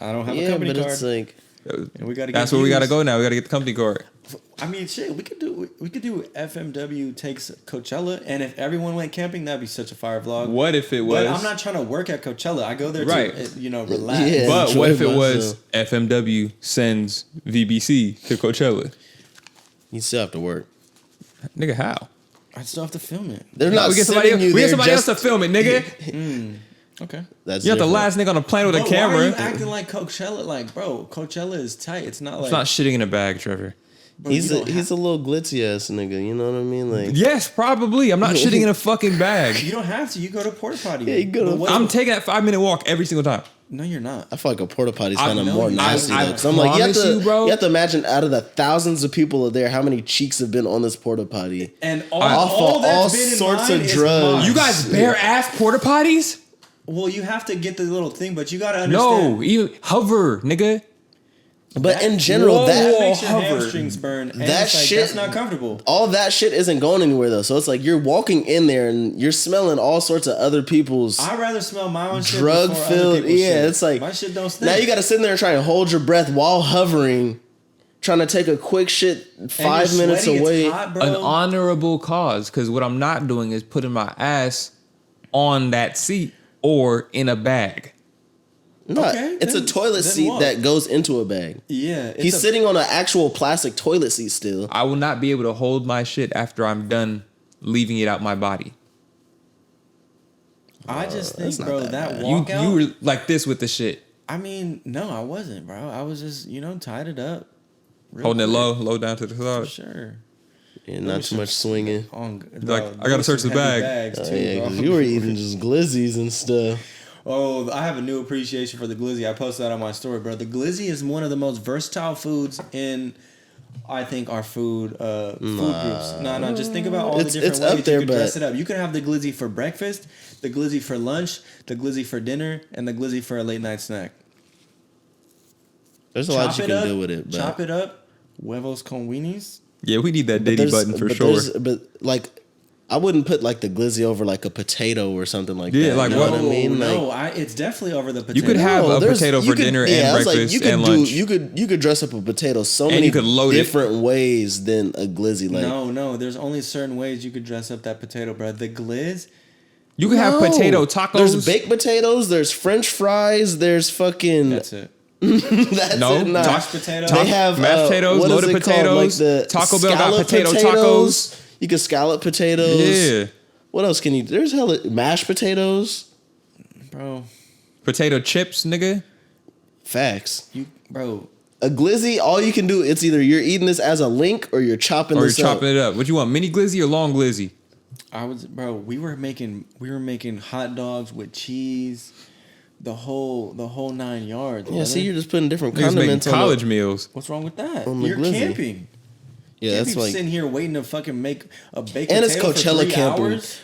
I don't have a yeah, company but card. it's like And we gotta. That's get where we got to used. go now. We got to get the company card. I mean, shit. We could do FMW takes Coachella, and if everyone went camping, that'd be such a fire vlog. What if it was? But I'm not trying to work at Coachella. I go there Right. to relax. Yeah. But enjoy what if it was myself. FMW sends VBC to Coachella? you still have to work. Nigga, how? I still have to film it. They're not we get somebody, sending you we get there somebody else just to film it, nigga. Okay. That's You're not the different. last nigga on the planet with a But why are camera. you acting like Coachella? Like, bro, Coachella is tight. It's not like It's not shitting in a bag, Trevor. bro, He's you a don't he's a little glitzy ass nigga. You know what I mean? Like Yes, probably. I'm not shitting in a fucking bag. You don't have to. You go to porta potty. Yeah, you go to- But what- I'm taking that 5-minute walk every single time. No, you're not. I feel like a porta potty's I kind of know more you- nasty. I though. 'Cause I'm like, promise you, bro. you have to imagine out of the thousands of people there, how many cheeks have been on this porta potty. And all, Off all of that's all been in sorts mine of is drugs. mine. You guys bare ass porta potties? Well, you have to get the little thing, but you gotta understand. No, you hover, nigga. But in general, Whoa, that makes your hover. hamstrings burn. And That it's like, shit- that's not comfortable. all that shit isn't going anywhere though. So it's like you're walking in there and you're smelling all sorts of other people's I'd rather smell my own shit drug before other filled. people's Yeah, shit. it's like my shit don't stink. now you got to sit there and try and hold your breath while hovering, trying to take a quick shit And 5 you're minutes sweaty, it's away. hot, bro. An honorable cause, because what I'm not doing is putting my ass on that seat or in a bag. No, Okay, it's a then- toilet then seat what? that goes into a bag. Yeah, it's He's a- sitting on an actual plastic toilet seat still. I will not be able to hold my shit after I'm done leaving it out my body. I just think, that's not bro, that that bad. walkout. You were like this with the shit. I mean, no, I wasn't, bro. I was just, tied it up. real Holding it quick. low down to the For side. sure. Yeah, not too much swinging. Like, I gotta search the bag. Bags too, Yeah, bro. 'cause you were eating just glizzies and stuff. Oh, I have a new appreciation for the glizzy. I posted that on my story, bro. The glizzy is one of the most versatile foods in I think are food groups. No, just think about all the different it's ways up there, you could dress but- it up. You could have the glizzy for breakfast, the glizzy for lunch, the glizzy for dinner, and the glizzy for a late night snack. There's a lot you can do with it. But, Chop it up, huevos con weenies. Yeah, we need that Diddy button for sure. But like, I wouldn't put like the glizzy over like a potato or something like Yeah, that. like you know what? what I mean? No, Like, it's definitely over the potato. You could have a there's- potato you for could- dinner yeah, I and was like, breakfast you could and do- lunch. You could dress up a potato so And many you could load it. different ways than a glizzy. Like, No, there's only certain ways you could dress up that potato, bro. The glizz. You could have no. potato tacos. There's baked potatoes. There's French fries. There's fucking. That's it. That's No, it. Nah. Mashed potato. They have mashed potatoes, what is loaded it called? potatoes. Like the Taco Bell got scallop potato potatoes. tacos. You can scallop potatoes. Yeah. What else can you? There's hella mashed potatoes. Bro, Potato chips, nigga. Facts. bro. A glizzy, all you can do, it's either you're eating this as a link or you're chopping Or you're this up. chopping it up. What you want, mini glizzy or long glizzy? We were making hot dogs with cheese, the whole 9 yards. Yeah, brother. see, you're just putting different Niggas making condiments on college the, meals. What's wrong with that? On the You're glizzy. camping. Yeah, Can't that's be like, sitting here waiting to fucking make a baked and it's potato for Coachella 3 camping. hours?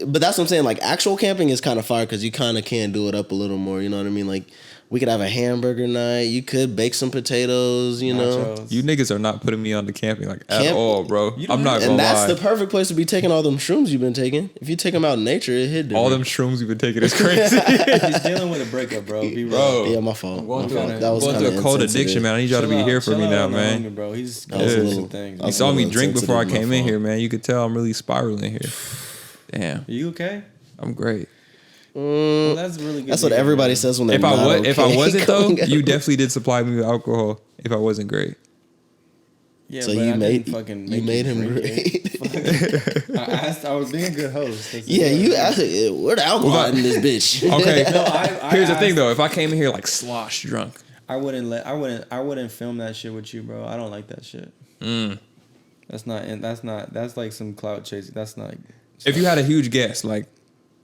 But that's what I'm saying. Like, actual camping is kind of fire because you kind of can do it up a little more. You know what I mean? Like, we could have a hamburger night. You could bake some potatoes. You know, Nachos. You niggas are not putting me on the camping like at Camp- all, bro. You don't I'm not have- gonna and that's lie. the perfect place to be taking all them shrooms you've been taking. If you take them out in nature, it hit different. all them shrooms you've been taking is crazy. He's dealing with a breakup, bro. Be real. Bro. Yeah, my fault. I'm going My through, fault. a, That was going through kinda a cold insensitive. addiction, man. I need y'all to be here for me now, man. Homie, bro. He's That was a going little- through some things. I You was saw a me little drink before I insensitive, came my in fault. here, man. You could tell I'm really spiraling here. Damn, Are you okay? I'm great. Well, that's really good. That's to what hear, everybody man. says when they're If not okay. if I wasn't though, coming out. you definitely did supply me with alcohol. If I wasn't great, Yeah, So but you I made didn't fucking you make made him drink it. great. I was being a good host. That's Yeah, it. you asked where the alcohol Well, in this bitch. okay. No, I Here's the asked- thing though. If I came in here like slosh drunk, I wouldn't film that shit with you, bro. I don't like that shit. That's like some clout chasing. That's not. if you had a huge guest, like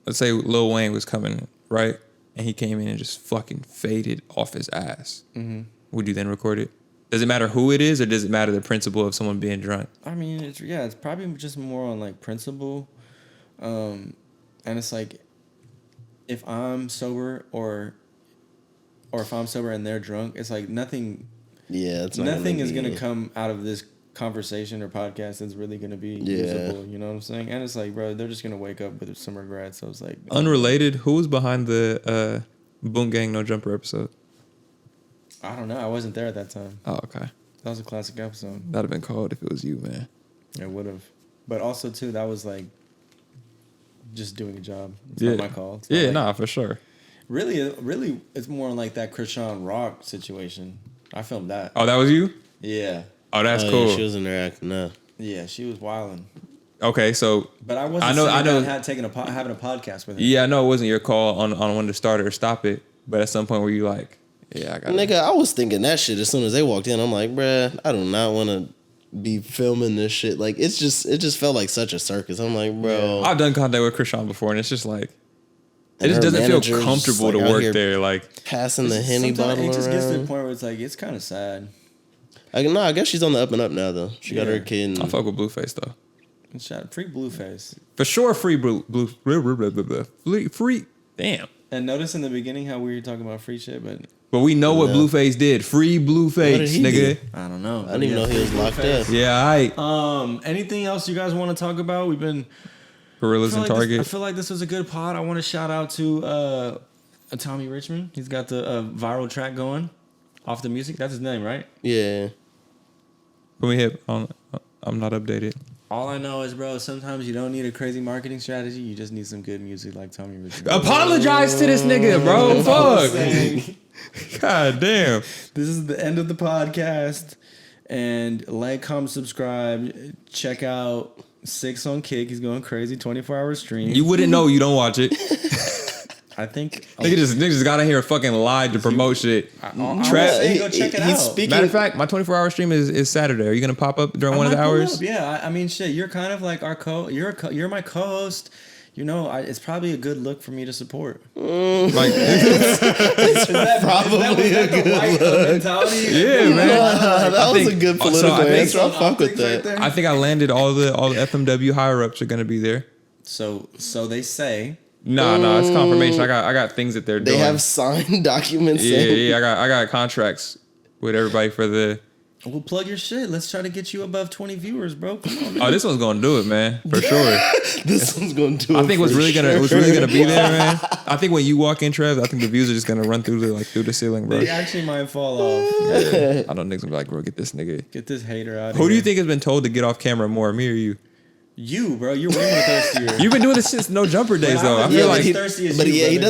let's say Lil Wayne was coming, right, and he came in and just fucking faded off his ass, would you then record it? Does it matter who it is, or does it matter the principle of someone being drunk? I mean, it's probably just more on like principle, and it's like if I'm sober or if I'm sober and they're drunk, it's like nothing Yeah, it's not nothing is be- gonna come out of this conversation or podcast that's really gonna be usable. You know what I'm saying? And it's like, bro, they're just gonna wake up with some regret. So it's like Unrelated, who was behind the Boom Gang No Jumper episode? I don't know. I wasn't there at that time. Oh, okay. That was a classic episode. That'd have been cold if it was you, man. It would have. But also too, that was like just doing a job. It's Yeah. not my call. It's not Yeah, like- nah, for sure. Really, it's more like that Krishan Rock situation. I filmed that. Oh, that was you? Yeah. Oh, that's Oh, cool. yeah, she was in there acting up. Yeah, she was wilding. Okay, so But I wasn't. I know- sitting down know- having a podcast with her. yeah, I know it wasn't your call on when to start it or stop it, but at some point were you like, yeah, I got it. Nigga, I was thinking that shit as soon as they walked in. I'm like, bruh, I do not want to be filming this shit. Like, it just felt like such a circus. I'm like, bro. I've done content with Krishan before, and it's just like it And just her doesn't feel manager's comfortable just, like, to out work here there. Like, Passing the Henny Sometimes bottle it just gets to the around. point where it's like it's kind of sad. I guess she's on the up and up now, though. She got Yeah. her kid. I And, fuck with Blueface though. Free Blueface. For sure, free free. Damn. And notice in the beginning how we were talking about free shit, but But we know what Yeah. Blueface did. Free What Blueface, did he nigga. do? I don't know. I didn't even know he was locked up. Yeah, I Anything else you guys want to talk about? We've been Gorillas I and feel like Target. I feel like this was a good pod. I want to shout out to Tommy Richmond. He's got the viral track going off the music. That's his name, right? Yeah. When we hit, I'm not updated. All I know is, bro, sometimes you don't need a crazy marketing strategy. You just need some good music like Tommy Richmond. Apologize to this nigga, bro. Fuck. God damn. This is the end of the podcast. And like, comment, subscribe. Check out Syxx on Kick. He's going crazy. 24-hour stream. You wouldn't know you don't watch it. I think. Niggas just got in here and fucking lied to promote shit. I'm Trev, saying go check it out. He's speaking. Matter of fact, my 24-hour stream is Saturday. Are you gonna pop up during one of the I might pull hours? up, yeah, I mean, shit. You're kind of like our you're my co-host. it's probably a good look for me to support. Like, Probably a good look. mentality. yeah, man. That was a good political I think- answer. I'll fuck with that. I think I landed all the FMW higher ups are gonna be there. So they say. No, it's confirmation. I got things that they're They doing. have signed documents. Yeah, saying, I got contracts with everybody for the. Well, plug your shit. Let's try to get you above 20 viewers, bro. Come on, man. Oh, this one's gonna do it, man, for sure. This one's going to do it. I think what's really gonna be there, man. I think when you walk in, Trev, I think the views are just gonna run through the ceiling, bro. They actually might fall off. Yeah. I don't think gonna be like, bro, get this nigga. Get this hater out of Who here. do you think has been told to get off camera more, me or you? You, bro. You're way more thirstier. You've been doing this since No Jumper days, though. I Yeah, feel but like he's thirsty as But you, yeah, he brother. doesn't